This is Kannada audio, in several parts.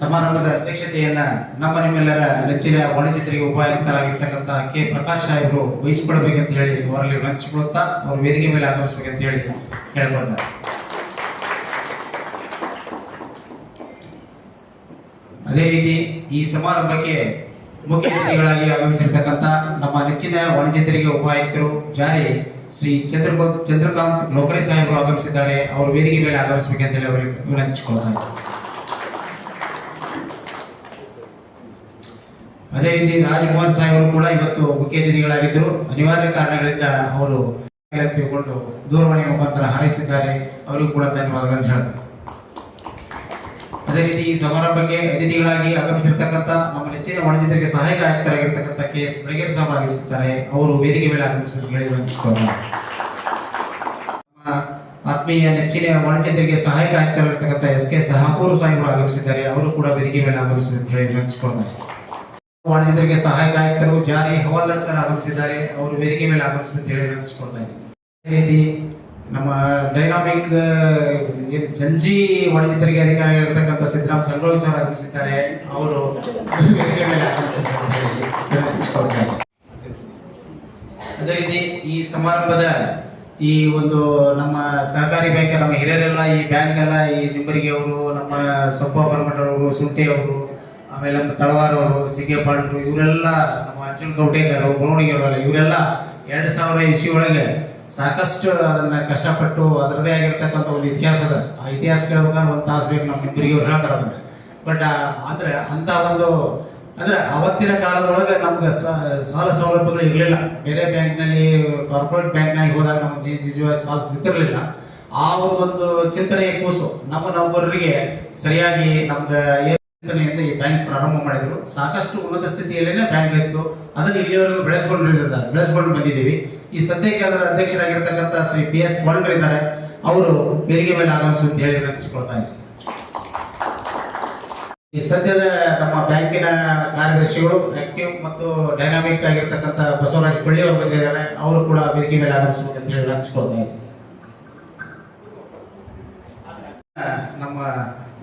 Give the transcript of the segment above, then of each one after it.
ಸಮಾರಂಭದ ಅಧ್ಯಕ್ಷತೆಯನ್ನ ನಮ್ಮ ನಿಮ್ಮೆಲ್ಲರ ನೆಚ್ಚಿನ ವಾಣಿಜ್ಯ ತೆರಿಗೆ ಉಪಾಯುಕ್ತರಾಗಿರ್ತಕ್ಕಂಥ ಕೆ ಪ್ರಕಾಶ್ ಸಾಹೇಬರು ವಹಿಸಿಕೊಳ್ಬೇಕಂತ ಹೇಳಿ ಅವರಲ್ಲಿ ವಿನಂತಿಸಿಕೊಳ್ಳುತ್ತಾ ಅವರು ವೇದಿಕೆ ಮೇಲೆ ಆಗಮಿಸಬೇಕಂತ ಹೇಳಿ ಕೇಳ್ಕೊಳ್ತಾರೆ. ಅದೇ ರೀತಿ ಈ ಸಮಾರಂಭಕ್ಕೆ ಮುಖ್ಯ ಅತಿಥಿಗಳಾಗಿ ಆಗಮಿಸಿರ್ತಕ್ಕಂಥ ನಮ್ಮ ನೆಚ್ಚಿನ ವಾಣಿಜ್ಯ ತೆರಿಗೆ ಉಪಾಯುಕ್ತರು ಜಾರಿ ಶ್ರೀ ಚಂದ್ರಕಾಂತ್ ನೌಕರಿ ಸಾಹೇಬರು ಆಗಮಿಸಿದ್ದಾರೆ. ಅವರು ವೇದಿಕೆ ಮೇಲೆ ಆಗಮಿಸಬೇಕಂತ ಹೇಳಿ ಅವರಿಗೆ ವಿನಂತಿಸಿಕೊಳ್ತಾರೆ. ಅದೇ ರೀತಿ ರಾಜಕುಮಾರ್ ಸಾಹೇಬರು ಕೂಡ ಇವತ್ತು ಮುಖ್ಯ ಅತಿಥಿಗಳಾಗಿದ್ದರು. ಅನಿವಾರ್ಯ ಕಾರಣಗಳಿಂದ ಅವರು ತಿಳ್ಕೊಂಡು ದೂರವಾಣಿ ಮುಖಾಂತರ ಹಾರೈಸಿದ್ದಾರೆ. ಅವರಿಗೂ ಕೂಡ ಧನ್ಯವಾದಗಳನ್ನು ಹೇಳ್ತಾರೆ. ಅದೇ ರೀತಿ ಈ ಸಮಾರಂಭಕ್ಕೆ ಅತಿಥಿಗಳಾಗಿ ಆಗಮಿಸಿರ್ತಕ್ಕಂಥ ನಮ್ಮ ನೆಚ್ಚಿನ ವಾಣಿಜ್ಯ ತೆರಿಗೆ ಸಹಾಯಕ ಆಯುಕ್ತರಾಗಿರ್ತಕ್ಕಂಥ ಕೆ.ಎಸ್. ಬೆಳಗೇರಿ ಸಾಹೇಬರು ಆಗಮಿಸುತ್ತಾರೆ. ಅವರು ವೇದಿಕೆ ಮೇಲೆ ಆಗಮಿಸಬೇಕು ಹೇಳಿ ವಿನಂತಿಸಿಕೊಳ್ಳೋಣ. ಆತ್ಮೀಯ ನೆಚ್ಚಿನ ವಾಣಿಜ್ಯ ತೆರಿಗೆ ಸಹಾಯಕ ಆಯುಕ್ತರಾಗಿರ್ತಕ್ಕಂಥ ಎಸ್.ಕೆ. ಸಹಾಪೂರ್ ಸಾಹೇಬರು ಆಗಮಿಸಿದ್ದಾರೆ. ಅವರು ಕೂಡ ವೇದಿಕೆ ಮೇಲೆ ಆಗಮಿಸಬೇಕು ಹೇಳಿ ವಿನಂತಿಸಿಕೊಳ್ಳೋಣ. ವಾಣಿಜ್ಯ ತೆರಿಗೆ ಸಹಾಯಕ ಆಯುಕ್ತರು ಜಾರಿ ಹವಾಲ್ದಾರ್ ಸರ್ ಆಗಮಿಸಿದ್ದಾರೆ. ಅವರು ವೇದಿಕೆ ಮೇಲೆ ಆಗಮಿಸಬೇಕು ಹೇಳಿ ವಿನಂತಿಸಿಕೊಳ್ತಾ ಇದ್ದಾರೆ. ಅದೇ ರೀತಿ ನಮ್ಮ ಡೈನಾಮಿಕ್ ಜಂಜಿ ವಾಣಿಜ್ಯ ತೆರಿಗೆ ಅಧಿಕಾರಿ ಇರತಕ್ಕಂಥ ಸಿದ್ದರಾಮ್ ಸಂಗೋಳಿ ಸರ್ ಆಗಮಿಸಿದ್ದಾರೆ. ಅವರು ವೇದಿಕೆ ಮೇಲೆ ಆಗಮಿಸಿದ್ದಾರೆ. ಅದೇ ರೀತಿ ಈ ಸಮಾರಂಭದ ಈ ಒಂದು ನಮ್ಮ ಸಹಕಾರಿ ಬ್ಯಾಂಕ್ ನಮ್ಮ ಹಿರಿಯರೆಲ್ಲ ಈ ಬ್ಯಾಂಕ್ ಎಲ್ಲ ಈ ನಿಂಬರಿಗೆ ಅವರು ನಮ್ಮ ಸೊಪ್ಪ ಬರಮಠರವರು ಸುಂಟಿ ಅವರು ಆಮೇಲೆ ನಮ್ಮ ತಳವಾರ ಅವರು ಸಿಗೆ ಪಾಂಡ್ರು ಇವರೆಲ್ಲ ನಮ್ಮ ಅರ್ಜುನ್ ಕೌಟೇಕರ್ ಗುಣೋಣಿಗೆಯವರಲ್ಲ ಇವರೆಲ್ಲ 2000 ಇಸ್ವಿ ಒಳಗೆ ಸಾಕಷ್ಟು ಅದನ್ನ ಕಷ್ಟಪಟ್ಟು ಅದರದೇ ಆಗಿರ್ತಕ್ಕಂಥ ಒಂದು ಇತಿಹಾಸದ ಆ ಇತಿಹಾಸ ಕೇಳ್ಬೇಕಾದ್ರೆ ಒಂದು ತಾಸು ಬೇಕು ನಮ್ಮ ಇಬ್ಬರಿಗೆ ಅವ್ರು ಹೇಳ್ತಾರೆ ಅದನ್ನ. ಬಟ್ ಆದ್ರೆ ಅಂತ ಒಂದು ಅಂದ್ರೆ ಅವತ್ತಿನ ಕಾಲದೊಳಗೆ ನಮ್ಗೆ ಸಾಲ ಸೌಲಭ್ಯಗಳು ಇರಲಿಲ್ಲ. ಬೇರೆ ಬ್ಯಾಂಕ್ನಲ್ಲಿ ಕಾರ್ಪೊರೇಟ್ ಬ್ಯಾಂಕ್ನಲ್ಲಿ ಹೋದಾಗ ನಮ್ಗೆ ನಿಜವಾದ ಸಾಲ ಸಿಗ್ತಿರ್ಲಿಲ್ಲ. ಆ ಒಂದು ಚಿಂತನೆಯ ಕೂಸು ನಮ್ಮ ನೌಕರರಿಗೆ ಸರಿಯಾಗಿ ನಮ್ಗೆ ಚಿಂತನೆಯಿಂದ ಈ ಬ್ಯಾಂಕ್ ಪ್ರಾರಂಭ ಮಾಡಿದ್ರು. ಸಾಕಷ್ಟು ಉನ್ನತ ಸ್ಥಿತಿಯಲ್ಲೇನೆ ಬ್ಯಾಂಕ್ ಇತ್ತು. ಅದನ್ನು ಇಲ್ಲಿವರೆಗೂ ಬೆಳೆಸ್ಕೊಂಡು ಬಂದಿದ್ದೀವಿ. ಈ ಸದ್ಯಕ್ಕೆ ಅದರ ಅಧ್ಯಕ್ಷರಾಗಿರ್ತಕ್ಕಂಥ ಶ್ರೀ ಪಿ.ಎಸ್. ಪಾಂಡ್ರು ಇದ್ದಾರೆ. ಅವರು ವೇದಿಕೆ ಮೇಲೆ ಆಗಮಿಸುವಂತ ಹೇಳಿ ವಿನಂತಿಸಿಕೊಳ್ತಾ ಇದ್ದಾರೆ. ಈ ಸದ್ಯದ ನಮ್ಮ ಬ್ಯಾಂಕಿನ ಕಾರ್ಯದರ್ಶಿಗಳು ಆಕ್ಟಿವ್ ಮತ್ತು ಡೈನಾಮಿಕ್ ಆಗಿರ್ತಕ್ಕಂಥ ಬಸವರಾಜ್ ಕೊಳ್ಳಿ ಅವರು ಬಂದಿದ್ದಾರೆ. ಅವರು ಕೂಡ ವೇದಿಕೆ ಮೇಲೆ ಆಗಮಿಸಬೇಕಂತ ಹೇಳಿ ವಿನಂತಿಸಿಕೊಳ್ತಾ ಇದ್ದಾರೆ. ನಮ್ಮ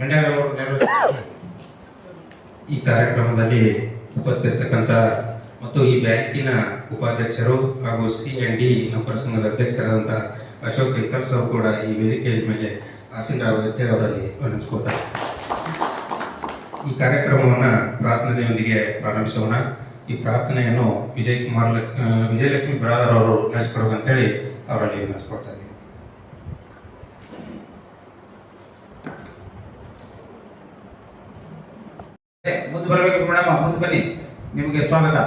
ಮೆಂಡ್ಯಾಗರ್ ಅವರು ನೆರವೇರಿಸಿದ್ದಾರೆ. ಈ ಕಾರ್ಯಕ್ರಮದಲ್ಲಿ ಉಪಸ್ಥಿತಕ್ಕಂಥ ಮತ್ತು ಈ ಬ್ಯಾಂಕಿನ ಉಪಾಧ್ಯಕ್ಷರು ಹಾಗೂ ಸಿ&ಡಿ ನೌಕರ ಸಂಘದ ಅಧ್ಯಕ್ಷರಾದಂಥ ಅಶೋಕ್ ಇಲ್ಕಲ್ಸ್ ಅವರು ಕೂಡ ಈ ವೇದಿಕೆಯ ಮೇಲೆ ಆಸೀನರಾಗಿ ಅವರಲ್ಲಿ ವಿನಂತಿಸಿಕೊಳ್ತಾರೆ. ಈ ಕಾರ್ಯಕ್ರಮವನ್ನು ಪ್ರಾರ್ಥನೆಯೊಂದಿಗೆ ಪ್ರಾರಂಭಿಸೋಣ. ಈ ಪ್ರಾರ್ಥನೆಯನ್ನು ವಿಜಯಲಕ್ಷ್ಮಿ ಬಿರಾದರ್ ಅವರು ನಡೆಸಿಕೊಡ್ಬೇಕಂತೇಳಿ ಅವರಲ್ಲಿ ವಿನಂತಿಸಿಕೊಳ್ತಾ ಇದ್ದೀವಿ. ಮುಂದೆ ಬರಬೇಕು ಮೇಡಮ್, ಮುಂದೆ ಬನ್ನಿ, ನಿಮಗೆ ಸ್ವಾಗತ.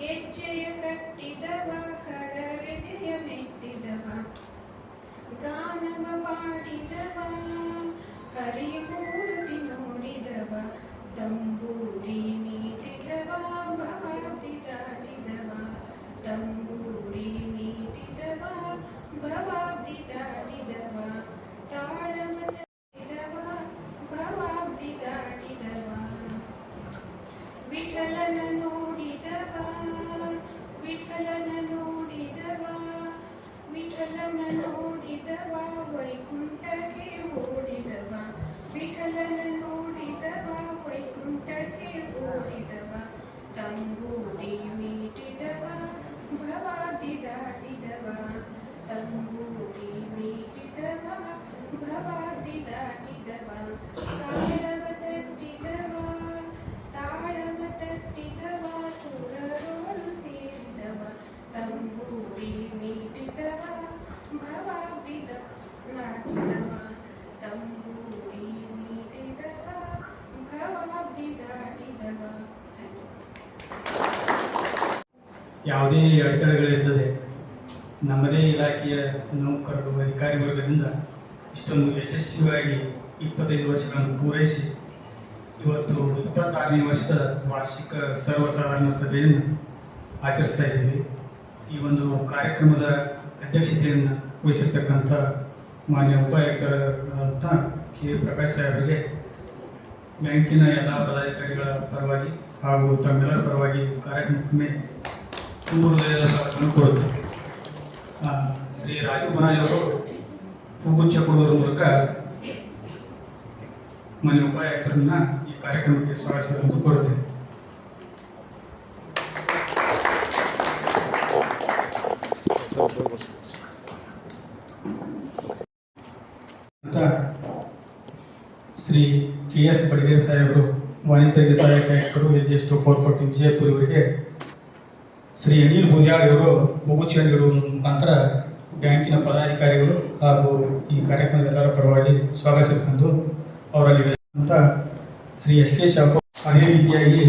ಗೆಜ್ಜೆಯ ಕಟ್ಟಿದವ ಕಡರೆದೆಯ ಮೆಟ್ಟಿದವ ಗಾನವ ಪಾಡಿದವ ಹರಿಮೂರ್ತಿ ನೋಡಿದವ ತಂಬೂರಿ ಮೀಟಿದವ ಭವಾಬ್ದಿ ದಾಟಿದವ ತಂಬೂರಿ ಮೀಟಿದವ ಭವಾಬ್ದಿ ದಾಟಿದವ ತಾಳವ ತಟ್ಟಿದವ ಭವಾಬ್ದಿ ದಾಟಿದವ ವಿಠಲನ ನೋಡಿದವ ವಿಠಲನ ನೋಡಿದವ ವಿಠಲನ ನೋಡಿದವ ವೈಕುಂಠಕ್ಕೆ ಓಡಿದವ ವಿಠಲನ ನೋಡಿದವ ವೈಕುಂಠಕ್ಕೆ ಓಡಿದವ ತಂಬೂರಿ ಮೀಟಿದವ ಭವಾಬ್ದಿ ದಾಟಿದವ ತಂಬೂರಿ ಮೀಟಿದವ ಭವಾಬ್ದಿ ದಾಟಿದವ ತಾಳವ ತಟ್ಟಿದವ ತಾಳವ ತಟ್ಟಿದವ ಸುರರೋಡು ಸೇರಿದವ ತಂಬೂರಿ ಮೀಟಿದವ ಭವಾಬ್ದಿ ದಾಟಿದವ ತಂಬೂರಿ ಮೀಟಿದವ ಭವಾಬ್ದಿ ದಾಟಿದವ. ಯಾವುದೇ ಅಡೆತಡೆಗಳಿಲ್ಲದೆ ನಮ್ಮದೇ ಇಲಾಖೆಯ ನೌಕರರು ಅಧಿಕಾರಿ ವರ್ಗದಿಂದ ಇಷ್ಟೊಂದು ಯಶಸ್ವಿಯಾಗಿ 25 ವರ್ಷಗಳನ್ನು ಪೂರೈಸಿ ಇವತ್ತು 26ನೇ ವರ್ಷದ ವಾರ್ಷಿಕ ಸರ್ವಸಾಧಾರಣ ಸಭೆಯನ್ನು ಆಚರಿಸ್ತಾ ಇದ್ದೀವಿ. ಈ ಒಂದು ಕಾರ್ಯಕ್ರಮದ ಅಧ್ಯಕ್ಷತೆಯನ್ನು ವಹಿಸಿರ್ತಕ್ಕಂಥ ಮಾನ್ಯ ಉಪಾಯುಕ್ತರಾದಂಥ ಕೆ ಪ್ರಕಾಶ್ ಸಾಹೇಬರಿಗೆ ಬ್ಯಾಂಕಿನ ಎಲ್ಲ ಪದಾಧಿಕಾರಿಗಳ ಪರವಾಗಿ ಹಾಗೂ ತಮ್ಮೆಲ್ಲರ ಪರವಾಗಿ ಕಾರ್ಯಕ್ರಮಕ್ಕೆ ತುಂಬ ಹೃದಯದ ಸ್ವಾಗತವನ್ನು ಕೊಡುತ್ತೇವೆ. ಶ್ರೀ ರಾಜೀವ್ ಬನಾಯ್ ಅವರು ಹೂಗುಚ್ಛ ಕೊಡುವುದರ ಮೂಲಕ ಮಾನ್ಯ ಉಪಾಯುಕ್ತರನ್ನ ಈ ಕಾರ್ಯಕ್ರಮಕ್ಕೆ ಸ್ವಾಗತಿಸುವಂತೆ ಕೋರುತ್ತೇನೆ. ಅಂತ ಶ್ರೀ KS ಬಡಿಗೇರ್ ಸಾಹೇಬರು ವಾಣಿಜ್ಯ ತೆರಿಗೆ ಸಹಾಯಕ ಆಯುಕ್ತರು LGS 440 ವಿಜಯಪುರ ಇವರಿಗೆ ಶ್ರೀ ಅನಿಲ್ ಬೂದ್ಯಾಳ್ ಇವರು ಹೂಗುಚ್ಛ ನೀಡುವ ಮುಖಾಂತರ ಬ್ಯಾಂಕಿನ ಪದಾಧಿಕಾರಿಗಳು ಹಾಗೂ ಈ ಕಾರ್ಯಕ್ರಮದ ಎಲ್ಲರ ಪರವಾಗಿ ಸ್ವಾಗತಿಸಿಕೊಂಡು ಅವರಲ್ಲಿ ಅಂತ ಶ್ರೀ SK ಶಾಪ ಅದೇ ರೀತಿಯಾಗಿ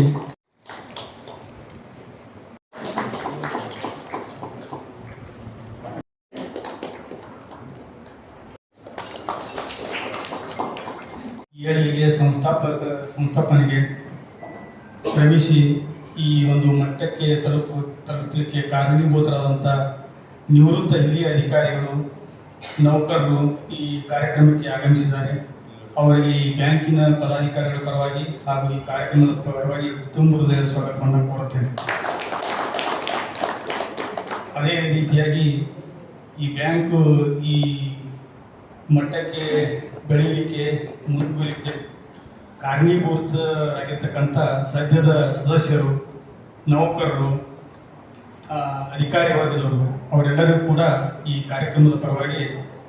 ಏಳಿಗೆ ಸಂಸ್ಥಾಪನೆಗೆ ಶ್ರಮಿಸಿ ಈ ಒಂದು ಮಟ್ಟಕ್ಕೆ ತಲುಪಲಿಕ್ಕೆ ಕಾರಣೀಭೂತರಾದಂಥ ನಿವೃತ್ತ ಹಿರಿಯ ಅಧಿಕಾರಿಗಳು ನೌಕರರು ಈ ಕಾರ್ಯಕ್ರಮಕ್ಕೆ ಆಗಮಿಸಿದ್ದಾರೆ. ಅವರಿಗೆ ಈ ಬ್ಯಾಂಕಿನ ಪದಾಧಿಕಾರಿಗಳ ಪರವಾಗಿ ಹಾಗೂ ಈ ಕಾರ್ಯಕ್ರಮದ ಪರವಾಗಿ ತುಂಬ ಹೃದಯದ ಸ್ವಾಗತವನ್ನು ಕೋರುತ್ತೇನೆ. ಅದೇ ರೀತಿಯಾಗಿ ಈ ಬ್ಯಾಂಕು ಈ ಮಟ್ಟಕ್ಕೆ ಬೆಳೀಲಿಕ್ಕೆ ಮುನ್ನುಗ್ಗಲಿಕ್ಕೆ ಕಾರಣೀಭೂತರಾಗಿರ್ತಕ್ಕಂಥ ಸದ್ಯದ ಸದಸ್ಯರು, ನೌಕರರು, ಅಧಿಕಾರಿ ವರ್ಗದವರು ಅವರೆಲ್ಲರಿಗೂ ಕೂಡ ಈ ಕಾರ್ಯಕ್ರಮದ ಪರವಾಗಿ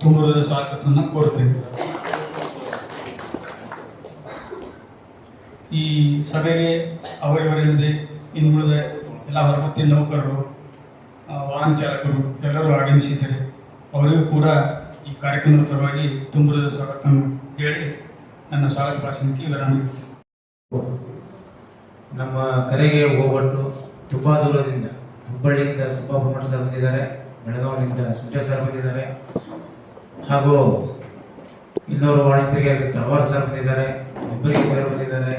ತುಂಬ ಸ್ವಾಗತವನ್ನು ಕೋರುತ್ತೇನೆ. ಈ ಸಭೆಗೆ ಅವರಿವರಿಲ್ಲದೆ ಇನ್ನುಳಿದ ಎಲ್ಲ ಹೊರಗುತ್ತಿನ ನೌಕರರು, ವಾಹನ ಚಾಲಕರು ಎಲ್ಲರೂ ಆಗಮಿಸಿದ್ದಾರೆ. ಅವರಿಗೂ ಕೂಡ ಈ ಕಾರ್ಯಕ್ರಮದ ಪರವಾಗಿ ತುಂಬ ಸ್ವಾಗತವನ್ನು ಹೇಳಿ ನನ್ನ ಸ್ವಾಗತ ಭಾಷಣಕ್ಕೆ ವಿರಾಮ. ನಮ್ಮ ಕರೆಗೆ ಹೋಗ್ಬಿಟ್ಟು ತುಂಬ ದೂರದಿಂದ ಹುಬ್ಬಳ್ಳಿಯಿಂದ ಸುಬ್ಬಪ್ಪ ಮಠ ಸರ್ ಬಂದಿದ್ದಾರೆ, ಬೆಳಗಾವಿಯಿಂದ ಸುಜಾ ಸರ್ ಬಂದಿದ್ದಾರೆ, ಹಾಗೂ ಇನ್ನೋರು ವಾಣಿಜ್ಯ ತಳವಾರ್ ಸರ್ ಬಂದಿದ್ದಾರೆ, ಇಬ್ಬರಿಗೆ ಸರ್ ಬಂದಿದ್ದಾರೆ.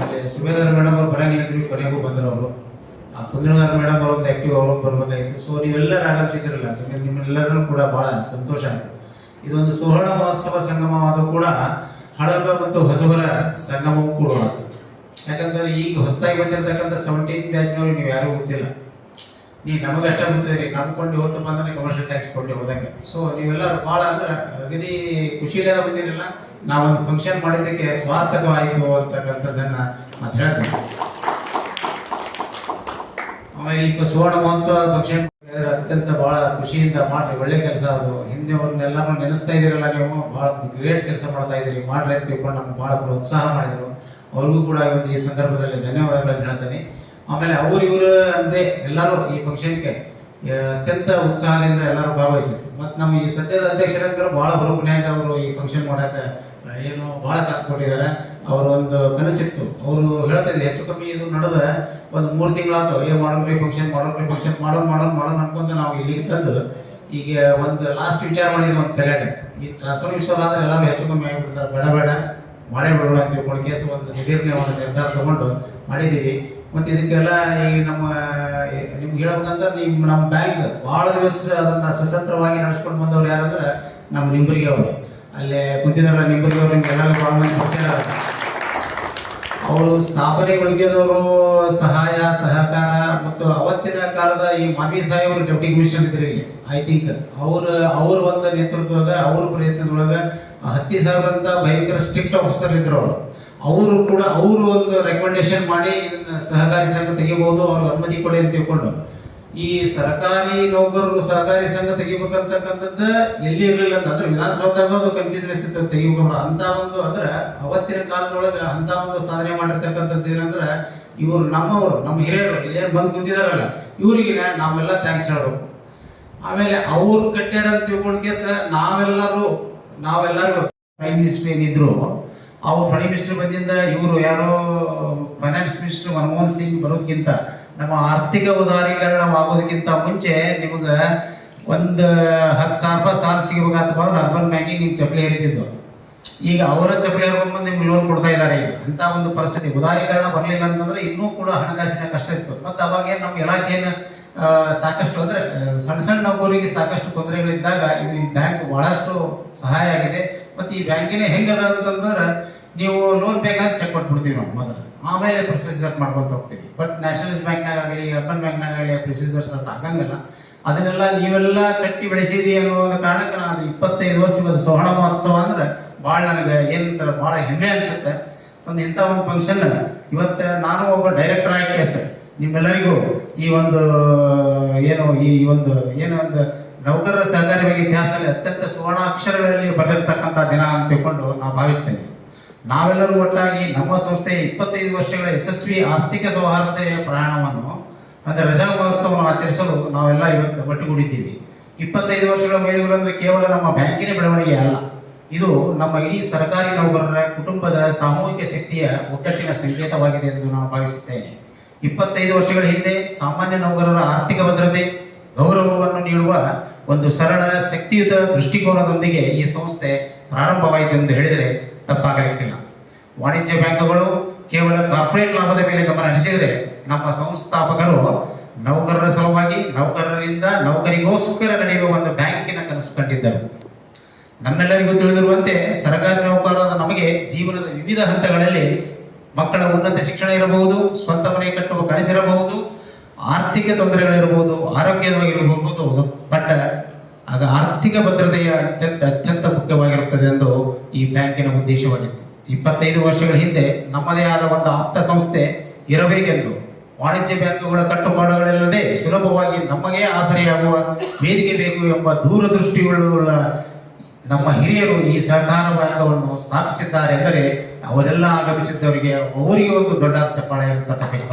ಆಮೇಲೆ ಸುಬೇದಾರ್ ಮೇಡಮ್ ಅವರು ಬರಂಗಿಲ್ಲ ಅಂದ್ರೆ ಕೊನೆಗೂ ಬಂದರು. ಅವರು ಆ ಕುಂದನಗಾರ ಮೇಡಮ್ ಅವರು ಒಂದು ಆಕ್ಟಿವ್ ಅವರು ಬರ್ಬೇಕಾಗಿತ್ತು. ಸೊ ನೀವೆಲ್ಲರೂ ಆಗಮಿಸಿದ್ರಲ್ಲ, ನಿಮ್ಮೆಲ್ಲರೂ ಕೂಡ ಬಹಳ ಸಂತೋಷ ಆಯಿತು. ಇದೊಂದು ಸುವರ್ಣ ಮಹೋತ್ಸವ ಸಂಗಮವಾದರೂ ಕೂಡ ಹಳಬ ಮತ್ತು ಹೊಸಬರ ಸಂಗಮವೂ ಕೂಡ. ಯಾಕಂದ್ರೆ ಈಗ ಹೊಸದಾಗಿ ಬಂದಿರತಕ್ಕಂಥ 17 ಬ್ಯಾಚ್ನವ್ರಿಗೆ ನೀವು ಯಾರೂ ಗೊತ್ತಿಲ್ಲ. ನೀವು ನಮಗಷ್ಟ ಗೊತ್ತಿದ್ರಿ, ನಂಬ್ಕೊಂಡು ಇವತ್ತಪ್ಪ ಅಂದ್ರೆ ಕಮರ್ಷಿಯಲ್ ಟ್ಯಾಕ್ಸ್ ಕೊಟ್ಟು ಹೋದಕ್ಕೆ. ಸೊ ನೀವೆಲ್ಲರೂ ಭಾಳ ಅಂದ್ರೆ ಅಗದಿ ಖುಷಿಯಿಂದ ಬಂದಿರಲಿಲ್ಲ. ನಾವೊಂದು ಫಂಕ್ಷನ್ ಮಾಡಿದ್ದಕ್ಕೆ ಸ್ವಾರ್ಥಕವಾಯಿತು ಅಂತಕ್ಕಂಥದ್ದನ್ನು ಮತ್ತೆ ಹೇಳ್ತೇನೆ. ಆಮೇಲೆ ಈಗ ಸುವರ್ಣ ಮಹೋತ್ಸವ ಫಂಕ್ಷನ್ ಅತ್ಯಂತ ಬಹಳ ಖುಷಿಯಿಂದ ಮಾಡ್ರಿ, ಒಳ್ಳೆ ಕೆಲಸ ಅದು. ಹಿಂದೆ ಅವ್ರನ್ನೆಲ್ಲರೂ ನೆನೆಸ್ತಾ ಇದ್ದೀರಲ್ಲ, ನೀವು ಬಹಳ ಗ್ರೇಟ್ ಕೆಲಸ ಮಾಡ್ತಾ ಇದ್ದೀರಿ, ಮಾಡ್ರಿ ಅಂತ ತಿಳ್ಕೊಂಡು ನಮ್ಗೆ ಬಹಳ ಪ್ರೋತ್ಸಾಹ ಮಾಡಿದರು. ಅವ್ರಿಗೂ ಕೂಡ ಒಂದು ಈ ಸಂದರ್ಭದಲ್ಲಿ ಧನ್ಯವಾದಗಳನ್ನು ಹೇಳ್ತೇನೆ. ಆಮೇಲೆ ಇವರು ಅಂದೇ ಎಲ್ಲರೂ ಈ ಫಂಕ್ಷನ್ಗೆ ಅತ್ಯಂತ ಉತ್ಸಾಹದಿಂದ ಎಲ್ಲರೂ ಭಾಗವಹಿಸಿದ್ರು. ಮತ್ತು ನಮ್ಮ ಈ ಸದ್ಯದ ಅಧ್ಯಕ್ಷರಂಕರು ಬಹಳ ಹುರುಪನ್ಯಾಗ ಅವರು ಈ ಫಂಕ್ಷನ್ ಮಾಡೋಕೆ ಏನು ಬಹಳ ಸಾಥ್ ಕೊಟ್ಟಿದ್ದಾರೆ. ಅವರು ಒಂದು ಕನಸಿತ್ತು, ಅವರು ಹೇಳ್ತಾ ಇದ್ರು ಹೆಚ್ಚು ಕಮ್ಮಿ ಇದು ನಡೆದ ಒಂದು 3 ತಿಂಗಳಾಯ್ತು. ಮಾಡೋಣ್ರಿ ಫಂಕ್ಷನ್ ಮಾಡೋಣ ಅನ್ಕೊಂತ ನಾವು ಇಲ್ಲಿಗೆ ತಂದು ಈಗ ಒಂದು ಲಾಸ್ಟ್ ವಿಚಾರ ಮಾಡಿದ್ವಿ ಒಂದು ತಲೆಯಾಗ. ಈ ಟ್ರಾನ್ಸ್ಫರ್ ವಿಶ್ವಲ್ ಆದ್ರೆ ಎಲ್ಲರೂ ಹೆಚ್ಚು ಕಮ್ಮಿ ಆಗಿಬಿಡ್ತಾರೆ, ಬೇಡ ಮಾಡೇ ಬಿಡೋಣ ಅಂತ ತಿಳ್ಕೊಂಡು ಕೇಸ್ ಒಂದು ನಿರ್ಧಾರ ತಗೊಂಡು ಮಾಡಿದ್ದೀವಿ. ಮತ್ತು ಇದಕ್ಕೆಲ್ಲ ಈಗ ನಿಮ್ಗೆ ಹೇಳ್ಬೇಕಂದ್ರೆ ನಮ್ಮ ಬ್ಯಾಂಕ್ ಭಾಳ ದಿವಸ ಅದನ್ನು ಸ್ವತಂತ್ರವಾಗಿ ನಡೆಸ್ಕೊಂಡು ಬಂದವ್ರು ಯಾರಂದ್ರೆ ನಮ್ಮ ನಿಂಬರಿಗೆ ಅವರು. ಅಲ್ಲೇ ಕುಂತಿದಾರಲ್ಲ ನಿಂಬರಿಗೆ ಅವರು, ನಿಮ್ಗೆ ಎಲ್ಲರಿಗೂ ಭಾಳ ಮಂದಿ ಪರಿಚಯ ಆಗುತ್ತೆ. ಅವರು ಸ್ಥಾಪನೆಗೊಳಗಿದವರು ಸಹಾಯ ಸಹಕಾರ ಮತ್ತು ಅವತ್ತಿನ ಕಾಲದ ಈ ಮಾನ್ವಿ ಸಾಹೇಬರು ಡೆಪ್ಟಿ ಕಮಿಷನರ್ ಇದ್ರಿ ಇಲ್ಲಿ. ಐ ಥಿಂಕ್ ಅವ್ರ ಒಂದು ನೇತೃತ್ವದಾಗ ಅವ್ರ ಪ್ರಯತ್ನದೊಳಗೆ 10,000 ಅಂತ ಭಯಂಕರ ಸ್ಟ್ರಿಕ್ಟ್ ಆಫೀಸರ್ ಇದ್ರು ಅವರು ಕೂಡ ಅವರು ಒಂದು ರೆಕಮೆಂಡೇಶನ್ ಮಾಡಿ ಇದನ್ನ ಸಹಕಾರಿ ಸಂಘ ತೆಗಿಬಹುದು, ಅವ್ರಿಗೆ ಅನುಮತಿ ಕೊಡಿ ಅಂತ ತಿಳ್ಕೊಂಡು ಈ ಸರ್ಕಾರಿ ನೌಕರರು ಸಹಕಾರಿ ಸಂಘ ತೆಗಿಬೇಕಂತಕ್ಕಂಥದ್ದು ಎಲ್ಲಿ ಇರಲಿಲ್ಲ ಅಂತಂದ್ರೆ ವಿಧಾನಸೌಧದಾಗ ಅದು ಕನ್ಫ್ಯೂಷನ್ ಇತ್ತು ತೆಗಿಬೇಕು ಅಂತ ಒಂದು ಅಂದ್ರೆ ಅವತ್ತಿನ ಕಾಲದೊಳಗೆ ಅಂತ ಒಂದು ಸಾಧನೆ ಮಾಡಿರ್ತಕ್ಕಂಥದ್ದು ಏನಂದ್ರೆ ಇವರು ನಮ್ಮವರು ನಮ್ಮ ಹಿರಿಯರು ಏನು ಬಂದು ಕುಂತಿದಾರಲ್ಲ ಇವರಿಗೆ ನಾವೆಲ್ಲ ಥ್ಯಾಂಕ್ಸ್ ಹೇಳಬೇಕು. ಆಮೇಲೆ ಅವ್ರು ಕಟ್ಟ್ಯಾರ ಅಂತ ತಿಳ್ಕೊಂಡ್ ಕೇಸ ನಾವೆಲ್ಲರೂ ಪ್ರೈಮ್ ಮಿನಿಸ್ಟರ್ ಏನಿದ್ರು ಅವ್ರು ಪ್ರೈಮ್ ಮಿನಿಸ್ಟರ್ ಬಂದಿಂದ ಇವರು ಯಾರೋ ಫೈನಾನ್ಸ್ ಮಿನಿಸ್ಟರ್ ಮನಮೋಹನ್ ಸಿಂಗ್ ಬರೋದಕ್ಕಿಂತ ನಮ್ಮ ಆರ್ಥಿಕ ಉದಾರೀಕರಣವಾಗೋದಕ್ಕಿಂತ ಮುಂಚೆ ನಿಮಗೆ ಒಂದು 10,000 ರೂಪಾಯಿ ಸಾಲ ಸಿಗಬೇಕಂತ ಬಂದ್ರೆ ಅರ್ಬನ್ ಬ್ಯಾಂಕಿಗೆ ನಿಮ್ಮ ಚಪ್ಪಲಿ ಹರಿತಿದ್ದು. ಈಗ ಅವರ ಚಪ್ಪಲಿ ಹರ್ಕೊಂಡ್ಬಂದು ನಿಮ್ಗೆ ಲೋನ್ ಕೊಡ್ತಾ ಇದ್ದಾರೆ. ಈಗ ಅಂತ ಒಂದು ಪರಿಸ್ಥಿತಿ. ಉದಾರೀಕರಣ ಬರಲಿಲ್ಲ ಅಂತಂದ್ರೆ ಇನ್ನೂ ಕೂಡ ಹಣಕಾಸಿನ ಕಷ್ಟ ಇತ್ತು. ಮತ್ತು ಅವಾಗ ನಮ್ಮ ಇಲಾಖೆಯನ್ನು ಸಾಕಷ್ಟು ಅಂದರೆ ಸಣ್ಣ ಸಣ್ಣ ನೌಕರಿಗೆ ಸಾಕಷ್ಟು ತೊಂದರೆಗಳಿದ್ದಾಗ ಈ ಬ್ಯಾಂಕ್ ಬಹಳಷ್ಟು ಸಹಾಯ ಆಗಿದೆ. ಮತ್ತು ಈ ಬ್ಯಾಂಕಿನ ಹೆಂಗದ ಅಂತಂದ್ರೆ ನೀವು ಲೋನ್ ಬೇಕಾದ್ರೆ ಚೆಕ್ ಕೊಟ್ಬಿಡ್ತೀವಿ ನಾವು ಮೊದಲು, ಆಮೇಲೆ ಪ್ರೊಸೀಜರ್ ಮಾಡ್ಕೊತ ಹೋಗ್ತೀವಿ. ಬಟ್ ನ್ಯಾಷನಲೈಸ್ ಬ್ಯಾಂಕ್ನಾಗ ಆಗಲಿ ಅರ್ಬನ್ ಬ್ಯಾಂಕ್ನಾಗ ಆಗಲಿ ಪ್ರೊಸೀಜರ್ಸ್ ಅಂತ ಆಗಂಗಿಲ್ಲ. ಅದನ್ನೆಲ್ಲ ನೀವೆಲ್ಲ ಕಟ್ಟಿ ಬೆಳೆಸಿರಿ ಅನ್ನೋ ಒಂದು ಕಾರಣಕ್ಕೆ ನಾನು 25 ವರ್ಷ ಇವತ್ತು ಸುವರ್ಣ ಮಹೋತ್ಸವ ಅಂದ್ರೆ ಭಾಳ ನನಗೆ ಏನಂತಾರೆ ಭಾಳ ಹೆಮ್ಮೆ ಅನಿಸುತ್ತೆ. ಇಂಥ ಒಂದು ಫಂಕ್ಷನ್ ಇವತ್ತು ನಾನು ಒಬ್ಬ ಡೈರೆಕ್ಟರ್ ಆಗಿ ಸರ್ ನಿಮ್ಮೆಲ್ಲರಿಗೂ ಈ ಒಂದು ನೌಕರರ ಸಹಕಾರಿ ಬ್ಯಾಂಕ್ ಇತಿಹಾಸದಲ್ಲಿ ಅತ್ಯಂತ ಸುವರ್ಣಾಕ್ಷರಗಳಲ್ಲಿ ಬರೆದಿರ್ತಕ್ಕಂಥ ದಿನ ಅಂತ ತಿಳ್ಕೊಂಡು ನಾವು ಭಾವಿಸ್ತೇನೆ. ನಾವೆಲ್ಲರೂ ಒಟ್ಟಾಗಿ ನಮ್ಮ ಸಂಸ್ಥೆ 25 ವರ್ಷಗಳ ಯಶಸ್ವಿ ಆರ್ಥಿಕ ಸೌಹಾರ್ದತೆಯ ಪ್ರಯಾಣವನ್ನು ಅಂದರೆ ರಜಾ ಮಹೋತ್ಸವವನ್ನು ಆಚರಿಸಲು ನಾವೆಲ್ಲ ಇವತ್ತು ಒಟ್ಟುಗೂಡಿದ್ದೀವಿ. 25 ವರ್ಷಗಳ ಮೈಲಿಗಲ್ಲು ಅಂದರೆ ಕೇವಲ ನಮ್ಮ ಬ್ಯಾಂಕಿನ ಬೆಳವಣಿಗೆ ಅಲ್ಲ, ಇದು ನಮ್ಮ ಇಡೀ ಸರ್ಕಾರಿ ನೌಕರರ ಕುಟುಂಬದ ಸಾಮೂಹಿಕ ಶಕ್ತಿಯ ಒಗ್ಗಟ್ಟಿನ ಸಂಕೇತವಾಗಿದೆ ಎಂದು ನಾನು ಭಾವಿಸುತ್ತೇನೆ. 25 ವರ್ಷಗಳ ಹಿಂದೆ ಸಾಮಾನ್ಯ ನೌಕರರ ಆರ್ಥಿಕ ಭದ್ರತೆ ಗೌರವವನ್ನು ನೀಡುವ ಒಂದು ಸರಳ ಶಕ್ತಿಯುತ ದೃಷ್ಟಿಕೋನದೊಂದಿಗೆ ಈ ಸಂಸ್ಥೆ ಪ್ರಾರಂಭವಾಯಿತು ಎಂದು ಹೇಳಿದರೆ ತಪ್ಪಾಗಲಿಕ್ಕಿಲ್ಲ. ವಾಣಿಜ್ಯ ಬ್ಯಾಂಕುಗಳು ಕೇವಲ ಕಾರ್ಪೊರೇಟ್ ಲಾಭದ ಮೇಲೆ ಗಮನ ಹರಿಸಿದರೆ, ನಮ್ಮ ಸಂಸ್ಥಾಪಕರು ನೌಕರರ ಸಲುವಾಗಿ ನೌಕರರಿಂದ ನೌಕರಿಗೋಸ್ಕರ ನಡೆಯುವ ಒಂದು ಬ್ಯಾಂಕಿನ ಕನಸು ಕಂಡಿದ್ದರು. ನಮ್ಮೆಲ್ಲರಿಗೂ ತಿಳಿದಿರುವಂತೆ ಸರ್ಕಾರಿ ನೌಕರರಾದ ನಮಗೆ ಜೀವನದ ವಿವಿಧ ಹಂತಗಳಲ್ಲಿ ಮಕ್ಕಳ ಉನ್ನತ ಶಿಕ್ಷಣ ಇರಬಹುದು, ಸ್ವಂತ ಮನೆ ಕಟ್ಟುವ ಕನಸಿರಬಹುದು, ಆರ್ಥಿಕ ತೊಂದರೆಗಳಿರಬಹುದು, ಆರೋಗ್ಯವಾಗಿರಬಹುದು. ಬಟ್ ಆಗ ಆರ್ಥಿಕ ಭದ್ರತೆಯ ಅತ್ಯಂತ ಮುಖ್ಯವಾಗಿರುತ್ತದೆ ಎಂದು ಈ ಬ್ಯಾಂಕಿನ ಉದ್ದೇಶವಾಗಿತ್ತು. 25 ವರ್ಷಗಳ ಹಿಂದೆ ನಮ್ಮದೇ ಆದ ಒಂದು ಆಪ್ತ ಸಂಸ್ಥೆ ಇರಬೇಕೆಂದು ವಾಣಿಜ್ಯ ಬ್ಯಾಂಕುಗಳ ಕಟ್ಟುಪಾಡುಗಳಿಲ್ಲದೆ ಸುಲಭವಾಗಿ ನಮಗೆ ಆಸರೆಯಾಗುವ ವೇದಿಕೆ ಬೇಕು ಎಂಬ ದೂರದೃಷ್ಟಿಯುಳ್ಳ ನಮ್ಮ ಹಿರಿಯರು ಈ ಸಹಕಾರ ಬ್ಯಾಂಕವನ್ನು ಸ್ಥಾಪಿಸಿದ್ದಾರೆ ಎಂದರೆ ಅವರೆಲ್ಲ ಆಗಮಿಸಿದ್ದವರಿಗೆ ಅವರಿಗೆ ಒಂದು ದೊಡ್ಡ ಚಪ್ಪಾಳೆ ಇರತಕ್ಕಂಥ.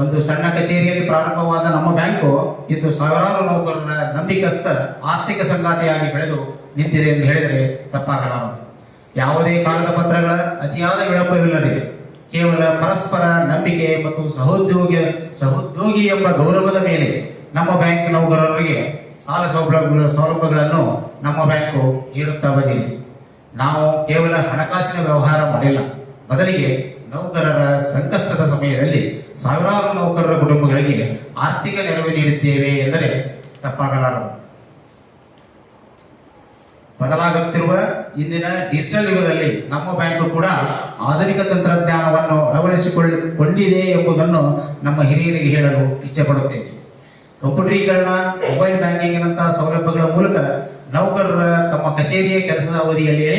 ಒಂದು ಸಣ್ಣ ಕಚೇರಿಯಲ್ಲಿ ಪ್ರಾರಂಭವಾದ ನಮ್ಮ ಬ್ಯಾಂಕು ಇಂದು ಸಾವಿರಾರು ನೌಕರರ ನಂಬಿಕಸ್ಥ ಆರ್ಥಿಕ ಸಂಗಾತಿಯಾಗಿ ಬೆಳೆದು ನಿಂತಿದೆ ಎಂದು ಹೇಳಿದರೆ ತಪ್ಪಾಗಲಾರದು. ಯಾವುದೇ ಕಾಗದ ಪತ್ರಗಳ ಅತಿಯಾದ ವಿಳಂಬವಿಲ್ಲದೆ ಕೇವಲ ಪರಸ್ಪರ ನಂಬಿಕೆ ಮತ್ತು ಸಹೋದ್ಯೋಗಿ ಎಂಬ ಗೌರವದ ಮೇಲೆ ನಮ್ಮ ಬ್ಯಾಂಕ್ ನೌಕರರಿಗೆ ಸಾಲ ಸೌಲಭ್ಯಗಳನ್ನು ನಮ್ಮ ಬ್ಯಾಂಕು ನೀಡುತ್ತಾ ಬಂದಿದೆ. ನಾವು ಕೇವಲ ಹಣಕಾಸಿನ ವ್ಯವಹಾರ ಮಾಡಿಲ್ಲ, ಬದಲಿಗೆ ನೌಕರರ ಸಂಕಷ್ಟದ ಸಮಯದಲ್ಲಿ ಸಾವಿರಾರು ನೌಕರರ ಕುಟುಂಬಗಳಿಗೆ ಆರ್ಥಿಕ ನೆರವು ನೀಡಿದ್ದೇವೆ ಎಂದರೆ ತಪ್ಪಾಗಲಾರದು. ಬದಲಾಗುತ್ತಿರುವ ಇಂದಿನ ಡಿಜಿಟಲ್ ಯುಗದಲ್ಲಿ ನಮ್ಮ ಬ್ಯಾಂಕು ಕೂಡ ಆಧುನಿಕ ತಂತ್ರಜ್ಞಾನವನ್ನು ಅಳವಡಿಸಿಕೊಂಡಿದೆ ಎಂಬುದನ್ನು ನಮ್ಮ ಹಿರಿಯರಿಗೆ ಹೇಳಲು ಇಚ್ಛೆಪಡುತ್ತೇನೆ. ಕಂಪ್ಯೂಟರೀಕರಣ, ಮೊಬೈಲ್ ಬ್ಯಾಂಕಿಂಗ್ನಂತಹ ಸೌಲಭ್ಯಗಳ ಮೂಲಕ ನೌಕರರ ತಮ್ಮ ಕಚೇರಿಯ ಕೆಲಸದ ಅವಧಿಯಲ್ಲಿಯೇ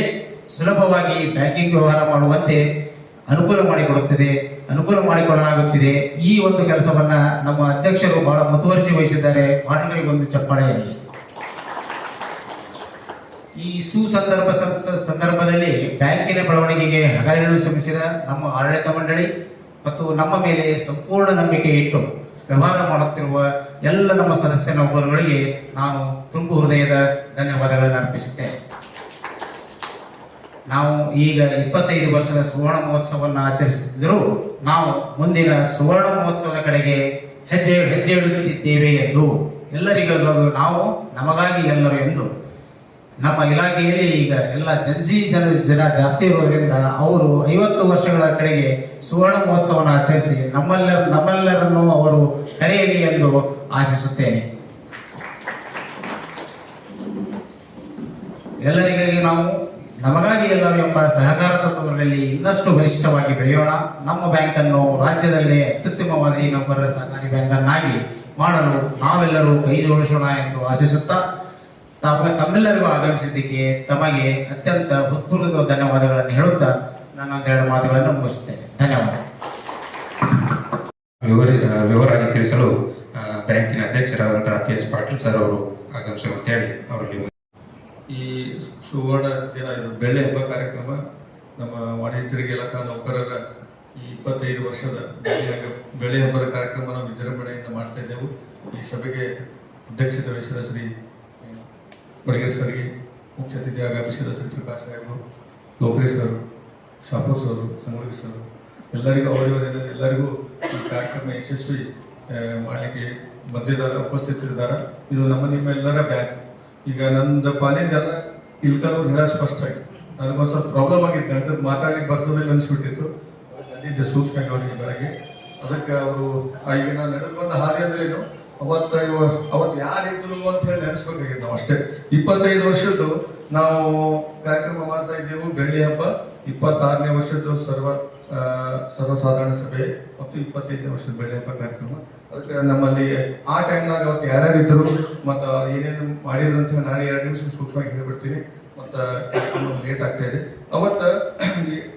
ಸುಲಭವಾಗಿ ಬ್ಯಾಂಕಿಂಗ್ ವ್ಯವಹಾರ ಮಾಡುವಂತೆ ಅನುಕೂಲ ಮಾಡಿಕೊಡಲಾಗುತ್ತಿದೆ. ಈ ಒಂದು ಕೆಲಸವನ್ನ ನಮ್ಮ ಅಧ್ಯಕ್ಷರು ಬಹಳ ಮುತುವರ್ಜಿ ವಹಿಸಿದ್ದಾರೆ. ಪಾಟೀಲರಿಗೊಂದು ಚಪ್ಪಾಳೆ ಇರಲಿ. ಈ ಸಂದರ್ಭದಲ್ಲಿ ಬ್ಯಾಂಕಿನ ಬೆಳವಣಿಗೆಗೆ ಹಗಲಿರುಳು ಶ್ರಮಿಸಿದ ನಮ್ಮ ಆಡಳಿತ ಮಂಡಳಿ ಮತ್ತು ನಮ್ಮ ಮೇಲೆ ಸಂಪೂರ್ಣ ನಂಬಿಕೆ ಇಟ್ಟು ವ್ಯವಹಾರ ಮಾಡುತ್ತಿರುವ ಎಲ್ಲ ನಮ್ಮ ಸದಸ್ಯ ನೌಕರರಿಗೆ ನಾನು ತುಂಬು ಹೃದಯದ ಧನ್ಯವಾದಗಳನ್ನು ಅರ್ಪಿಸುತ್ತೇನೆ. ನಾವು ಈಗ 25 ವರ್ಷದ ಸುವರ್ಣ ಮಹೋತ್ಸವವನ್ನು ಆಚರಿಸುತ್ತಿದ್ದರೂ ನಾವು ಮುಂದಿನ ಸುವರ್ಣ ಮಹೋತ್ಸವದ ಕಡೆಗೆ ಹೆಜ್ಜೆ ಇಡುತ್ತಿದ್ದೇವೆ ಎಂದು ಎಲ್ಲರಿಗೂ ನಾವು ನಮಗಾಗಿ ಎಲ್ಲರೂ ಎಂದು ನಮ್ಮ ಇಲಾಖೆಯಲ್ಲಿ ಈಗ ಎಲ್ಲ ಜನ ಜಾಸ್ತಿ ಇರೋದ್ರಿಂದ ಅವರು 50 ವರ್ಷಗಳ ಕಡೆಗೆ ಸುವರ್ಣ ಮಹೋತ್ಸವವನ್ನು ಆಚರಿಸಿ ನಮ್ಮೆಲ್ಲರನ್ನು ಅವರು ಕರೆಯಲಿ ಎಂದು ಆಶಿಸುತ್ತೇನೆ. ಎಲ್ಲರಿಗಾಗಿ ನಾವು ನಮಗಾಗಿ ಎಲ್ಲರೂ ಎಂಬ ಸಹಕಾರ ತತ್ವದಲ್ಲಿ ಇನ್ನಷ್ಟು ಬಲಿಷ್ಠವಾಗಿ ಬೆಳೆಯೋಣ. ನಮ್ಮ ಬ್ಯಾಂಕನ್ನು ರಾಜ್ಯದಲ್ಲೇ ಅತ್ಯುತ್ತಮವಾದ ನೌಕರರ ಸಹಕಾರಿ ಬ್ಯಾಂಕನ್ನಾಗಿ ಮಾಡಲು ನಾವೆಲ್ಲರೂ ಕೈ ಜೋಡಿಸೋಣ ಎಂದು ಆಶಿಸುತ್ತಾ ತಮ್ಮೆಲ್ಲರಿಗೂ ಆಗಮಿಸಿದ್ದಕ್ಕೆ ತಮಗೆ ಅತ್ಯಂತ ಹೃತ್ಪೂರ್ವಕ ಧನ್ಯವಾದಗಳನ್ನು ಹೇಳುತ್ತಾ ನನ್ನೊಂದೆರಡು ಮಾತುಗಳನ್ನು ಮುಗಿಸುತ್ತೇನೆ. ಧನ್ಯವಾದ. ವಿವರವಾಗಿ ತಿಳಿಸಲು ಬ್ಯಾಂಕಿನ ಅಧ್ಯಕ್ಷರಾದಂತಹ PS ಪಾಟೀಲ್ ಸರ್ ಅವರು ಆಗಮಿಸುತ್ತೇಳಿ ಅವರಲ್ಲಿ ಈ ಸುವರ್ಣ ದಿನ ಇದು ಬೆಳ್ಳಿ ಹಬ್ಬ ಕಾರ್ಯಕ್ರಮ ನಮ್ಮ ವಾಣಿಜ್ಯ ತೆರಿಗೆ ಇಲಾಖಾ ನೌಕರರ ಈ 25 ವರ್ಷದ ಬೆಳ್ಳಿ ಹಬ್ಬದ ಕಾರ್ಯಕ್ರಮ ನಾವು ವಿಜೃಂಭಣೆಯಿಂದ ಮಾಡ್ತಾ ಇದ್ದೆವು. ಈ ಸಭೆಗೆ ಅಧ್ಯಕ್ಷತೆ ವಹಿಸಿದ ಶ್ರೀ ಬಡಗೇರ್ ಸರ್ಗೆ, ಮುಖ್ಯ ಅತಿಥಿ ಆಗಮಿಸಿದ ಶ್ರೀ ಪ್ರಕಾಶ್ ಸಾಹೇಬರು, Lokesh sir, Shapur sir, Sangolli sir, ಎಲ್ಲರಿಗೂ ಅವರಿವರಿಂದ ಎಲ್ಲರಿಗೂ ಈ ಕಾರ್ಯಕ್ರಮ ಯಶಸ್ವಿ ಮಾಡಲಿಕ್ಕೆ ಬಂದಿದ್ದಾರೆ, ಉಪಸ್ಥಿತರಿದ್ದಾರೆ. ಇದು ನಿಮ್ಮ ಎಲ್ಲರ ಬ್ಯಾಂಕ್. ಈಗ ನಂದು ಪಾಲಿಂದೆಲ್ಲ ಇಲ್ಕಲ್ಲೂರು ಹೇಳ ಸ್ಪಷ್ಟವಾಗಿ ನನಗೊಂದು ಸ್ವಲ್ಪ ಪ್ರಾಬ್ಲಮ್ ಆಗಿತ್ತು, ಗಂಟದ್ದು ಮಾತಾಡ್ಲಿಕ್ಕೆ ಬರ್ತದಿಲ್ಲ ಅನ್ಸ್ಬಿಟ್ಟಿತ್ತು. ಬಂದಿದ್ದೆ ಸೂಕ್ಷ್ಮವಾಗಿ ಅವರಿಗೆ ಬೆಳಗ್ಗೆ. ಅದಕ್ಕೆ ಅವರು ಈಗ ನಾನು ನಡೆದು ಬಂದ ಹಾದಿ ಅಂದ್ರೆ ಏನು, ಅವತ್ತು ಯಾರಿದ್ರು ಅಂತ ಹೇಳಿ ನೆನೆಸ್ಬೇಕಾಗಿತ್ತು ನಾವು ಅಷ್ಟೇ. 25 ವರ್ಷದ್ದು ನಾವು ಕಾರ್ಯಕ್ರಮ ಮಾಡ್ತಾ ಇದ್ದೇವೆ. ಬೆಳ್ಳಿ ಹಬ್ಬ 26ನೇ ವರ್ಷದ್ದು ಸರ್ವಸಾಧಾರಣ ಸಭೆ ಮತ್ತು 25ನೇ ವರ್ಷದ ಬೆಳ್ಳಿ ಹಬ್ಬ ಕಾರ್ಯಕ್ರಮ. ಅದಕ್ಕೆ ನಮ್ಮಲ್ಲಿ ಆ ಟೈಮ್ನಾಗ ಅವತ್ತು ಯಾರ್ಯಾರು ಇದ್ರು ಮತ್ತು ಏನೇನು ಮಾಡಿದ್ರು ಅಂತ ಹೇಳಿ ನಾನು 2 ನಿಮಿಷ ಸೂಕ್ಷ್ಮವಾಗಿ ಹೇಳ್ಬಿಡ್ತೀನಿ. ಮತ್ತು ಕಾರ್ಯಕ್ರಮ ಲೇಟ್ ಆಗ್ತಾ ಇದೆ. ಅವತ್ತು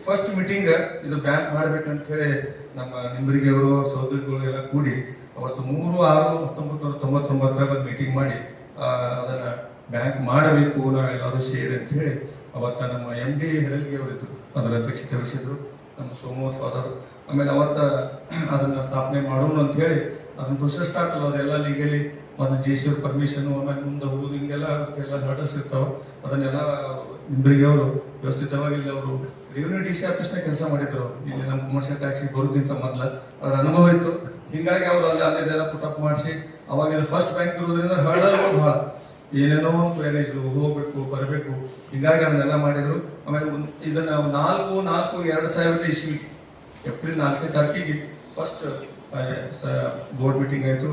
ಫಸ್ಟ್ ಮೀಟಿಂಗ್ ಇದು ಬ್ಯಾಂಕ್ ಮಾಡ್ಬೇಕಂತ ಹೇಳಿ ನಮ್ಮ ನಿಂಬರಿಗೆ ಅವರು ಸಹೋದರಿಗಳು ಎಲ್ಲ ಕೂಡಿ ಅವತ್ತು 3/6/1999 ಒಂದು ಮೀಟಿಂಗ್ ಮಾಡಿ ಅದನ್ನ ಬ್ಯಾಂಕ್ ಮಾಡಬೇಕು ನಾವೆಲ್ಲರೂ ಸೇರಿ ಅಂತ ಹೇಳಿ ಅವತ್ತ ನಮ್ಮ MD ಹೆರಲ್ಗಿ ಅವರಿದ್ರು, ಅದರ ಅಧ್ಯಕ್ಷತೆ ವಹಿಸಿದ್ರು, ನಮ್ಮ ಸೋಮವಾರ ಫಾದರ್. ಆಮೇಲೆ ಅವತ್ತ ಅದನ್ನ ಸ್ಥಾಪನೆ ಮಾಡೋಣ ಅಂತ ಹೇಳಿ ಅದನ್ನ ಪ್ರೊಸೆಸ್ ಸ್ಟಾರ್ಟ್ ಅಲ್ಲ, ಅದೆಲ್ಲ ಲೀಗಲಿ ಮೊದಲು JC ಅವ್ರ ಪರ್ಮಿಷನ್, ಆಮೇಲೆ ಮುಂದೆ ಹೋಗುದು, ಹಿಂಗೆಲ್ಲ ಅದಕ್ಕೆಲ್ಲ ಹರ್ಡಲ್ಸ್ ಇರ್ತಾವ. ಅದನ್ನೆಲ್ಲ ನಿಂಬರಿಗೆ ಅವರು ವ್ಯವಸ್ಥಿತವಾಗಿ ಇಲ್ಲಿ ಅವರು ರೆವಿನ್ಯೂ DC ಆಫೀಸ್ನ ಕೆಲಸ ಮಾಡಿದ್ರು. ಇಲ್ಲಿ ನಮ್ಮ ಕಮರ್ಷಿಯಲ್ ಟ್ಯಾಕ್ಸಿಗೆ ಬರೋದ್ಕಿಂತ ಮೊದಲ ಅದರ ಅನುಭವ ಇತ್ತು. ಹಿಂಗಾಗಿ ಅವರು ಅಲ್ಲೆಲ್ಲ ಪುಟಪ್ ಮಾಡಿಸಿ ಅವಾಗ ಇದು ಫಸ್ಟ್ ಬ್ಯಾಂಕ್ ಇರೋದ್ರಿಂದ ಹರ್ಡಲ್ಗಳು ಬಹಳ ಏನೇನೋ ಮ್ಯಾನೇಜ್ ಹೋಗ್ಬೇಕು ಬರಬೇಕು, ಹಿಂಗಾಗಿ ಅದನ್ನೆಲ್ಲ ಮಾಡಿದ್ರು. ಆಮೇಲೆ ಇದನ್ನ 4/4/2000 ಇಸ್ವಿ ಏಪ್ರಿಲ್ 4ನೇ ತಾರೀಕಿಗೆ ಫಸ್ಟ್ ಬೋರ್ಡ್ ಮೀಟಿಂಗ್ ಆಯಿತು.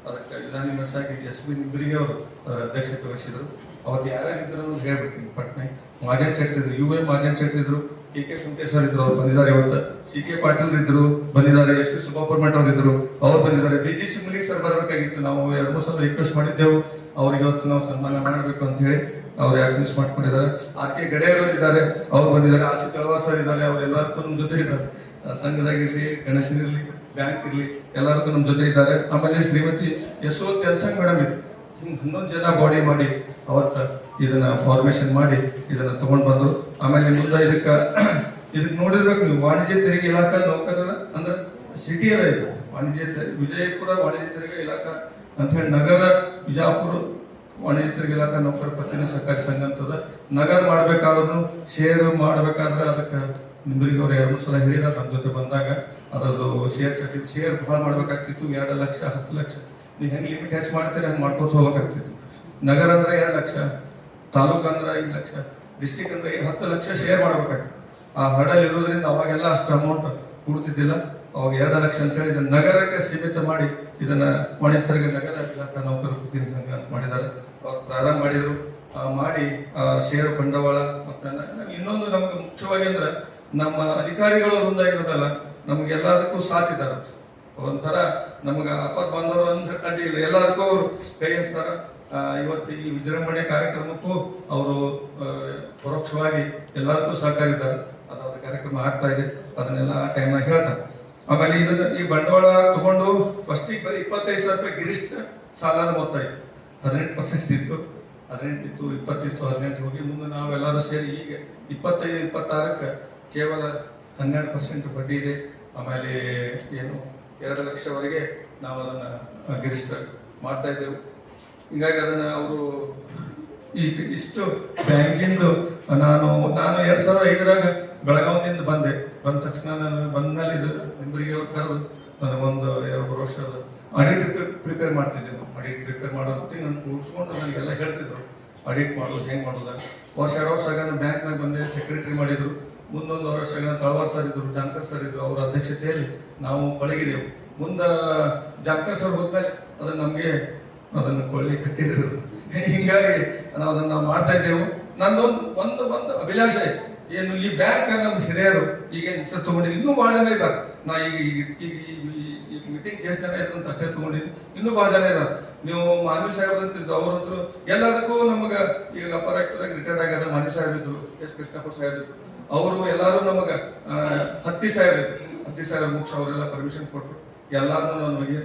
ಅದಕ್ಕೆ ಇದಾನಿ ಮೆಸ್ಸಾಗಿ SB ನಿಂಬರಿಗೆ ಅವರು ಅದರ ಅಧ್ಯಕ್ಷತೆ ವಹಿಸಿದ್ರು. ಅವತ್ತು ಯಾರ್ಯಾರಿದ್ರು ಅಂತ ಹೇಳ್ಬಿಡ್ತೀನಿ ಪಟ್ನೆ. ಮಾಜನ್ ಶೆಟ್ಟಿ ಇದ್ರು, UA ಮಾಜನ್ ಶೆಟ್ಟಿ ಇದ್ರು, TK ಸುಂಟೆ ಸರ್ ಇದ್ರು, ಅವ್ರು ಬಂದಿದ್ದಾರೆ. ಇವತ್ತು CK ಪಾಟೀಲ್ ಇದ್ರು ಬಂದಿದ್ದಾರೆ, SP ಸುಬ್ಬಾಪುರ್ಮಠ್ ಅವ್ರು ಇದ್ರು, ಅವ್ರು ಬಂದಿದ್ದಾರೆ. DG ಚಿಮ್ಲಿ ಸರ್ ಬರಬೇಕಾಗಿತ್ತು, ನಾವು 2-3 ಸಲ ರಿಕ್ವೆಸ್ಟ್ ಮಾಡಿದ್ದೆವು. ಅವ್ರಿಗೆ ಇವತ್ತು ನಾವು ಸನ್ಮಾನ ಮಾಡಬೇಕು ಅಂತ ಹೇಳಿ ಅವ್ರು ಮಿಸ್ ಮಾಡ್ಕೊಂಡಿದ್ದಾರೆ. RK ಗಡೆಯವರು ಇದ್ದಾರೆ, ಅವ್ರು ಬಂದಿದ್ದಾರೆ. RC ತಳವಾರ್ ಸರ್ ಇದ್ದಾರೆ, ಅವರೆಲ್ಲರಿಗೂ ನಮ್ಮ ಜೊತೆ ಇದ್ದಾರೆ. ಸಂಘದಾಗಿರ್ಲಿ, ಗಣೇಶನಿರ್ಲಿ, ಬ್ಯಾಂಕ್ ಇರ್ಲಿ, ಎಲ್ಲರಿಗೂ ನಮ್ಮ ಜೊತೆ ಇದ್ದಾರೆ. ಆಮೇಲೆ ಶ್ರೀಮತಿ SO ತೆಲ್ಸಂಗ್ ಮೇಡಮ್ ಇತ್ತು. ಹಿಂಗೆ 11 ಜನ ಬಾಡಿ ಮಾಡಿ ಅವತ್ತು ಇದನ್ನ ಫಾರ್ಮೇಶನ್ ಮಾಡಿ ಇದನ್ನ ತಗೊಂಡ್ ಬಂದ್ರು. ಆಮೇಲೆ ಮುಂದೆ ಇದಕ್ಕೆ ನೋಡಿರ್ಬೇಕು ನೀವು, ವಾಣಿಜ್ಯ ತೆರಿಗೆ ಇಲಾಖಾ ನೌಕರರ ಅಂದ್ರೆ ಸಿಟಿ ಅದ ಇದು. ವಿಜಯಪುರ ವಾಣಿಜ್ಯ ತೆರಿಗೆ ಇಲಾಖಾ ಅಂತ ಹೇಳಿ ನಗರ, ವಿಜಯಪುರ ವಾಣಿಜ್ಯ ತೆರಿಗೆ ಇಲಾಖಾ ನೌಕರ ಪ್ರತಿನಿಧಿ ಸಹಕಾರಿ ಸಂಘ ಅಂತದ. ನಗರ ಮಾಡ್ಬೇಕಾದ್ರೂ ಶೇರ್ ಮಾಡ್ಬೇಕಾದ್ರೆ ಅದಕ್ಕೆ ನಿಂಬರಿಗೆ ಅವ್ರು 2-3 ಸಲ ಹೇಳಿದಾರೆ ನಮ್ಮ ಜೊತೆ ಬಂದಾಗ. ಅದರದ್ದು ಶೇರ್ ಭಾಳ ಮಾಡ್ಬೇಕಾಗ್ತಿತ್ತು. 2 ಲಕ್ಷ 10 ಲಕ್ಷ ನೀವು ಹೆಂಗೆ ಲಿಮಿಟ್ ಹೆಚ್ಚು ಮಾಡ್ತೀರಿ ಹಂಗೆ ಮಾಡ್ಕೋತ ಹೋಗ್ಬೇಕಾಗ್ತಿತ್ತು. ನಗರ ಅಂದ್ರೆ 2 ಲಕ್ಷ, ತಾಲೂಕು ಅಂದ್ರೆ 5 ಲಕ್ಷ, ಡಿಸ್ಟಿಕ್ ಅಂದ್ರೆ 10 ಲಕ್ಷ ಶೇರ್ ಮಾಡ್ಬೇಕಾಗ್ತದೆ. ಆ ಹಡಲ್ ಇರೋದ್ರಿಂದ ಅವಾಗೆಲ್ಲ ಅಷ್ಟು ಅಮೌಂಟ್ ಕೊಡ್ತಿದ್ದಿಲ್ಲ. ಅವಾಗ 2 ಲಕ್ಷ ಅಂತೇಳಿ ಇದನ್ನ ನಗರಕ್ಕೆ ಸೀಮಿತ ಮಾಡಿ ಇದನ್ನ ವಾಣಿಜ್ಯ ತೆರಿಗೆ ನಗರ ಇಲಾಖಾ ನೌಕರ ಪ್ರತಿನಿಧಿ ಸಂಘ ಅಂತ ಮಾಡಿದ್ದಾರೆ. ಅವ್ರು ಪ್ರಾರಂಭ ಮಾಡಿದ್ರು. ಮಾಡಿ ಶೇರು ಬಂಡವಾಳ ಮತ್ತೆ ಇನ್ನೊಂದು ನಮ್ಗೆ ಮುಖ್ಯವಾಗಿ ಅಂದ್ರೆ ನಮ್ಮ ಅಧಿಕಾರಿಗಳು ಒಂದಾಗಿರೋದಲ್ಲ, ನಮ್ಗೆಲ್ಲದಕ್ಕೂ ಸಾಥಿದ್ದಾರೆ. ಒಂಥರ ನಮ್ಗೆ ಆಪತ್ ಬಂದವರು ಅಂದ್ರೆ ಅಡ್ಡಿ ಇಲ್ಲ, ಎಲ್ಲದಕ್ಕೂ ಅವರು ಕೈ ಹಚ್ತಾರ. ಇವತ್ತು ಈ ವಿಜೃಂಭಣೆ ಕಾರ್ಯಕ್ರಮಕ್ಕೂ ಅವರು ಪರೋಕ್ಷವಾಗಿ ಎಲ್ಲದಕ್ಕೂ ಸಹಕಾರಿದ್ದಾರೆ. ಅದಾದ ಕಾರ್ಯಕ್ರಮ ಆಗ್ತಾ ಇದೆ, ಅದನ್ನೆಲ್ಲ ಆ ಟೈಮ್ನಾಗ ಹೇಳ್ತಾರೆ. ಆಮೇಲೆ ಇದನ್ನ ಈ ಬಂಡವಾಳ ತಗೊಂಡು ಫಸ್ಟಿಗೆ ಬರೀ 25,000 ರೂಪಾಯಿ ಗರಿಷ್ಠ ಸಾಲದ ಮೊತ್ತ ಇತ್ತು. 18% ಇತ್ತು, 18 ಇತ್ತು, 20 ಇತ್ತು, 18 ಹೋಗಿ ಮುಂದೆ ನಾವೆಲ್ಲರೂ ಸೇರಿ ಈಗ 25-26ಕ್ಕೆ ಕೇವಲ 12% ಬಡ್ಡಿ ಇದೆ. ಆಮೇಲೆ ಏನು 2 ಲಕ್ಷವರೆಗೆ ನಾವು ಅದನ್ನ ಗರಿಷ್ಠ ಮಾಡ್ತಾ ಇದ್ದೇವೆ. ಹೀಗಾಗಿ ಅದನ್ನ ಅವರು ಈಗ ಇಷ್ಟು ಬ್ಯಾಂಕಿಂದು ನಾನು 2005ರಾಗ ಬೆಳಗಾವಿಯಿಂದ ಬಂದ ತಕ್ಷಣ ನಾನು ಬಂದ್ಮೇಲೆ ಇದು ನಿಂಬರಿಗೆ ಅವ್ರು ಕರೆದು ನನಗೊಂದು 2 ವರ್ಷದ ಆಡಿಟ್ ಪ್ರಿಪೇರ್ ಮಾಡ್ತಿದ್ದೆ. ಆಡಿಟ್ ಪ್ರಿಪೇರ್ ಮಾಡೋದಕ್ಕೆ ನಾನು ಕೂಡಿಸ್ಕೊಂಡು ನನಗೆಲ್ಲ ಹೇಳ್ತಿದ್ರು ಆಡಿಟ್ ಮಾಡೋದು ಹೆಂಗೆ ಮಾಡೋದು. 2 ವರ್ಷ ಆಗ ಬ್ಯಾಂಕ್ನಾಗ ಬಂದೆ, ಸೆಕ್ರೆಟರಿ ಮಾಡಿದ್ರು. ಮುಂದೊಂದು ವರ್ಷ ತಳವಾರ್ ಸರ್ ಇದ್ರು, ಜಾನ್ಕರ್ ಸರ್ ಇದ್ರು, ಅವರ ಅಧ್ಯಕ್ಷತೆಯಲ್ಲಿ ನಾವು ಪಳಗಿದೆವು. ಮುಂದೆ ಜಾನ್ಕರ್ ಸರ್ ಹೋದ್ಮೇಲೆ ಅದನ್ನು ಕೊಳ್ಳಿ ಕಟ್ಟಿದ್ರು. ಹಿಂಗಾಗಿ ನಾವು ಅದನ್ನ ಮಾಡ್ತಾ ಇದ್ದೆವು. ನನ್ನೊಂದು ಒಂದು ಅಭಿಲಾಷೆ ಆಯ್ತು, ಏನು ಈ ಬ್ಯಾಂಕ್ ನಮ್ಮ ಹಿರಿಯರು ಈಗೇನು ಹೆಸರು ತಗೊಂಡಿದ್ದು ಇನ್ನೂ ಭಾಳ ಜನ ಇದ್ದಾರೆ. ನಾ ಈಗ ಮೀಟಿಂಗ್ ಎಷ್ಟು ಜನ ಇದ್ರು ಅಂತ ಅಷ್ಟೇ ತಗೊಂಡಿದ್ದು, ಇನ್ನೂ ಭಾಳ ಜನ ಇದ್ದಾರೆ. ನೀವು ಮಾನ್ವಿ ಸಾಹೇಬ್ರು ಅಂತಿದ್ರು, ಅವರಂತರು ಎಲ್ಲದಕ್ಕೂ ನಮಗೆ ಈಗ ಅಪರ್ ಆಕ್ಟರ್ ರಿಟೈರ್ಡ್ ಆಗ್ಯಾರ. ಮಾನ್ವಿ ಸಾಹೇಬ್ ಇದ್ರು, S ಕೃಷ್ಣಪ್ಪ ಸಾಹೇಬ್ ಇದ್ರು, ಅವರು ಎಲ್ಲರೂ ನಮಗೆ ಹತ್ತಿ ಸಾಹೇಬ್ ಮುಖ್ಯ ಅವರೆಲ್ಲ ಪರ್ಮಿಷನ್ ಕೊಟ್ಟರು. ಎಲ್ಲಾರು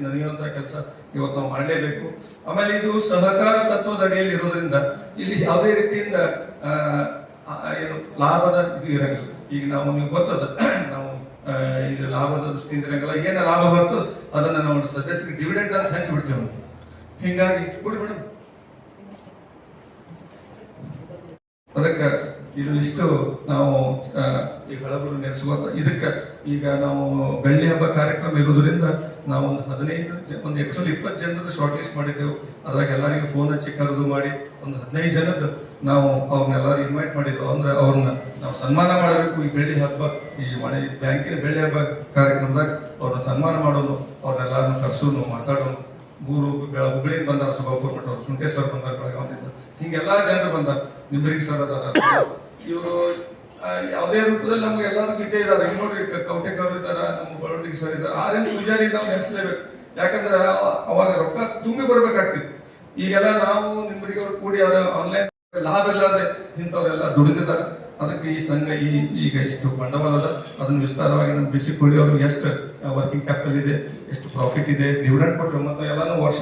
ನನಯುವಂತಹ ಕೆಲಸ ಇವತ್ತು ನಾವು ಮಾಡಲೇಬೇಕು. ಆಮೇಲೆ ಇದು ಸಹಕಾರ ತತ್ವದ ಅಡಿಯಲ್ಲಿ ಇರೋದ್ರಿಂದ ಇಲ್ಲಿ ಯಾವುದೇ ರೀತಿಯಿಂದ ಏನು ಲಾಭದ ಇದು ಇರಂಗಿಲ್ಲ. ಈಗ ನೀವು ಗೊತ್ತದ, ನಾವು ಇದು ಲಾಭದ ದೃಷ್ಟಿಯಿಂದ ಇರಂಗಿಲ್ಲ. ಏನ ಲಾಭ ಬರ್ತದೆ ಅದನ್ನ ನಾವು ಸದಸ್ಯರಿಗೆ ಡಿವಿಡೆಂಡ್ ಅಂತ ಹಂಚಿಬಿಡ್ತೇವೆ. ಹಿಂಗಾಗಿ ಕೊಡಿ ಮೇಡಮ್. ಅದಕ್ಕೆ ಇದು ಇಷ್ಟು ನಾವು ಈ ಹಳಬರು ನೆನೆಸುವಂತ ಇದಕ್ಕೆ ಈಗ ನಾವು ಬೆಳ್ಳಿ ಹಬ್ಬ ಕಾರ್ಯಕ್ರಮ ಇರೋದ್ರಿಂದ ನಾವು ಒಂದು 20 ಜನದ ಶಾರ್ಟ್ ಲಿಸ್ಟ್ ಮಾಡಿದ್ದೆವು. ಅದ್ರಾಗ ಎಲ್ಲರಿಗೂ ಫೋನ್ ಹಚ್ಚಿ ಕರೆದು ಮಾಡಿ ಒಂದು 15 ಜನದ ನಾವು ಅವ್ರನ್ನೆಲ್ಲರೂ ಇನ್ವೈಟ್ ಮಾಡಿದ್ದೆವು. ಅಂದ್ರೆ ಅವ್ರನ್ನ ನಾವು ಸನ್ಮಾನ ಮಾಡಬೇಕು. ಈ ಬೆಳ್ಳಿ ಹಬ್ಬ, ಈ ಬ್ಯಾಂಕಿನ ಬೆಳ್ಳಿ ಹಬ್ಬ ಕಾರ್ಯಕ್ರಮದಾಗ ಅವ್ರನ್ನ ಸನ್ಮಾನ ಮಾಡೋದು, ಅವ್ರನ್ನೆಲ್ಲರನ್ನು ಕರ್ಸೋನು, ಮಾತಾಡೋನು. ಹುಬ್ಳಿಯಿಂದ ಬಂದಾರ, ಸುಭಾಪುರ ಮಠ ಅವರು, ಸುಂಟೆ ಸರ್ ಬಂದಾರ ಬೆಳಗಾವಿಯಿಂದ, ಹಿಂಗೆಲ್ಲಾ ಜನರು ಬಂದಾರ. ನಿಂಬರಿಗೆ ಸರ್ ಅದಾರ, ಇವರು ಯಾವುದೇ ರೂಪದಲ್ಲಿ ನಮ್ಗೆ ಎಲ್ಲದಕ್ಕೂ ಇದ್ದೇ ಇದ್ದಾರೆ. ಈಗ ನೋಡ್ರಿ, ಕೌಟೆಕರು ಇದ್ದಾರ, ನಮ್ಮ ಬಳವಟಿಗೆ ಸರ್ ಇದ್ದಾರೆ, ಆರೇನು ಪೂಜಾರಿ ನಾವು ನೆನೆಸಲೇಬೇಕು. ಯಾಕಂದ್ರೆ ಅವಾಗ ರೊಕ್ಕ ತುಂಬಿ ಬರ್ಬೇಕಾಗ್ತಿತ್ತು. ಈಗೆಲ್ಲ ನಾವು ನಿಂಬರಿಗೆ ಅವ್ರು ಕೂಡಿ ಅದ ಆನ್ಲೈನ್ ಲಾಭ ಇಲ್ಲಾರ್ದೆ ಇಂಥವ್ರೆಲ್ಲ ದುಡಿದಿದ್ದಾರೆ. ಅದಕ್ಕೆ ಈ ಸಂಘ ಈಗ ಎಷ್ಟು ಬಂಡವಾಳ ಅದ ಅದನ್ನು ವಿಸ್ತಾರವಾಗಿ ನಮ್ಮ ಬಿಸಿಕೊಳ್ಳಿ ಅವರು ಎಷ್ಟು ವರ್ಕಿಂಗ್ ಕ್ಯಾಪಿಟಲ್ ಇದೆ, ಎಷ್ಟು ಪ್ರಾಫಿಟ್ ಇದೆ, ಎಷ್ಟು ಡಿವಿಡೆಂಡ್ ಕೊಟ್ಟು, ಮತ್ತು ಎಲ್ಲಾನು ವರ್ಷ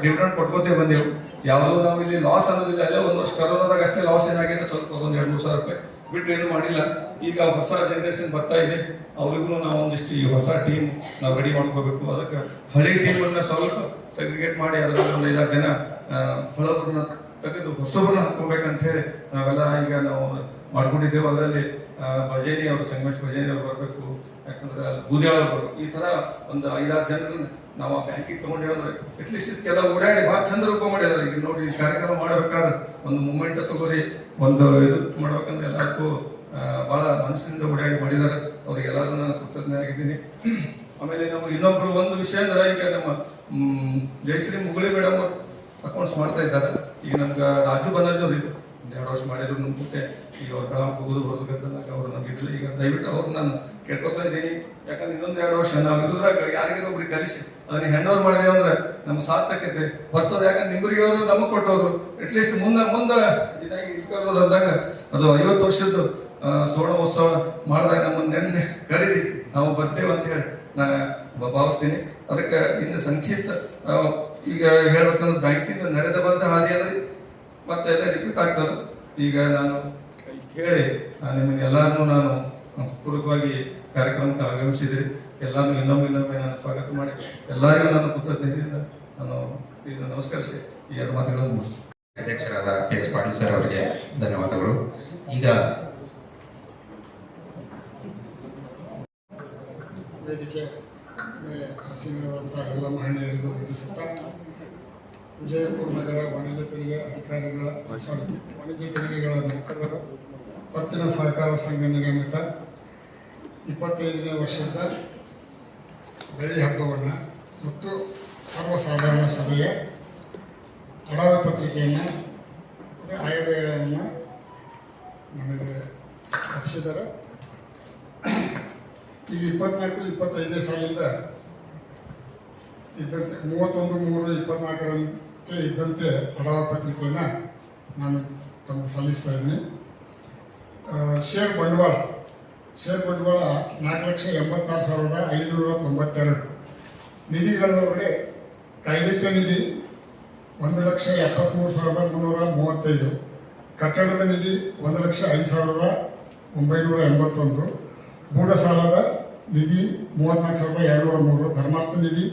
ಡಿವಿಡೆಂಡ್ ಕೊಟ್ಕೋತೇ ಬಂದೆವು. ಯಾವುದೋ ನಾವು ಇಲ್ಲಿ ಲಾಸ್ ಅನ್ನೋದಿಲ್ಲ. ಎಲ್ಲ ಒಂದು ವರ್ಷ ಕರೋನಾದಾಗ ಅಷ್ಟೇ ಲಾಸ್ ಏನಾಗಿದೆ, ಸ್ವಲ್ಪ ಒಂದು 2-3 ಸಾವಿರ ರೂಪಾಯಿ ಬಿಟ್ಟು ಏನು ಮಾಡಿಲ್ಲ. ಈಗ ಹೊಸ ಜನರೇಷನ್ ಬರ್ತಾ ಇದೆ, ಅವ್ರಿಗೂ ನಾವು ಒಂದಿಷ್ಟು ಈ ಹೊಸ ಟೀಮ್ ನಾವು ರೆಡಿ ಮಾಡ್ಕೋಬೇಕು. ಅದಕ್ಕೆ ಹಳೆ ಟೀಮನ್ನ ಸ್ವಲ್ಪ ಸೆಗ್ರಿಗೇಟ್ ಮಾಡಿ ಅದರಲ್ಲಿ ಒಂದು 5-6 ಜನ ಹಳಬರನ್ನ ತೆಗೆದು ಹೊಸಬರನ್ನ ಹಾಕೋಬೇಕಂತ ಹೇಳಿ ನಾವೆಲ್ಲ ಈಗ ನಾವು ಮಾಡ್ಕೊಂಡಿದ್ದೇವೆ. ಅದರಲ್ಲಿ ಭಜೇನಿ ಅವರು, ಸಂಗಮೇಶ್ ಭಜೇನಿ ಅವರು ಬರಬೇಕು, ಯಾಕಂದ್ರೆ ಅಲ್ಲಿ ಬೂದ್ಯಾಳ ಅವರು ಬರಬೇಕು. ಈ ತರ ಒಂದು 5-6 ಜನರನ್ನ ನಾವು ಆ ಬ್ಯಾಂಕಿಗೆ ತಗೊಂಡೇವೆ. ಅಂದ್ರೆ ಅಟ್ಲೀಸ್ಟ್ ಇದಕ್ಕೆಲ್ಲ ಓಡಾಡಿ ಭಾಳ ಚಂದ ರೂಪ ಮಾಡಿದಾರೆ. ಈಗ ನೋಡಿ, ಕಾರ್ಯಕ್ರಮ ಮಾಡ್ಬೇಕಾದ್ರೆ ಒಂದು ಮೂಮೆಂಟ್ ತಗೋರಿ, ಒಂದು ಇದು ಮಾಡ್ಬೇಕಂದ್ರೆ ಎಲ್ಲರಿಗೂ ಭಾಳ ಮನಸ್ಸಿನಿಂದ ಓಡಾಡಿ ಮಾಡಿದ್ದಾರೆ. ಅವ್ರಿಗೆಲ್ಲರೂ ನಾನು ಕೃತಜ್ಞ ಆಗಿದ್ದೀನಿ. ಆಮೇಲೆ ನಮಗೆ ಇನ್ನೊಬ್ರು ಒಂದು ವಿಷಯ ಅಂದ್ರೆ, ಈಗ ನಮ್ಮ ಜಯಶ್ರೀ ಮುಗುಳಿ ಮೇಡಮ್ ಅವರು ಅಕೌಂಟ್ಸ್ ಮಾಡ್ತಾ ಇದ್ದಾರೆ. ಈಗ ನಮ್ಗೆ ರಾಜು ಬನಾಜ್ ಅವ್ರು ಇದ್ರು, 2 ವರ್ಷ ಮಾಡಿದ್ರು ನಮ್ಮ ಜೊತೆ. ಈಗ ಅವ್ರ ಬೆಳಗ್ಗೆ ಹೋಗೋದು ಬರೋದು ಗದ್ದಲಾಗ ಅವ್ರು ನಮಗಿದ್ದಿಲ್ಲ. ಈಗ ದಯವಿಟ್ಟು ಅವ್ರು ನಾನು ಕೇಳ್ಕೊತಾ ಇದ್ದೀನಿ, ಯಾಕಂದ್ರೆ ಇನ್ನೊಂದು 2 ವರ್ಷ ನಾವು ಇರೋದ್ರಾಗ ಯಾರಿಗಾರ ಒಬ್ರಿಗೆ ಕಲಿಸಿ ಅದನ್ನ ಹ್ಯಾಂಡ್ ಓವರ್ ಮಾಡಿದೆ ಅಂದ್ರೆ ನಮ್ಮ ಸಾರ್ಥಕತೆ ಬರ್ತದೆ. ಯಾಕಂದ್ರೆ ನಿಂಬರಿಗೆ ಅವರು ನಮಗೆ ಕೊಟ್ಟವರು ಅಟ್ಲೀಸ್ಟ್ ಮುಂದೆ ಇದಾಗಿ ಅಂದಾಗ ಅದು 50 ವರ್ಷದ ಸ್ವರ್ಣೋತ್ಸವ ಮಾಡಿದಾಗ ನಮ್ಮನ್ನು ನೆನ್ನೆ ಕರೀರಿ, ನಾವು ಬರ್ತೇವೆ ಅಂತ ಹೇಳಿ ನಾನು ಭಾವಿಸ್ತೀನಿ. ಅದಕ್ಕೆ ಇನ್ನು ಸಂಕ್ಷಿಪ್ತ ಈಗ ಹೇಳ್ಬೇಕಂದ್ರೆ ಬ್ಯಾಂಕಿಂದ ನಡೆದ ಬಂದ ಹಾದಿಯಲ್ಲಿ ಮತ್ತೆ ಎಲ್ಲ ರಿಪೀಟ್ ಆಗ್ತದೆ. ಈಗ ನಾನು ಹೇಳಿ ನಿಮ್ಮನ್ನೆಲ್ಲರನ್ನೂ ನಾನು ಪೂರ್ವಕವಾಗಿ ಕಾರ್ಯಕ್ರಮಕ್ಕೆ ಆಗಮಿಸಿದ್ದೀರಿ. ಎಲ್ಲರೂ ಇನ್ನೊಮ್ಮೆ ನಾನು ಸ್ವಾಗತ ಮಾಡಿ ಎಲ್ಲರಿಗೂ ನಾನು ಕೃತಜ್ಞತೆಯಿಂದ ನಾನು ಇದನ್ನು ನಮಸ್ಕರಿಸಿ ಈ 2 ಮಾತುಗಳನ್ನು ಮುಗಿಸ್ತೀನಿ. ಅಧ್ಯಕ್ಷರಾದ PS ಪಾಟೀಲ್ ಸರ್ ಅವರಿಗೆ ಧನ್ಯವಾದಗಳು. ಈಗ ವೇದಿಕೆ ಮೇಲೆ ಆಸೀನರುವಂಥ ಎಲ್ಲ ಮಹಿಳೆಯರಿಗೂ ವಂದಿಸುತ್ತಾ, ವಿಜಯಪುರ ನಗರ ವಾಣಿಜ್ಯ ತೆರಿಗೆಗಳ ನೌಕರರು ಪತ್ತಿನ ಸಹಕಾರ ಸಂಘ ನಿಗಮಿತ 25ನೇ ವರ್ಷದ ಬೆಳ್ಳಿ ಹಬ್ಬವನ್ನು ಮತ್ತು ಸರ್ವಸಾಧಾರಣ ಸಭೆಯ ಅಡಾವೆ ಪತ್ರಿಕೆಯನ್ನು ಮತ್ತು ಆಯವ್ಯಯವನ್ನು ನಮಗೆ ಒಪ್ಪಿಸಿದ್ದಾರೆ. ಈಗ 24-25ನೇ ಸಾಲಿಂದ ಇದ್ದಂತೆ 31/3/24ರಂತೆ ಇದ್ದಂತೆ ಅಡಾವ ಪತ್ರಿಕೆಯನ್ನು ನಾನು ತಮಗೆ ಸಲ್ಲಿಸ್ತಾ ಇದ್ದೀನಿ. ಷೇರ್ ಬಂಡವಾಳ 4,86,592. ನಿಧಿಗಳೊಳಗಡೆ ಕಾಯ್ದಿಟ್ಟ ನಿಧಿ 1,73,335. ಕಟ್ಟಡದ ನಿಧಿ 1,05,981. ಗೂಢ ಸಾಲದ ನಿಧಿ 34,203. ಧರ್ಮಾರ್ಥ ನಿಧಿ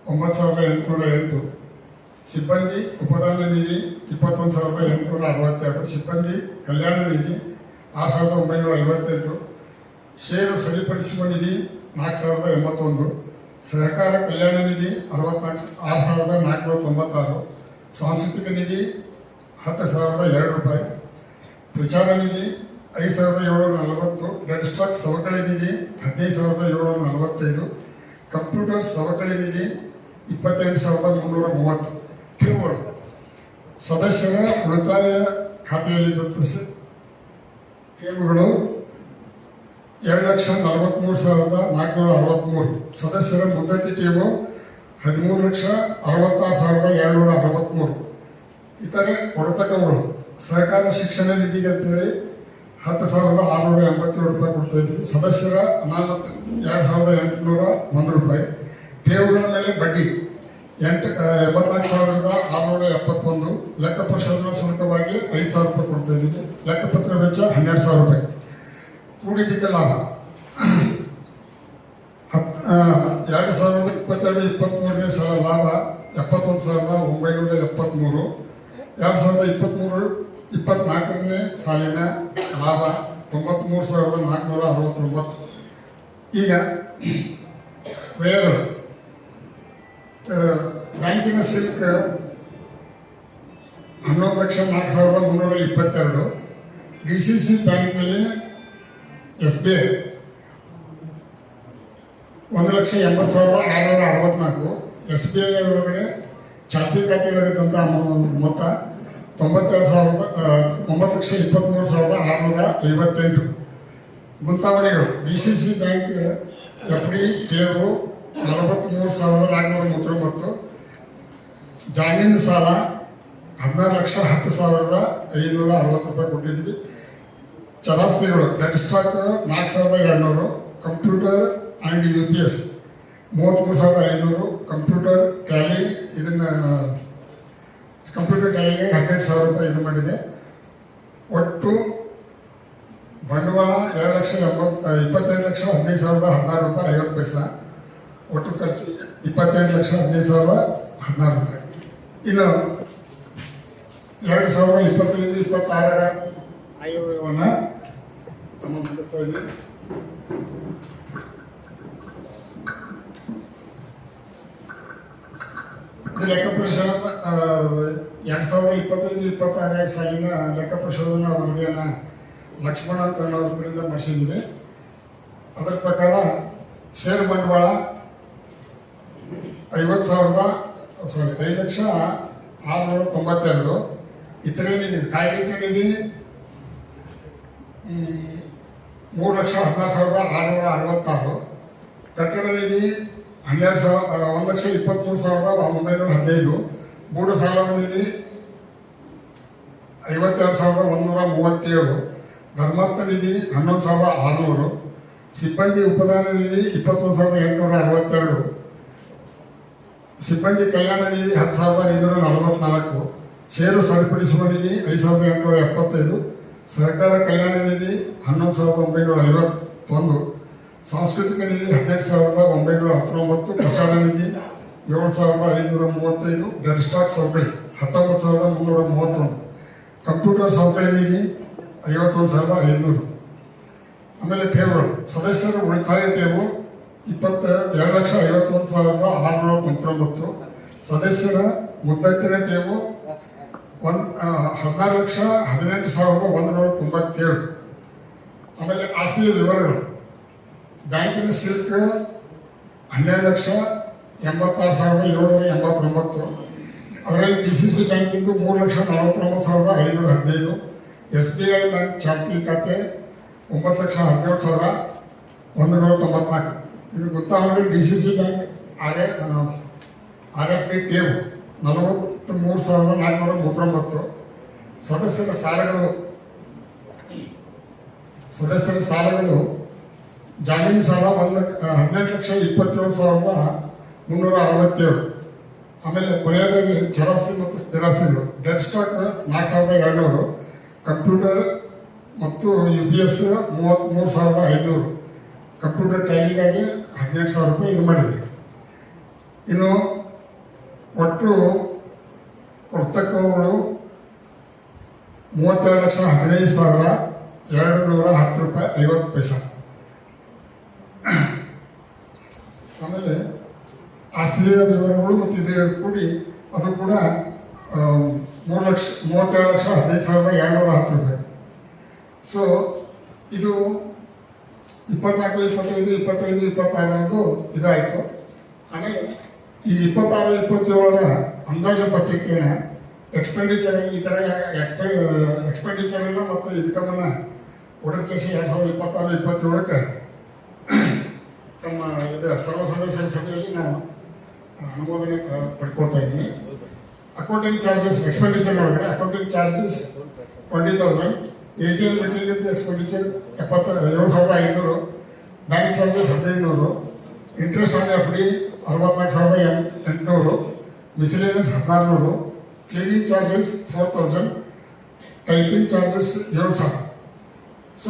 9,808. ಸಿಬ್ಬಂದಿ ಉಪದಾನ ನಿಧಿ 21,862. ಸಿಬ್ಬಂದಿ ಕಲ್ಯಾಣ ನಿಧಿ 6,958. ಷೇರು ಸರಿಪಡಿಸುವ ನಿಧಿ 4,081. ಸಹಕಾರ ಕಲ್ಯಾಣ ನಿಧಿ 6,496. ಸಾಂಸ್ಕೃತಿಕ ನಿಧಿ 10,002 ರೂಪಾಯಿ. ಪ್ರಚಾರ ನಿಧಿ 5,740. ಡೆಡ್ ಸ್ಟಾಕ್ ಸವಕಳಿ ನಿಧಿ 15,745. ಕಂಪ್ಯೂಟರ್ ಸವಕಳಿ ನಿಧಿ 28,330. ಠೇವುಗಳು ಸದಸ್ಯರ ಉಳಿತಾಯ ಖಾತೆಯಲ್ಲಿದ್ದಂಥ ಠೇವುಗಳು 2,43,463. ಸದಸ್ಯರ ಮುದ್ದತಿ ಠೇವು 13,66,263. ಇತರೆ ಕೊಡತಕ್ಕವುಗಳು ಸಹಕಾರ ಶಿಕ್ಷಣ ನಿಧಿಗೆ ಅಂತೇಳಿ 10,687 ರೂಪಾಯಿ ಕೊಡ್ತಾ ಇದ್ವಿ. ಸದಸ್ಯರ ಅನಾಮತ್ 2,801 ರೂಪಾಯಿ. ಠೇವುಗಳ ಮೇಲೆ ಬಡ್ಡಿ 84,671. ಲೆಕ್ಕ ಪರಿಶೋಧನಾ ಶುಲ್ಕವಾಗಿ 5,000 ರೂಪಾಯಿ ಕೊಡ್ತಾ ಇದ್ದೀವಿ. ಲೆಕ್ಕಪತ್ರ ವೆಚ್ಚ 12,000 ರೂಪಾಯಿ. ಕೂಡಿದ್ದ ಲಾಭ 2022-23ನೇ ಸಾಲ ಲಾಭ 71,973. 2023-24ನೇ ಸಾಲಿನ ಲಾಭ 93,469. ಈಗ ವೇರ್ ಬ್ಯಾಂಕಿನ ಸಿಲ್ಕ್ 11,04,322. DCC ಬ್ಯಾಂಕ್ನಲ್ಲಿ SBI 1,80,664. SBI ಒಳಗಡೆ ಚಾಲ್ತಿ ಖಾತೆಗಳಿದ್ದಂಥ ಮೊತ್ತ 9,23,658. ಗುಂತಾವಣೆಗಳು DCC ಬ್ಯಾಂಕ್ FD ಠೇವು 43,439. ಜಾಮೀನು ಸಾಲ 16,10,560 ರೂಪಾಯಿ ಕೊಟ್ಟಿದ್ವಿ. ಚರಾಸ್ತಿಗಳು dead stock 4,200. Computer and UPS 33,500. Computer tally ಇದನ್ನು ಕಂಪ್ಯೂಟರ್ ಟ್ಯಾಲಿಗೆ 18,000 ರೂಪಾಯಿ ಇದು ಮಾಡಿದೆ. ಒಟ್ಟು ಬಂಡವಾಳ 22,15,16 ರೂಪಾಯಿ 50 ಪೈಸಾ. ಒಟ್ಟು ಖರ್ಚು 28,15,16 ರೂಪಾಯಿ. ಇನ್ನು 2025-26 ಆಯವ್ಯಯವನ್ನು ತಮ್ಮ ಮಂಡಿಸ್ತಾ ಇದ್ದೀವಿ. ಇದು ಲೆಕ್ಕ ಪರಿಶೋಧನೆ 2025-26 ಸಾಲಿನ ಲೆಕ್ಕ ಪರಿಶೋಧನಾ ವರದಿಯನ್ನು ಲಕ್ಷ್ಮಣ ಅಂತ ಅವ್ರ ಕಡೆಯಿಂದ ಮಾಡಿಸಿದ್ದೀವಿ. ಅದರ ಪ್ರಕಾರ ಷೇರು ಬಂಡವಾಳ 5,692. ಇತರೆ ನಿಧಿ ಕಾಯ್ದಿಟ್ಟ ನಿಧಿ 3,16,666. ಕಟ್ಟಡ ನಿಧಿ 1,23,915. ಗೂಢ ಸಾಲ ನಿಧಿ 52,137. ಧರ್ಮಾರ್ಥ ನಿಧಿ 11,600. ಸಿಬ್ಬಂದಿ ಉಪದಾನ ನಿಧಿ 21,862. ಸಿಬ್ಬಂದಿ ಕಲ್ಯಾಣ ನಿಧಿ 10,544. ಷೇರು ಸರಿಪಡಿಸುವ ನಿಧಿ 5,875. ಸಹಕಾರ ಕಲ್ಯಾಣ ನಿಧಿ 11,951. ಸಾಂಸ್ಕೃತಿಕ ನಿಧಿ 18,919. ಪ್ರಚಾರ ನಿಧಿ 7,535. ಡೆಡ್ ಸ್ಟಾಕ್ ಸವಕಳಿ 19,331. ಕಂಪ್ಯೂಟರ್ ಸವಕಳಿ ನಿಧಿ 51,500. ಆಮೇಲೆ ಠೇವುಗಳು ಸದಸ್ಯರ ಉಳಿತಾಯ ಠೇವು 22,51,619. ಸದಸ್ಯರ ಮುದ್ದತಿನ ಠೇವು 16,18,197. ಆಮೇಲೆ ಆಸ್ತಿಯ ವಿವರಗಳು ಬ್ಯಾಂಕಿನ ಸಿಲ್ಕ್ 12,86,789. ಅದರಲ್ಲಿ DCC ಬ್ಯಾಂಕಿಂದು 3,49,515. SBI ಬ್ಯಾಂಕ್ ಚಾಲ್ತಿ ಖಾತೆ 9,17,194. ಇದು ಗುತ್ತಾವಣೆಗಳು DCC ಬ್ಯಾಂಕ್ RFD ಠೇವು 43,439. ಸದಸ್ಯರ ಸಾಲಗಳು ಜಾಮೀನು ಸಾಲ 18,27,367. ಆಮೇಲೆ ಕೊನೆಯದಾಗಿ ಚರಾಸ್ತಿ ಮತ್ತು ಸ್ಥಿರಾಸ್ತಿಗಳು ಡೆಡ್ ಸ್ಟಾಕ್ 4,200. ಕಂಪ್ಯೂಟರ್ ಮತ್ತು UPS 33,500. ಕಂಪ್ಯೂಟರ್ ಟ್ಯಾಲಿಗಾಗಿ 18,000 ರೂಪಾಯಿ ಇದು ಮಾಡಿದೆ. ಇನ್ನು ಒಟ್ಟು ಕೊಡ್ತಕ್ಕವುಗಳು 32,15,210 ರೂಪಾಯಿ 50 ಪೈಸಾ. ಆಮೇಲೆ ಆಸ್ತಿಯ ವಿವರಗಳು ಮತ್ತು ಇದು ಕೂಡಿ ಅದು ಕೂಡ 32,15,210 ರೂಪಾಯಿ. ಸೊ ಇದು 24-25-26 ಇದಾಯಿತು. ಆಮೇಲೆ ಈ 26-27 ಅಂದಾಜು ಪತ್ರಿಕೆಯನ್ನು ಎಕ್ಸ್ಪೆಂಡಿಚರ್ ಈ ಥರ ಎಕ್ಸ್ಪೆಂಡಿಚರನ್ನು ಮತ್ತು ಇನ್ಕಮನ್ನು ಹೊಡೆದ ಕೇಸಿ 2026-27 ತಮ್ಮ ಇದು ಸರ್ವ ಸದಸ್ಯರ ಸಭೆಯಲ್ಲಿ ನಾವು ಅನುಮೋದನೆ ಪಡ್ಕೊಳ್ತಾ ಇದ್ದೀನಿ. ಅಕೌಂಟಿಂಗ್ ಚಾರ್ಜಸ್ ಎಕ್ಸ್ಪೆಂಡಿಚರ್ ಒಳಗಡೆ accounting charges 20,000. AGM meeting expenditure 7,500. Bank charges 1,500. Interest on FD 64,800. Miscellaneous 1,600. Cleaning charges 4,000. Typing charges 7,000. So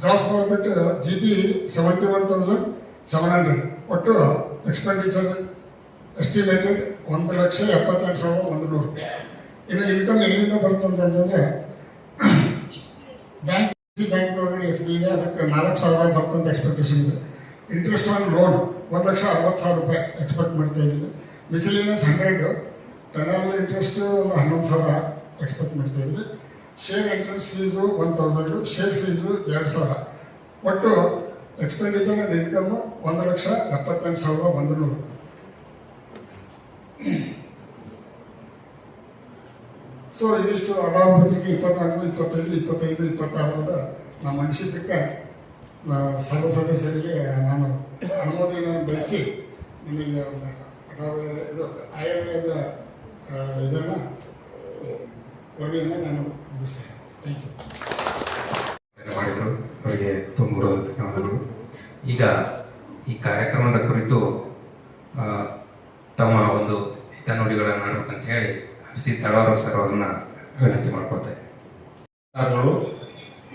gross profit GP 71,700. ಒಟ್ಟು ಎಕ್ಸ್ಪೆಂಡಿಚರ್ ಎಸ್ಟಿಮೇಟೆಡ್ 1,72,100. ಇನ್ನು ಇನ್ಕಮ್ ಎಲ್ಲಿಂದ ಬರುತ್ತೆ ಅಂತಂದರೆ ಬ್ಯಾಂಕ್ ಅದಕ್ಕೆ 4,000 ಬರ್ತಂತ ಎಕ್ಸ್ಪೆಕ್ಟೇಷನ್ ಇದೆ. ಇಂಟ್ರೆಸ್ಟ್ ಆನ್ ಲೋನ್ 1,60,000 ರೂಪಾಯಿ ಎಕ್ಸ್ಪೆಕ್ಟ್ ಮಾಡ್ತಾ ಇದ್ದೀವಿ. ಮಿಸಿಲಿನಿಯಸ್ 100, ಟರ್ನಲ್ ಇಂಟ್ರೆಸ್ಟ್ ಒಂದು 11,000 ಎಕ್ಸ್ಪೆಕ್ಟ್ ಮಾಡ್ತಾ ಇದ್ದೀವಿ. Share entrance fees 1,000, share fees 2,000. ಒಟ್ಟು ಎಕ್ಸ್ಪೆಂಡಿಚರ್ ಆ್ಯಂಡ್ ಇನ್ಕಮ್ 1,78,100. ಸೊ ಇದಿಷ್ಟು ಅಡಾವ ಪತ್ರಿಕೆ 24, 25, 26 ನಾವು ಮಂಡಿಸಿದ್ದಕ್ಕೆ ಸರ್ವ ಸದಸ್ಯರಿಗೆ ನಾನು ಅನುಮೋದನೆಯನ್ನು ಬಯಸಿ ನಿಮಗೆ ಅಡಾವ ಇದು ಆಯವ್ಯಯದ ಇದನ್ನು ವರದಿಯನ್ನು ನಾನು ಮುಗಿಸ್ತೇನೆ. Thank you. ಮಾಡಿದರು ಅವರಿಗೆ ತುಂಬ ಧನ್ಯವಾದಗಳು. ಈಗ ಈ ಕಾರ್ಯಕ್ರಮದ ಕುರಿತು ತಮ್ಮ ಒಂದು ಹಿತನುಡಿಗಳನ್ನು ಆಡಬೇಕಂತ ಹೇಳಿ ಸಿ ತಳವಾರ ಸರ್ ಅವ್ರನ್ನ ವಿನಂತಿ ಮಾಡ್ಕೊಳ್ತೇವೆ.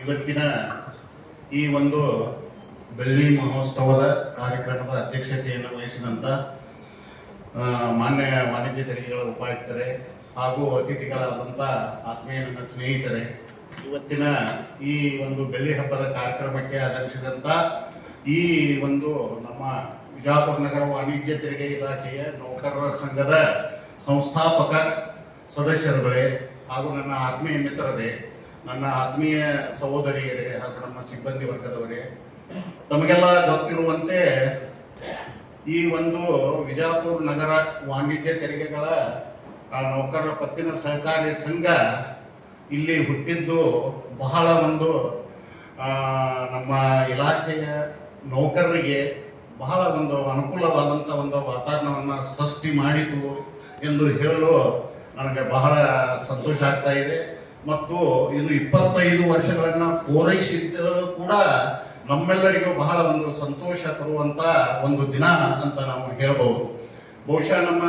ಇವತ್ತಿನ ಈ ಒಂದು ಬೆಳ್ಳಿ ಮಹೋತ್ಸವದ ಕಾರ್ಯಕ್ರಮದ ಅಧ್ಯಕ್ಷತೆಯನ್ನು ವಹಿಸಿದಂಥ ಮಾನ್ಯ ವಾಣಿಜ್ಯ ತೆರಿಗೆಗಳ ಉಪಾಯುಕ್ತರೇ ಹಾಗೂ ಅತಿಥಿಗಳಾದಂಥ ಆತ್ಮೀಯ ನನ್ನ ಸ್ನೇಹಿತರೆ, ಇವತ್ತಿನ ಈ ಒಂದು ಬೆಳ್ಳಿ ಹಬ್ಬದ ಕಾರ್ಯಕ್ರಮಕ್ಕೆ ಆಗಮಿಸಿದಂಥ ಈ ಒಂದು ನಮ್ಮ ವಿಜಯಪುರ ನಗರ ವಾಣಿಜ್ಯ ತೆರಿಗೆ ಇಲಾಖೆಯ ನೌಕರರ ಸಂಘದ ಸಂಸ್ಥಾಪಕ ಸದಸ್ಯರುಗಳೇ ಹಾಗೂ ನನ್ನ ಆತ್ಮೀಯ ಮಿತ್ರರೇ, ನನ್ನ ಆತ್ಮೀಯ ಸಹೋದರಿಯರೇ ಹಾಗೂ ನಮ್ಮ ಸಿಬ್ಬಂದಿ ವರ್ಗದವರೇ, ತಮಗೆಲ್ಲ ಗೊತ್ತಿರುವಂತೆ ಈ ಒಂದು ವಿಜಯಪುರ ನಗರ ವಾಣಿಜ್ಯ ತೆರಿಗೆಗಳ ನೌಕರರ ಪತ್ತಿನ ಸಹಕಾರಿ ಸಂಘ ಇಲ್ಲಿ ಹುಟ್ಟಿದ್ದು ಬಹಳ ಒಂದು ನಮ್ಮ ಇಲಾಖೆಯ ನೌಕರರಿಗೆ ಬಹಳ ಒಂದು ಅನುಕೂಲವಾದಂಥ ಒಂದು ವಾತಾವರಣವನ್ನು ಸೃಷ್ಟಿ ಮಾಡಿತು ಎಂದು ಹೇಳಲು ನನಗೆ ಬಹಳ ಸಂತೋಷ ಆಗ್ತಾ ಇದೆ. ಮತ್ತು ಇದು 25 ವರ್ಷಗಳನ್ನು ಪೂರೈಸಿದ್ದು ಕೂಡ ನಮ್ಮೆಲ್ಲರಿಗೂ ಬಹಳ ಒಂದು ಸಂತೋಷ ತರುವಂತ ಒಂದು ದಿನ ಅಂತ ನಾವು ಹೇಳಬಹುದು. ಬಹುಶಃ ನಮ್ಮ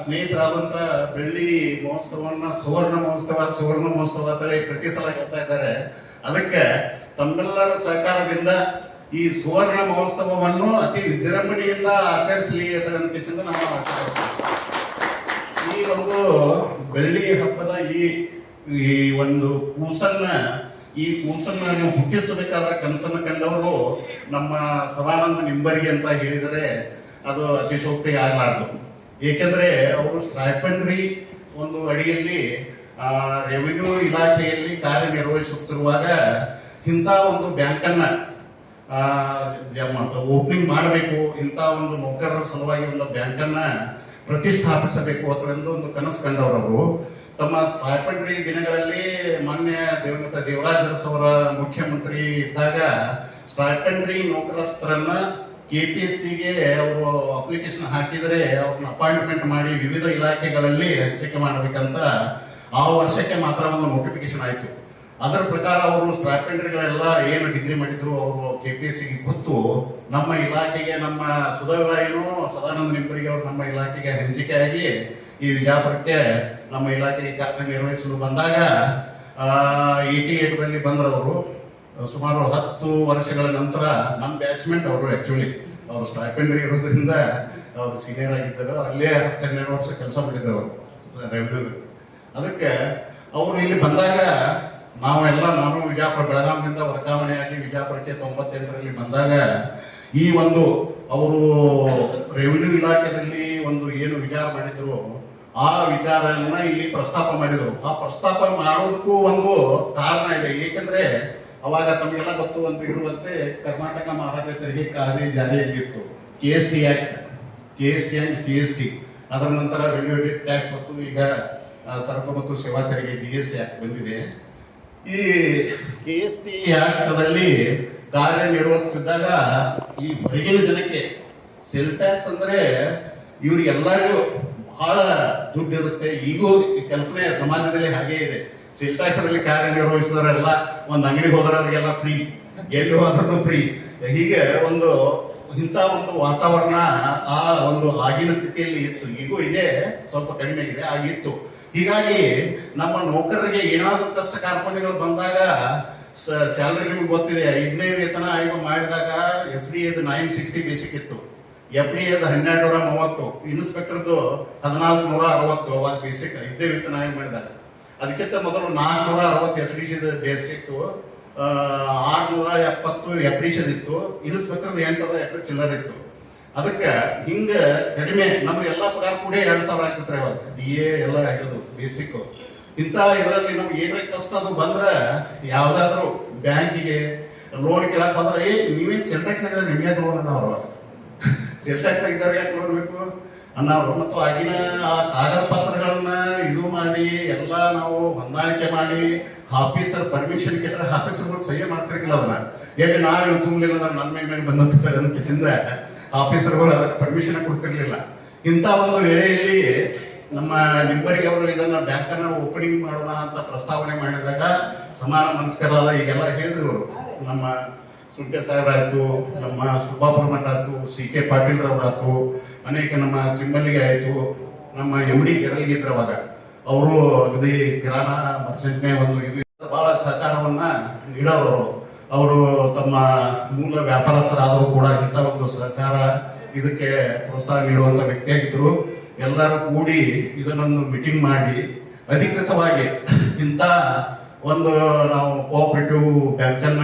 ಸ್ನೇಹಿತರಾದಂಥ ಬೆಳ್ಳಿ ಮಹೋತ್ಸವನ್ನ ಸುವರ್ಣ ಮಹೋತ್ಸವ ಅಂತೇಳಿ ಪ್ರತಿ ಸಲ ಹೇಳ್ತಾ ಇದ್ದಾರೆ. ಅದಕ್ಕೆ ತಮ್ಮೆಲ್ಲರ ಸಹಕಾರದಿಂದ ಈ ಸುವರ್ಣ ಮಹೋತ್ಸವವನ್ನು ಅತಿ ವಿಜೃಂಭಣೆಯಿಂದ ಆಚರಿಸಲಿ ಅಂತ ನಾವು ಈ ಒಂದು ಬೆಳ್ಳಿ ಹಬ್ಬದ ಈ ಒಂದು ಕೂಸನ್ನ ಹುಟ್ಟಿಸಬೇಕಾದ್ರೆ ಕನಸನ್ನು ಕಂಡವರು ನಮ್ಮ ಸದಾನಂದ ನಿಂಬರ್ಗಿ ಅಂತ ಹೇಳಿದರೆ ಅದು ಅತಿಶೋಕ್ತಿ ಆಗಲಾರದು. ಏಕೆಂದ್ರೆ ಅವರು ಸ್ಟೈಪೆಂಡ್ರಿ ಒಂದು ಅಡಿಯಲ್ಲಿ ರೆವಿನ್ಯೂ ಇಲಾಖೆಯಲ್ಲಿ ಕಾರ್ಯನಿರ್ವಹಿಸುತ್ತಿರುವಾಗ ಇಂಥ ಒಂದು ಬ್ಯಾಂಕನ್ನ ಓಪನಿಂಗ್ ಮಾಡಬೇಕು, ಇಂಥ ಒಂದು ನೌಕರರ ಸಲುವಾಗಿ ಒಂದು ಬ್ಯಾಂಕನ್ನ ಪ್ರತಿಷ್ಠಾಪಿಸಬೇಕು ಅಥವಾ ಒಂದು ಕನಸು ಕಂಡವರು. ತಮ್ಮ ಸ್ಟೈಪೆಂಡ್ರಿ ದಿನಗಳಲ್ಲಿ ಮಾನ್ಯ ದಿವಂಗತ ದೇವರಾಜ ಅರಸು ಅವರ ಮುಖ್ಯಮಂತ್ರಿ ಇದ್ದಾಗ ಸ್ಟೈಪೆಂಡ್ರಿ ನೌಕರಸ್ಥರನ್ನ KPSCಗೆ ಅವರು ಅಪ್ಲಿಕೇಶನ್ ಹಾಕಿದರೆ ಅವ್ರನ್ನ ಅಪಾಯಿಂಟ್ಮೆಂಟ್ ಮಾಡಿ ವಿವಿಧ ಇಲಾಖೆಗಳಲ್ಲಿ ಹಂಚಿಕೆ ಮಾಡಬೇಕಂತ ಆ ವರ್ಷಕ್ಕೆ ಮಾತ್ರ ಒಂದು ನೋಟಿಫಿಕೇಶನ್ ಆಯಿತು. ಅದರ ಪ್ರಕಾರ ಅವರು ಸ್ಟೈಪೆಂಡ್ರಿಗಳೆಲ್ಲ ಏನು ಡಿಗ್ರಿ ಮಾಡಿದ್ರು ಅವರು KPSCಗೆ ಗೊತ್ತು. ನಮ್ಮ ಇಲಾಖೆಗೆ ನಮ್ಮ ಸದಾನಂದ ನಿಂಬರಿಗೆ ಅವರು ನಮ್ಮ ಇಲಾಖೆಗೆ ಹಂಚಿಕೆಯಾಗಿ ಈ ವಿಜಯಪುರಕ್ಕೆ ನಮ್ಮ ಇಲಾಖೆಗೆ ಕಾರ್ಯನಿರ್ವಹಿಸಲು ಬಂದಾಗ 88ರಲ್ಲಿ ಬಂದ್ರವರು. ಸುಮಾರು 10 ವರ್ಷಗಳ ನಂತರ ನಮ್ಮ ಬ್ಯಾಚ್ಮೆಂಟ್ ಅವರು ಆಕ್ಚುಲಿ ಅವರು ಸ್ಟೈಪೆಂಡ್ರಿ ಇರೋದ್ರಿಂದ ಅವರು ಸೀನಿಯರ್ ಆಗಿದ್ದರು. ಅಲ್ಲೇ 10-12 ವರ್ಷ ಕೆಲಸ ಮಾಡಿದ್ರು ಅವರು ರೆವಿನ್ಯೂ. ಅದಕ್ಕೆ ಅವರು ಇಲ್ಲಿ ಬಂದಾಗ ನಾನು ವಿಜಯಪುರ ಬೆಳಗಾವಿಯಿಂದ ವರ್ಗಾವಣೆಯಾಗಿ ವಿಜಯಪುರಕ್ಕೆ 98ರಲ್ಲಿ ಬಂದಾಗ ಈ ಒಂದು ಅವರು ರೆವಿನ್ಯೂ ಇಲಾಖೆಯಲ್ಲಿ ಒಂದು ಏನು ವಿಚಾರ ಮಾಡಿದ್ರು ಆ ವಿಚಾರವನ್ನ ಇಲ್ಲಿ ಪ್ರಸ್ತಾಪ ಮಾಡಿದ್ರು. ಆ ಪ್ರಸ್ತಾಪ ಮಾಡೋದಕ್ಕೂ ಒಂದು ಕಾರಣ ಇದೆ. ಏಕೆಂದ್ರೆ ಅವಾಗ ತಮಗೆಲ್ಲ ಗೊತ್ತು ಒಂದು ಇರುವಂತೆ ಕರ್ನಾಟಕ ಮಾರಾಟ ತೆರಿಗೆ ಕಾಯ್ದೆ ಜಾರಿಯಲ್ಲಿತ್ತು. KST ಆ್ಯಂಡ್ CST, ಅದರ ನಂತರ ವೆಲ್ಯೂ ಟ್ಯಾಕ್ಸ್ ಮತ್ತು ಈಗ ಸರಕು ಮತ್ತು ಸೇವಾ ತೆರಿಗೆ GST ಆಕ್ಟ್ ಬಂದಿದೆ. ಈ KST ಆಕ್ಟದಲ್ಲಿ ಕಾರ್ಯನಿರ್ವಹಿಸುತ್ತಿದ್ದಾಗ ಈ ಹೊರಗಿನ ಜನಕ್ಕೆ ಸೆಲ್ ಟ್ಯಾಕ್ಸ್ ಅಂದ್ರೆ ಇವ್ರಿಗೆಲ್ಲರಿಗೂ ಬಹಳ ದುಡ್ಡು ಇರುತ್ತೆ. ಈಗೂ ಕಲ್ಪನೆ ಸಮಾಜದಲ್ಲಿ ಹಾಗೇ ಇದೆ. ಸೆಲ್ ಟ್ಯಾಕ್ಸ್ ಅಲ್ಲಿ ಕಾರ್ಯನಿರ್ವಹಿಸಿದವರೆಲ್ಲ ಒಂದು ಅಂಗಡಿಗೆ ಹೋದವರಿಗೆಲ್ಲ ಫ್ರೀ, ಎಲ್ಲಿ ಹೋದ್ರೂ ಫ್ರೀ. ಹೀಗೆ ಇಂಥ ಒಂದು ವಾತಾವರಣ ಆ ಒಂದು ಆಗಿನ ಸ್ಥಿತಿಯಲ್ಲಿ ಇತ್ತು. ಈಗೂ ಇದೆ, ಸ್ವಲ್ಪ ಕಡಿಮೆ ಇದೆ, ಆಗಿತ್ತು. ಹೀಗಾಗಿ ನಮ್ಮ ನೌಕರರಿಗೆ ಏನಾದ್ರೂ ಕಷ್ಟ ಕಾರ್ಪಣ್ಯಗಳು ಬಂದಾಗ ಸ್ಯಾಲರಿ ನಿಮ್ಗೆ ಗೊತ್ತಿದೆ. 5ನೇ ವೇತನ ಆಯೋಗ ಮಾಡಿದಾಗ SDAದು 960 ಬೇಸಿಕ್ ಇತ್ತು, FDAದು 1230, ಇನ್ಸ್ಪೆಕ್ಟರ್ದು 1460 ಅವಾಗ ಬೇಸಿಕ್ 5ನೇ ವೇತನ ಆಯೋಗ ಮಾಡಿದಾಗ. ಅದಕ್ಕಿಂತ ಮೊದಲು 460 SDC ಬೇಸಿಕ್, 670 ಎಪ್ರಿಷನ್ ಇತ್ತು, ಇನ್ಸ್ಪೆಕ್ಟರ್ 800 ಎಕರೆ ಚಿಲ್ಲರ್ ಇತ್ತು. ಅದಕ್ಕೆ ಹಿಂಗ ಕಡಿಮೆ ನಮ್ದು ಎಲ್ಲ ಪಗಾರ ಕೂಡ 2,000 ಆಗ್ತಿತ್ತು ಅವಾಗ, DA ಎಲ್ಲ ಹಿಡಿದು ಬೇಸಿಕ್. ಇಂಥ ಇದರಲ್ಲಿ ನಮ್ಗೆ ಏನ್ರ ಕಷ್ಟ ಅದು ಬಂದ್ರೆ ಯಾವ್ದಾದ್ರು ಬ್ಯಾಂಕಿಗೆ ಲೋನ್ ಕೇಳಕ್ ಬಂದ್ರೆ ನೀವೇನ್ ಸೆಲ್ ಟ್ಯಾಕ್ಸ್ನಾಗ ನಿಮ್ಗೆ ಲೋನ್ ಅನ್ನೋರು, ಸೆಲ್ ಟ್ಯಾಕ್ಸ್ನಾಗ ಇದ್ದವ್ರಿಗೆ ಯಾಕೆ ಲೋನ್ ಬೇಕು ಅನ್ನೋರು. ಮತ್ತು ಆಗಿನ ಆ ಕಾಗದ ಪತ್ರಗಳನ್ನ ಇದು ಮಾಡಿ ಎಲ್ಲ ನಾವು ಹೊಂದಾಣಿಕೆ ಮಾಡಿ ಆಫೀಸರ್ ಪರ್ಮಿಷನ್ ಕೇಳಿದ್ರೆ ಆಫೀಸರ್ಗಳು ಸಹಿ ಮಾಡ್ತಿರ್ಕಿಲ್ಲ ಅದನ್ನ. ಎಲ್ಲಿ ನಾಳೆ ತುಂಬಲಿಲ್ಲ ಅಂದ್ರೆ ನನ್ನ ಮೇಲೆ ಬಂದಂತಾರೆ ಅನ್ನೋಕ್ಕಿಂತ ಆಫೀಸರ್ಗಳು ಅದಕ್ಕೆ ಪರ್ಮಿಷನ್ ಕೊಡ್ತಿರ್ಲಿಲ್ಲ. ಇಂಥ ಒಂದು ವೇಳೆಯಲ್ಲಿ ನಮ್ಮ ನಿಂಬರಿಗೆ ಅವರು ಇದನ್ನ ಬ್ಯಾಂಕನ್ನ ಓಪನಿಂಗ್ ಮಾಡೋಣ ಅಂತ ಪ್ರಸ್ತಾವನೆ ಮಾಡಿದಾಗ ಸಮಾನ ಮನಸ್ಕರಾದ ಈಗೆಲ್ಲ ಹೇಳಿದ್ರು ಇವರು, ನಮ್ಮ ಸುಂಟೆ ಸಾಹೇಬ್ರಾಯ್ತು, ನಮ್ಮ ಸುಬ್ಬಾಪುರ ಮಠ ಆಯ್ತು, CK ಪಾಟೀಲ್ ರವರಾಯ್ತು, ಅನೇಕ ನಮ್ಮ ಚಿಂಬಲ್ಲಿಗೆ ಆಯ್ತು, ನಮ್ಮ MD ಗೆರಲ್ಗೆ ಇದ್ರು ಅವಾಗ. ಅವರು ಅಗದಿ ಕಿರಾಣಾ ಮರ್ಚೆಂಟ್ನೇ ಒಂದು ಇದು ಬಹಳ ಸಹಕಾರವನ್ನ ನೀಡೋರು. ಅವರು ತಮ್ಮ ಮೂಲ ವ್ಯಾಪಾರಸ್ಥರಾದರೂ ಕೂಡ ಇಂಥ ಒಂದು ಸಹಕಾರ ಇದಕ್ಕೆ ಪ್ರೋತ್ಸಾಹ ನೀಡುವಂತ ವ್ಯಕ್ತಿಯಾಗಿದ್ರು. ಎಲ್ಲರೂ ಕೂಡಿ ಇದನ್ನೊಂದು ಮೀಟಿಂಗ್ ಮಾಡಿ ಅಧಿಕೃತವಾಗಿ ಇಂಥ ಒಂದು ನಾವು ಕೋಆಪರೇಟಿವ್ ಬ್ಯಾಂಕನ್ನ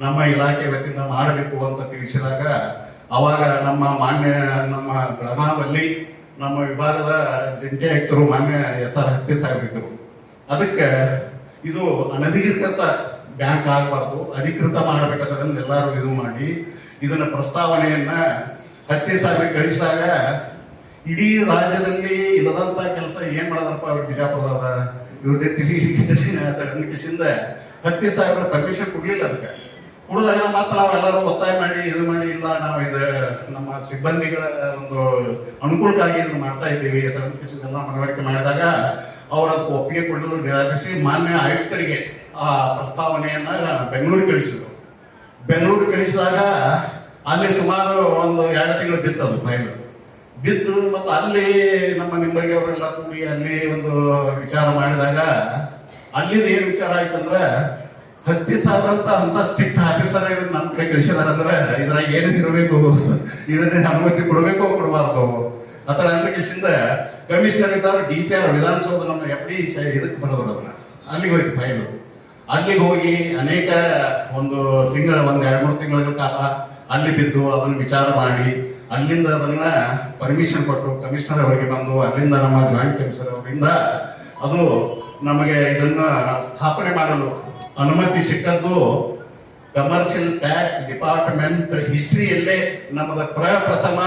ನಮ್ಮ ಇಲಾಖೆ ವತಿಯಿಂದ ಮಾಡಬೇಕು ಅಂತ ತಿಳಿಸಿದಾಗ ಅವಾಗ ನಮ್ಮ ಮಾನ್ಯ ನಮ್ಮ ಬೆಳಗಾವಲ್ಲಿ ನಮ್ಮ ವಿಭಾಗದ ಜಂಟಿ ಆಯುಕ್ತರು ಮಾನ್ಯ SR ಹತ್ತಿ ಸಾಹೇಬರಿದ್ದರು. ಅದಕ್ಕೆ ಇದು ಅನಧಿಕೃತ ಬ್ಯಾಂಕ್ ಆಗಬಾರ್ದು, ಅಧಿಕೃತ ಮಾಡಬೇಕಾದ್ರೆ ಎಲ್ಲರೂ ಇದು ಮಾಡಿ ಇದನ್ನ ಪ್ರಸ್ತಾವನೆಯನ್ನ ಹತ್ತಿ ಸಾಹೇಬರಿಗೆ ಕಳಿಸಿದಾಗ ಇಡೀ ರಾಜ್ಯದಲ್ಲಿ ಇಲ್ಲದಂತ ಕೆಲಸ ಏನ್ ಮಾಡದಪ್ಪ ಅವ್ರ ಬಿಜಾಪುರದವ್ರ ಇವ್ರದೇ ತಿಳಿಸಿಂದ ಹತ್ತಿ ಸಾಹೇಬ್ರ ಪರ್ಮಿಷನ್ ಕೊಡ್ಲಿಲ್ಲ. ಅದಕ್ಕೆ ಕೊಡದಾಗ ಮಾತ್ರ ನಾವೆಲ್ಲರೂ ಒತ್ತಾಯ ಮಾಡಿ ಇದು ಮಾಡಿ ಇಲ್ಲ ನಾವು ಇದು ನಮ್ಮ ಸಿಬ್ಬಂದಿಗಳ ಒಂದು ಅನುಕೂಲಕ್ಕಾಗಿ ಇದನ್ನು ಮಾಡ್ತಾ ಇದ್ದೀವಿ ಎಲ್ಲ ಮನವರಿಕೆ ಮಾಡಿದಾಗ ಅವರ ಒಪ್ಪಿಗೆ ಕೊಡಲು ನಿರಾಕರಿಸಿ ಮಾನ್ಯ ಆಯುಕ್ತರಿಗೆ ಆ ಪ್ರಸ್ತಾವನೆಯನ್ನ ಬೆಂಗಳೂರಿಗೆ ಕಳಿಸಿದ್ರು. ಬೆಂಗಳೂರಿಗೆ ಕಳಿಸಿದಾಗ ಅಲ್ಲಿ ಸುಮಾರು ಒಂದು 2 ತಿಂಗಳು ಬಿತ್ತದು ಫೈಲ್ ಬಿದ್ದು, ಮತ್ತು ಅಲ್ಲಿ ನಮ್ಮ ನಿಂಬರಿಗೆ ಅವರೆಲ್ಲ ಕೂಡಿ ಅಲ್ಲಿ ಒಂದು ವಿಚಾರ ಮಾಡಿದಾಗ ಅಲ್ಲಿದು ಏನು ವಿಚಾರ ಆಯ್ತಂದ್ರೆ ಹತ್ತಿ ಸಾವಿರ ಅಂತ ಸ್ಟ್ರಿಕ್ಟ್ ಆಫೀಸರ್ ಇದನ್ನ ನಮ್ಮ ಕಡೆ ಕಳಿಸಿದಾರಂದ್ರೆ ಇದ್ರಾಗ ಏನು ಇರಬೇಕು, ಇದನ್ನ ಅನುಮತಿ ಕೊಡಬೇಕು ಕೊಡಬಾರ್ದು ಅಥವಾ ಅಪ್ಲಿಕೇಶನ್ ಕಮಿಷನರ್ ಇದ್ದವ್ರು DPR ವಿಧಾನಸೌಧ ನಮ್ಮ FD ಇದಕ್ಕೆ ಬರೋದು ಅದನ್ನ ಅಲ್ಲಿಗೆ ಹೋಯ್ತು ಫೈಲು. ಅಲ್ಲಿಗೆ ಹೋಗಿ ಅನೇಕ ಒಂದು 2-3 ತಿಂಗಳ ಕಾಲ ಅಲ್ಲಿ ಬಿದ್ದು ಅದನ್ನು ವಿಚಾರ ಮಾಡಿ ಅಲ್ಲಿಂದ ಅದನ್ನ ಪರ್ಮಿಷನ್ ಕೊಟ್ಟು ಕಮಿಷನರ್ ಅವರಿಗೆ ಬಂದು ಅಲ್ಲಿಂದ ನಮ್ಮ ಜಾಯಿಂಟ್ ಕಮಿಷನರ್ ಅವರಿಂದ ಅದು ನಮಗೆ ಇದನ್ನ ಸ್ಥಾಪನೆ ಮಾಡಲು ಅನುಮತಿ ಸಿಕ್ಕದ್ದು ಕಮರ್ಷಿಯಲ್ ಟ್ಯಾಕ್ಸ್ ಡಿಪಾರ್ಟ್ಮೆಂಟ್ ಹಿಸ್ಟ್ರಿಯಲ್ಲೇ ನಮ್ಮದ ಪ್ರಥಮ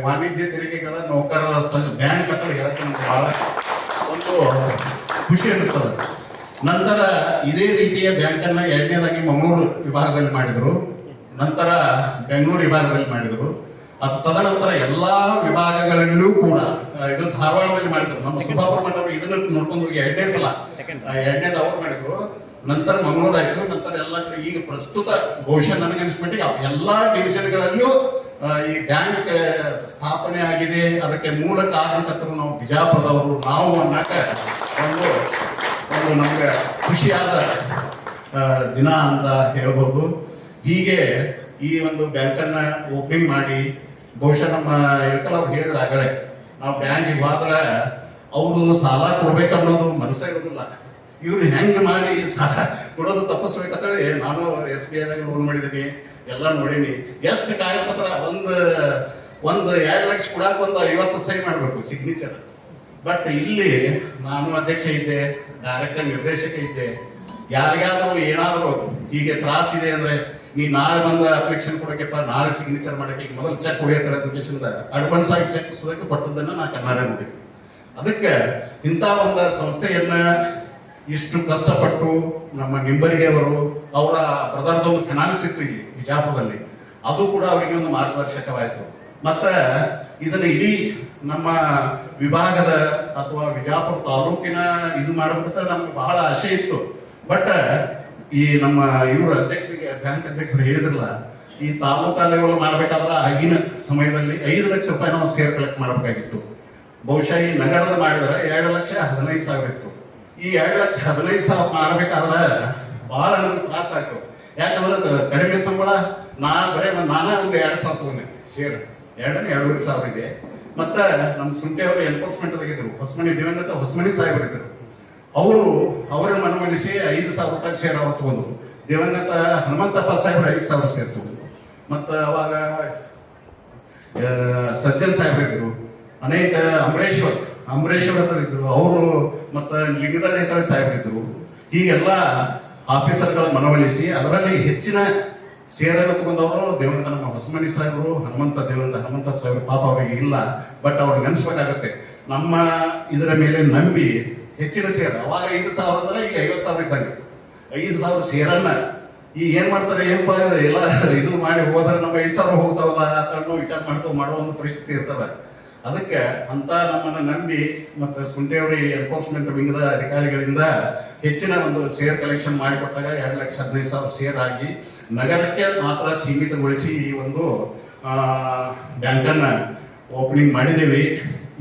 ವಾಣಿಜ್ಯ ತೆರಿಗೆಗಳ ನೌಕರರ ಸಂಘ ಬ್ಯಾಂಕ್ ಅಂತ ಹೇಳಕ್ಕೆ ನಮ್ಗೆ ಬಹಳ ಒಂದು ಖುಷಿ ಅನ್ನಿಸ್ತದೆ. ನಂತರ ಇದೇ ರೀತಿಯ ಬ್ಯಾಂಕನ್ನ 2ನೇದಾಗಿ ಮಂಗಳೂರು ವಿಭಾಗದಲ್ಲಿ ಮಾಡಿದರು, ನಂತರ ಬೆಂಗಳೂರು ವಿಭಾಗದಲ್ಲಿ ಮಾಡಿದರು. ಅದು ತದನಂತರ ಎಲ್ಲಾ ವಿಭಾಗಗಳಲ್ಲೂ ಕೂಡ ಇದು ಧಾರವಾಡದಲ್ಲಿ ಮಾಡಿದ್ರು. ನಮ್ಮ ಸುಬ್ಬಾಪುರ ಮಠ ಇದನ್ನ ನೋಡ್ಕೊಂಡು ಹೋಗಿ 2ನೇ ಸಲ 2ನೇದು ಅವ್ರು ಮಾಡಿದ್ರು, ನಂತರ ಮಂಗಳೂರು ಆಯ್ತು, ನಂತರ ಎಲ್ಲ ಕಡೆ ಈಗ ಪ್ರಸ್ತುತ ಬಹುಶಃ ನನಗೆ ಅನಿಸ್ಮಟ್ಟಿಗೆ ಎಲ್ಲಾ ಡಿವಿಷನ್ಗಳಲ್ಲೂ ಈ ಬ್ಯಾಂಕ್ ಸ್ಥಾಪನೆ ಆಗಿದೆ. ಅದಕ್ಕೆ ಮೂಲ ಕಾರಣಕರ್ತರು ನಾವು ಬಿಜಾಪುರದವರು ನಾವು ಅನ್ನಕ ಒಂದು ನಮ್ಗೆ ಖುಷಿಯಾದ ದಿನ ಅಂತ ಹೇಳ್ಬೋದು. ಹೀಗೆ ಈ ಒಂದು ಬ್ಯಾಂಕನ್ನ ಓಪನಿಂಗ್ ಮಾಡಿ ಬಹುಶಃ ನಮ್ಮ ಇಳಕಲ್ ಅವ್ರು ಹೇಳಿದ್ರೆ ಆಗಲೇ ನಾವು ಬ್ಯಾಂಕಿಗೆ ಹೋದ್ರೆ ಅವರು ಸಾಲ ಕೊಡ್ಬೇಕನ್ನೋದು ಮನಸ್ಸೇ ಇರೋದಿಲ್ಲ. ಇವ್ರು ಹೆಂಗ್ ಮಾಡಿ ಸಾಲ ಕೊಡೋದು ತಪ್ಪಿಸ್ಬೇಕಂತೇಳಿ ನಾನು SBI ದಾಗ ಲೋನ್ ಮಾಡಿದ್ದೀನಿ, ಎಲ್ಲ ನೋಡೀನಿ. ಎಷ್ಟು ಕಾಗದ ಪತ್ರ ಒಂದು 2 ಲಕ್ಷ ಕೊಡಾಕ ಒಂದು 50 ಸಹಿ ಮಾಡ್ಬೇಕು ಸಿಗ್ನೇಚರ್. ಬಟ್ ಇಲ್ಲಿ ನಾನು ಅಧ್ಯಕ್ಷ ಇದ್ದೆ, ಡೈರೆಕ್ಟರ್ ನಿರ್ದೇಶಕ ಇದ್ದೆ. ಯಾರಿಗಾದ್ರೂ ಏನಾದರೂ ಹೀಗೆ ತ್ರಾಸ ಇದೆ ಅಂದ್ರೆ ನೀ ನಾಳೆ ಬಂದ ಅಪ್ಲಿಕೇಶನ್ ಕೊಡೋಕೆಪ್ಪ, ನಾಳೆ ಸಿಗ್ನೇಚರ್ ಮಾಡಕ್ಕೆ ಈಗ ಮೊದಲು ಚೆಕ್ ಹೋಗ್ತಾರೆ ಅಪ್ಲಿಕೇಶನ್ ಅಡ್ವಾನ್ಸ್ ಆಗಿ ಚೆಕ್ ಕೊಟ್ಟದನ್ನ ನಾ ಕಣ್ಣಾರೆ ನೋಡಿದ್ದೀನಿ. ಅದಕ್ಕೆ ಇಂಥ ಒಂದು ಸಂಸ್ಥೆಯನ್ನ ಇಷ್ಟು ಕಷ್ಟಪಟ್ಟು ನಮ್ಮ ನಿಂಬರಿಗೆ ಅವರ ಬ್ರದರ್ದೊಂದು ಫೈನಾನ್ಸ್ ಇತ್ತು ಇಲ್ಲಿ ಬಿಜಾಪುರದಲ್ಲಿ, ಅದು ಕೂಡ ಅವರಿಗೆ ಒಂದು ಮಾರ್ಗದರ್ಶಕವಾಯಿತು. ಮತ್ತೆ ಇದನ್ನ ಇಡೀ ನಮ್ಮ ವಿಭಾಗದ ಅಥವಾ ವಿಜಾಪುರ ತಾಲೂಕಿನ ಇದು ಮಾಡಬೇಕಂತ ನಮ್ಗೆ ಬಹಳ ಆಸೆ ಇತ್ತು. ಬಟ್ ಈ ನಮ್ಮ ಇವರು ಅಧ್ಯಕ್ಷರಿಗೆ ಬ್ಯಾಂಕ್ ಅಧ್ಯಕ್ಷರು ಹೇಳಿದ್ರಲ್ಲ, ಈ ತಾಲೂಕಾ ಲೆವೆಲ್ ಮಾಡ್ಬೇಕಾದ್ರೆ ಆಗಿನ ಸಮಯದಲ್ಲಿ 5 ಲಕ್ಷ ರೂಪಾಯಿ ನಾವು ಶೇರ್ ಕಲೆಕ್ಟ್ ಮಾಡಬೇಕಾಗಿತ್ತು. ಬಹುಶಃ ಈ ನಗರದ ಮಾಡಿದ್ರೆ 2,15,000 ಇತ್ತು. ಈ 2,15,000 ಮಾಡಬೇಕಾದ್ರೆ ಬಹಳ ನಮ್ಗೆ ತ್ರಾಸ ಆಯ್ತು. ಯಾಕಂದ್ರೆ ಕಡಿಮೆ ಸಂಬಳ, ನಾನೇ ಒಂದು 2,000 ತಗೊಂಡೆ ಶೇರ್, 2,500 ಇದೆ. ಮತ್ತೆ ನಮ್ಮ ಸುಂಟೆ ಅವರು ಎನ್ಫೋರ್ಸ್ಮೆಂಟ್ ಆಗಿದ್ರು, ಹೊಸಮನಿ ದಿವಂಗತ ಹೊಸಮನಿ ಸಾಹೇಬರಿದ್ದರು. ಅವರನ್ನು ಮನವೊಲಿಸಿ 5,000 ರೂಪಾಯಿ ಶೇರ್ ಅವ್ರು ತಗೊಂಡ್ರು. ದಿವಂಗತ ಹನುಮಂತಪ್ಪ ಸಾಹೇಬ್ರು 5,000 ಶೇರ್ ತಗೊಂಡ್ರು. ಮತ್ತು ಅವಾಗ ಸಜ್ಜನ್ ಸಾಹೇಬ್ರಿದ್ರು, ಅನೇಕ ಅಂಬರೀಶ್ವರ ಹತ್ರ ಇದ್ರು ಅವರು, ಮತ್ತು ಲಿಂಗದ ಸಾಹೇಬ್ರಿದ್ರು. ಹೀಗೆಲ್ಲ ಆಫೀಸರ್ಗಳ ಮನವೊಲಿಸಿ ಅದರಲ್ಲಿ ಹೆಚ್ಚಿನ ಶೇರನ್ನು ತಗೊಂಡವರು ದೇವಂತ ನಮ್ಮ ಹೊಸಮನಿ ಸಾಹೇಬರು, ಹನುಮಂತ ಸಾಹೇಬರು. ಪಾಪ ಅವರಿಗೆ ಇಲ್ಲ, ಬಟ್ ಅವ್ರು ನೆನೆಸ್ಬೇಕಾಗತ್ತೆ. ನಮ್ಮ ಇದರ ಮೇಲೆ ನಂಬಿ ಹೆಚ್ಚಿನ ಶೇರ್, ಅವಾಗ 5,000 ಅಂದ್ರೆ ಈಗ 50,000 ಇದ್ದಂಗೆ 5,000 ಶೇರನ್ನ ಈಗ ಏನ್ ಮಾಡ್ತಾರೆ, ಏನಪ್ಪ ಎಲ್ಲ ಇದು ಮಾಡಿ ಹೋದ್ರೆ ನಮ್ಮ 5,000 ಹೋಗ್ತಾವಲ್ಲ ಅಂತ ವಿಚಾರ ಮಾಡುವ ಒಂದು ಪರಿಸ್ಥಿತಿ ಇರ್ತದೆ. ಅದಕ್ಕೆ ಅಂತ ನಮ್ಮನ್ನು ನಂಬಿ ಮತ್ತು ಸುಂಟೆಯವರಿ ಎನ್ಫೋರ್ಸ್ಮೆಂಟ್ ವಿಂಗದ ಅಧಿಕಾರಿಗಳಿಂದ ಹೆಚ್ಚಿನ ಒಂದು ಶೇರ್ ಕಲೆಕ್ಷನ್ ಮಾಡಿಕೊಟ್ಟಾಗ 2,15,000 ಶೇರ್ ಆಗಿ ನಗರಕ್ಕೆ ಮಾತ್ರ ಸೀಮಿತಗೊಳಿಸಿ ಈ ಒಂದು ಬ್ಯಾಂಕನ್ನು ಓಪನಿಂಗ್ ಮಾಡಿದ್ದೀವಿ.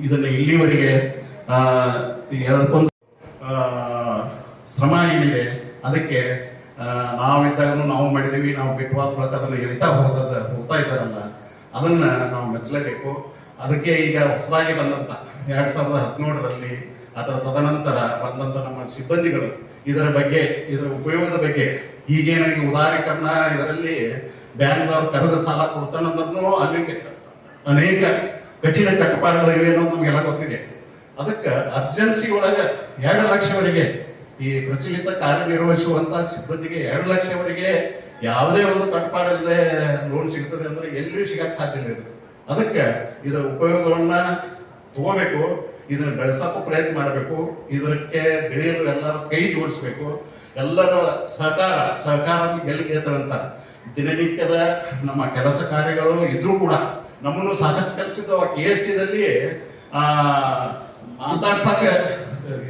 ಇದನ್ನು ಇಲ್ಲಿವರೆಗೆ ಎರಡಕ್ಕೊಂದು ಶ್ರಮ ಏನಿದೆ ಅದಕ್ಕೆ ನಾವಿದ್ದಾಗ ನಾವು ಮಾಡಿದ್ದೀವಿ. ನಾವು ಬಿಟ್ಟವಾದ ಮೂಲಕ ಅದನ್ನು ಎಳಿತಾ ಹೋಗ್ತಾ ಇದ್ದಾರಲ್ಲ, ಅದನ್ನ ನಾವು ಮೆಚ್ಚಲೇಬೇಕು. ಅದಕ್ಕೆ ಈಗ ಹೊಸದಾಗಿ ಬಂದಂತ 2017ರಲ್ಲಿ ಅದರ ತದನಂತರ ಬಂದಂತ ನಮ್ಮ ಸಿಬ್ಬಂದಿಗಳು ಇದರ ಉಪಯೋಗದ ಬಗ್ಗೆ ಈಗೇನಾಗಿ ಉದಾರೀಕರಣ, ಇದರಲ್ಲಿ ಬ್ಯಾಂಕ್ದವ್ರು ಕರೆದ ಸಾಲ ಕೊಡ್ತಾನಂದ್ರೂ ಅಲ್ಲಿ ಅನೇಕ ಕಠಿಣ ಕಟ್ಟುಪಾಡುಗಳು ಇವೆ ಅನ್ನೋದು ನಮಗೆಲ್ಲ ಗೊತ್ತಿದೆ. ಅದಕ್ಕೆ ಅರ್ಜೆನ್ಸಿ ಒಳಗೆ 2 ಲಕ್ಷವರೆಗೆ ಈ ಪ್ರಚಲಿತ ಕಾರ್ಯನಿರ್ವಹಿಸುವಂತ ಸಿಬ್ಬಂದಿಗೆ 2 ಲಕ್ಷವರೆಗೆ ಯಾವುದೇ ಒಂದು ಕಟ್ಟುಪಾಡಿಲ್ಲದೆ ಲೋನ್ ಸಿಗ್ತದೆ ಅಂದ್ರೆ ಎಲ್ಲಿಯೂ ಸಿಗಕ್ಕೆ ಸಾಧ್ಯ ಇಲ್ಲ. ಅದಕ್ಕೆ ಇದರ ಉಪಯೋಗವನ್ನ ತಗೋಬೇಕು, ಇದನ್ನ ಬೆಳೆಸಕ್ಕೂ ಪ್ರಯತ್ನ ಮಾಡಬೇಕು. ಇದಕ್ಕೆ ಬೆಳೆಯಲು ಎಲ್ಲರೂ ಕೈ ಜೋಡಿಸ್ಬೇಕು. ಎಲ್ಲರ ಸಹಕಾರ ಗೆಲ್ತಾರಂತ ದಿನನಿತ್ಯದ ನಮ್ಮ ಕೆಲಸ ಕಾರ್ಯಗಳು ಇದ್ರೂ ಕೂಡ ನಮ್ಮನ್ನು ಸಾಕಷ್ಟು ಕೆಲಸದ KSTದಲ್ಲಿ ಮಾತಾಡ್ಸಕ್ಕ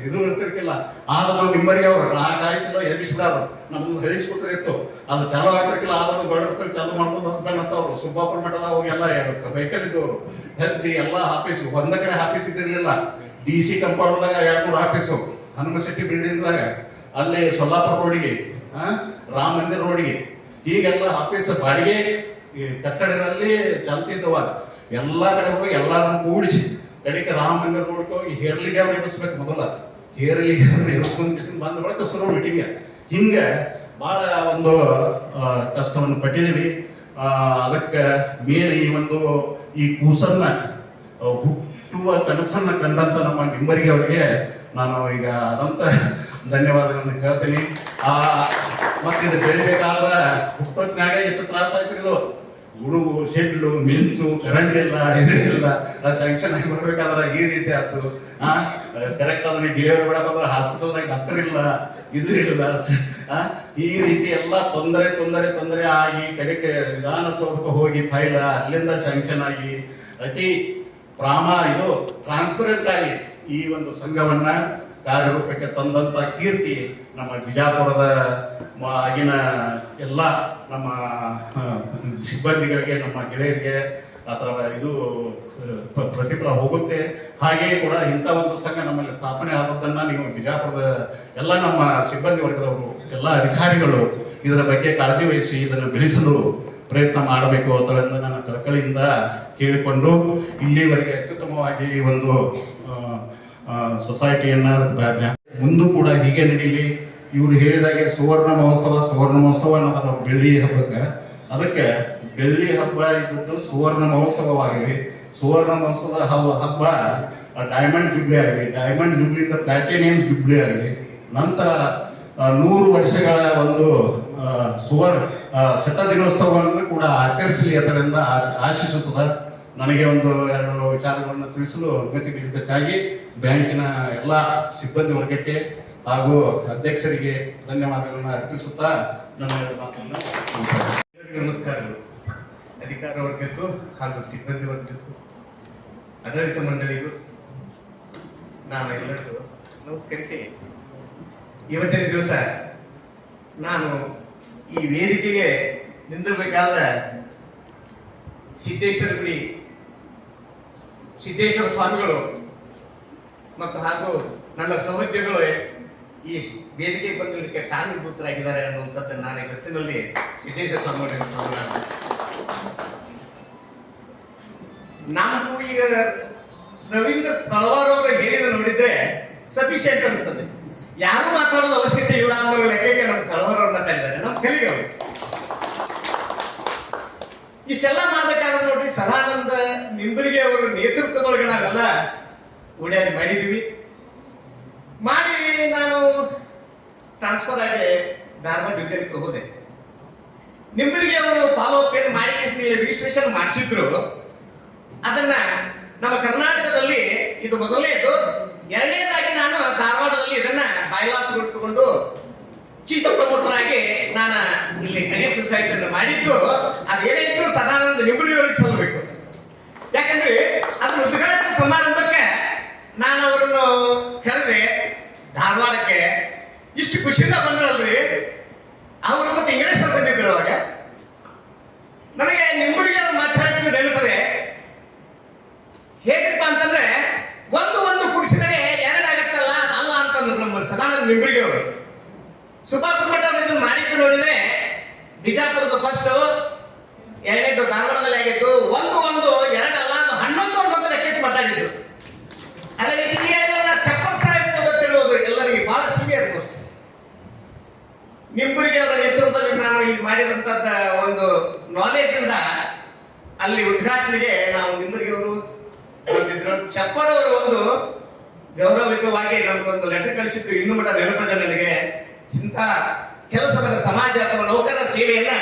ಇದು ಇರ್ತಿರ್ಕಿಲ್ಲ. ಆದ್ರೆ ನಾವು ನಿಮ್ಮರಿಗೆ ಅವ್ರು 4 ಆಯ್ತಿಲ್ಲ ಎಬ್ಬಿಸಿದಾರು ನಮ್ಮನ್ನು ಹೇಳಿಸ್ಕೊಟ್ರೆ ಇತ್ತು, ಅದು ಚಾಲು ಆಗ್ತಿರ್ಕಿಲ್ಲ. ಆದ್ರೂ ದೊಡ್ಡ ಚಾಲು ಮಾಡ್ಕೊಂಡು ಬಂದಂತವ್ರು ಸುಬ್ಬಾಪುರ ಮಠದ ಹೋಗೆಲ್ಲ ವೆಹಿಕಲ್ ಇದ್ದವರು ಹೆದ್ದಿ ಎಲ್ಲ ಆಫೀಸು ಒಂದ ಕಡೆ ಆಫೀಸ್ ಇದ್ದಿರ್ಲಿಲ್ಲ. DC ಕಂಪೌಂಡ್ದಾಗ 2-3 ಆಫೀಸು, ಹನುಮಶೆಟ್ಟಿ ಬಿಲ್ಡಿಂಗ್ದಾಗ, ಅಲ್ಲಿ ಸೊಲ್ಲಾಪುರ ರೋಡಿಗೆ, ರಾಮ ಮಂದಿರ ರೋಡಿಗೆ, ಹೀಗೆಲ್ಲ ಆಫೀಸ್ ಬಾಡಿಗೆ ಕಟ್ಟಡಗಳಲ್ಲಿ ಚಾಲ್ತಿದ್ದವ. ಎಲ್ಲ ಕಡೆ ಹೋಗಿ ಎಲ್ಲರನ್ನು ಕೂಡಿಸಿ ಕಡೆಗೆ ರಾಮ ಮಂದಿರ ರೋಡ್ಗೆ ಹೋಗಿ ಹೇರ್ಲಿಗೆ ಅವ್ರು ಎಬ್ಬಿಸ್ಬೇಕು. ಮೊದಲ ಹೇರ್ಲಿಗೆ ಎಬ್ಬಿಸ್ಕೊಂಡು ಬಂದ ಬಳಿಕ ಶುರು ಮೀಟಿಂಗ್. ಹಿಂಗೆ ಬಹಳ ಒಂದು ಕಷ್ಟವನ್ನು ಪಟ್ಟಿದ್ದೀವಿ. ಅದಕ್ಕೆ ಮೇನ್ ಈ ಕೂಸನ್ನ ಹುಟ್ಟುವ ಕನಸನ್ನ ಕಂಡಂತ ನಮ್ಮ ನಿಂಬರಿಗೆ ಅವರಿಗೆ ನಾನು ಈಗ ಅನಂತ ಧನ್ಯವಾದಗಳನ್ನು ಹೇಳ್ತೀನಿ. ಮತ್ತೆ ಇದು ಬೆಳಿಬೇಕಾದ್ರೆ ಹುಟ್ಟೋದ್ನಾಗ ಎಷ್ಟು ತ್ರಾಸ ಆಯ್ತು. ಇದು ಗುಡುಗು, ಶೆಡ್ಲು, ಮಿಂಚು, ಕರೆಂಟ್ ಇಲ್ಲ, ಇದಿಲ್ಲ. ಸ್ಯಾಂಕ್ಷನ್ ಆಗಿ ಬರ್ಬೇಕಾದ್ರೆ ಈ ರೀತಿ ಆಯ್ತು. ಕರೆಕ್ಟ್ ಅದನ್ನ ಡಿಲಿವರಿ ಮಾಡಬೇಕಾದ್ರೆ ಹಾಸ್ಪಿಟಲ್ನಾಗ ಡಾಕ್ಟರ್ ಇಲ್ಲ, ಇದು ಇಲ್ಲ. ಈ ರೀತಿ ಎಲ್ಲ ತೊಂದರೆ ಆಗಿ ಕಡೆಗೆ ವಿಧಾನಸೌಧಕ್ಕೆ ಹೋಗಿ ಫೈಲ್ ಅಲ್ಲಿಂದ ಸ್ಯಾಂಕ್ಷನ್ ಆಗಿ ಅತಿ ಟ್ರಾನ್ಸ್ಪರೆಂಟ್ ಆಗಿ ಈ ಒಂದು ಸಂಘವನ್ನ ಕಾರ್ಯರೂಪಕ್ಕೆ ತಂದಂತ ಕೀರ್ತಿ ನಮ್ಮ ಬಿಜಾಪುರದ ಆಗಿನ ಎಲ್ಲ ನಮ್ಮ ಸಿಬ್ಬಂದಿಗಳಿಗೆ, ನಮ್ಮ ಗೆಳೆಯರಿಗೆ ಅಥವಾ ಇದು ಪ್ರತಿಫಲ ಹೋಗುತ್ತೆ. ಹಾಗೆಯೇ ಕೂಡ ಇಂಥ ಒಂದು ಸಂಘ ನಮ್ಮಲ್ಲಿ ಸ್ಥಾಪನೆ ಆದದ್ದನ್ನ ನೀವು ಬಿಜಾಪುರದ ಎಲ್ಲ ನಮ್ಮ ಸಿಬ್ಬಂದಿ ವರ್ಗದವರು, ಎಲ್ಲ ಅಧಿಕಾರಿಗಳು ಇದರ ಬಗ್ಗೆ ಕಾಳಜಿ ವಹಿಸಿ ಇದನ್ನು ಬೆಳೆಸಲು ಪ್ರಯತ್ನ ಮಾಡಬೇಕು ಅಂತ ನನ್ನ ಕಳಕಳಿಯಿಂದ ಕೇಳಿಕೊಂಡು ಇಲ್ಲಿವರೆಗೆ ಅತ್ಯುತ್ತಮವಾಗಿ ಒಂದು ಸೊಸೈಟಿಯನ್ನ ಮುಂದೂ ಕೂಡ ಹೀಗೆ ನಡೀಲಿ. ಇವರು ಹೇಳಿದಾಗೆ ಸುವರ್ಣ ಮಹೋತ್ಸವ ಅನ್ನೋದು ಬೆಳ್ಳಿ ಹಬ್ಬಕ್ಕೆ, ಅದಕ್ಕೆ ಬೆಳ್ಳಿ ಹಬ್ಬ ಇದ್ದದ್ದು ಸುವರ್ಣ ಮಹೋತ್ಸವವಾಗಲಿ, ಸುವರ್ಣ ಮಹೋತ್ಸವದ ಹಬ್ಬ ಡೈಮಂಡ್ ಜುಬ್ಲಿ ಆಗಲಿ, ಡೈಮಂಡ್ ಜುಬ್ಲಿಯಿಂದ ಪ್ಲಾಟಿನಿಯಂ ಜುಬ್ಲಿ ಆಗಲಿ, ನಂತರ 100 ವರ್ಷಗಳ ಒಂದು ಶತದಿನೋತ್ಸವವನ್ನು ಕೂಡ ಆಚರಿಸಲಿ ಅದರಿಂದ ಆಶಿಸುತ್ತದೆ. ನನಗೆ 1-2 ವಿಚಾರಗಳನ್ನು ತಿಳಿಸಲು ಅನುಮತಿ ನೀಡಿದ್ದಕ್ಕಾಗಿ ಬ್ಯಾಂಕಿನ ಎಲ್ಲ ಸಿಬ್ಬಂದಿ ವರ್ಗಕ್ಕೆ ಹಾಗೂ ಅಧ್ಯಕ್ಷರಿಗೆ ಧನ್ಯವಾದಗಳನ್ನು ಅರ್ಪಿಸುತ್ತಾ ನನ್ನ 2 ಮಾತನ್ನು ನಮಸ್ಕಾರಗಳು. ಅಧಿಕಾರ ವರ್ಗಕ್ಕೂ ಹಾಗೂ ಸಿಬ್ಬಂದಿ ವರ್ಗಕ್ಕೂ ಆಡಳಿತ ಮಂಡಳಿಗೂ ನಾನು ಎಲ್ಲರಿಗೂ ನಮಸ್ಕರಿಸಿ, ಇವತ್ತಿನ ದಿವಸ ನಾನು ಈ ವೇದಿಕೆಗೆ ನಿಂದಿರಬೇಕಾದ್ರೆ ಸಿದ್ದೇಶ್ವರ ಸ್ವಾಮಿಗಳು ಮತ್ತು ಹಾಗೂ ನನ್ನ ಸಹೋದ್ಯೋಗಿಗಳು ಈ ವೇದಿಕೆಗೆ ಬಂದಿದ್ದಕ್ಕೆ ಕಾರಣೀಭೂತರಾಗಿದ್ದಾರೆ ಅನ್ನುವಂಥದ್ದು ನಾನು ಇವತ್ತಿನಲ್ಲಿ ಸಿದ್ದೇಶ್ವರ ಸ್ವಾಮಿಗಳು ನಾವು ಈಗ ರವೀಂದ್ರ ತಳವಾರ್ ಅವರು ಹೇಳಿದ ನೋಡಿದ್ರೆ ಸಫಿಶಿಯಂಟ್ ಅನಿಸ್ತದೆ. ಯಾರು ಮಾತಾಡೋದು ಅವಶ್ಯಕತೆ ಇಲ್ಲ ಅನ್ನೋ ಲೆಕ್ಕಕ್ಕೆ ನಮ್ಮ ತಳವಾರ್ ಅವ್ರು ಮಾತಾಡಿದ್ದಾರೆ. ನಮ್ಮ ಇಷ್ಟೆಲ್ಲ ಮಾಡ್ಬೇಕಾದ್ರೆ ನೋಡ್ರಿ ಸದಾನಂದ ನಿಂಬರಿಗೆ ಅವರ ನೇತೃತ್ವದೊಳಗೆ ನಾವೆಲ್ಲ ಓಡಾಡಿ ಮಾಡಿದೀವಿ. ಮಾಡಿ ನಾನು ಟ್ರಾನ್ಸ್ಫರ್ ಆಗಿ ಧಾರವಾಡ ಡಿವಿಷನ್ಗೆ ಹೋದೆ. ನಿಂಬರಿಗೆ ಅವರು ಫಾಲೋ ಅಪ್ ಏನು ಮಾಡಿ ರಿಜಿಸ್ಟ್ರೇಷನ್ ಮಾಡಿಸಿದ್ರು. ಅದನ್ನ ನಮ್ಮ ಕರ್ನಾಟಕದಲ್ಲಿ ಇದು ಮೊದಲನೇದು. ಎರಡನೇದಾಗಿ ನಾನು ಧಾರವಾಡದಲ್ಲಿ ಇದನ್ನ ಬೈಲಾತ್ ತಗೊಂಡು ಚೀಫ್ ಪ್ರಮೋಟರ್ ಆಗಿ ನಾನು ಇಲ್ಲಿ ಕ್ರೆಡಿಟ್ ಸೊಸೈಟಿಯನ್ನು ಮಾಡಿದ್ದು. ಅದೇನಾಯ್ತು ಸದಾನಂದ ನಿಂಬರಿಯವರಿಗೆ ಸಲ್ಲಬೇಕು. ಯಾಕಂದ್ರೆ ಅದನ್ನ ಉದ್ಘಾಟನಾ ಸಮಾರಂಭಕ್ಕೆ ನಾನು ಅವರನ್ನು ಕರೆದೆ ಧಾರವಾಡಕ್ಕೆ. ಇಷ್ಟು ಖುಷಿಯಿಂದ ಬಂದ್ರಲ್ರಿ ಅವರು. ಮತ್ತೆ ಇಂಗ್ಲಿಷ್ ಬಂದಿದ್ರು ಅವಾಗ. ನನಗೆ ನಿಂಬರಿಗೆ ಅವ್ರು ಮಾತಾಡಿದ್ದು ನೆನಪದೆ. ಹೇಗಪ್ಪ ಅಂತಂದ್ರೆ ಒಂದು ಕುಡಿಸಿದರೆ ಎರಡಾಗತ್ತಲ್ಲ, ಅದಲ್ಲ ಅಂತಂದ್ರು ನಮ್ಮ ಸದಾನಂದ ನಿಂಬರಿಗೆ ಅವರು. ಸುಭಾಷ್ ಮಠ ಅವರು ಇದನ್ನು ಮಾಡಿದ್ದು ನೋಡಿದ್ರೆ ಬಿಜಾಪುರದ ಫಸ್ಟ್, ಎರಡನೇದು ಧಾರವಾಡದಲ್ಲಿ ಆಗಿತ್ತು. ಒಂದು ಎರಡಲ್ಲ, ಅದು 11 ಲೆಕ್ಕಕ್ಕೆ ಮಾತಾಡಿದ್ರು. ಅದೇ ರೀತಿ ಹೇಳಿದ್ರೆ ಚಪ್ಪರ್ ಸಾಹೇಬ್ ಗೊತ್ತಿರ್ಬೋದು ಎಲ್ಲರಿಗೆ, ಬಹಳ ಸೀನಿಯರ್ ಮೋಸ್ಟ್. ನಿಂಬರಿಗೆ ಅವರ ನೇತೃತ್ವದಲ್ಲಿ ನಾನು ಇಲ್ಲಿ ಮಾಡಿದಂತದ್ದ ಒಂದು ನಾಲೆಜ್ ಇಂದ ಅಲ್ಲಿ ಉದ್ಘಾಟನೆಗೆ ನಾವು ನಿಂಬರಿಗೆ ಅವರು ಬಂದಿದ್ರು. ಚಪ್ಪರ್ ಅವರು ಒಂದು ಗೌರವಯುತವಾಗಿ ನಮಗೊಂದು ಲೆಟರ್ ಕಳಿಸಿದ್ರು. ಇನ್ನು ಮಠ ನೆನಪದ ನನಗೆ. ಇಂಥ ಕೆಲಸವನ್ನ ಸಮಾಜ ಅಥವಾ ನೌಕರರ ಸೇವೆಯನ್ನ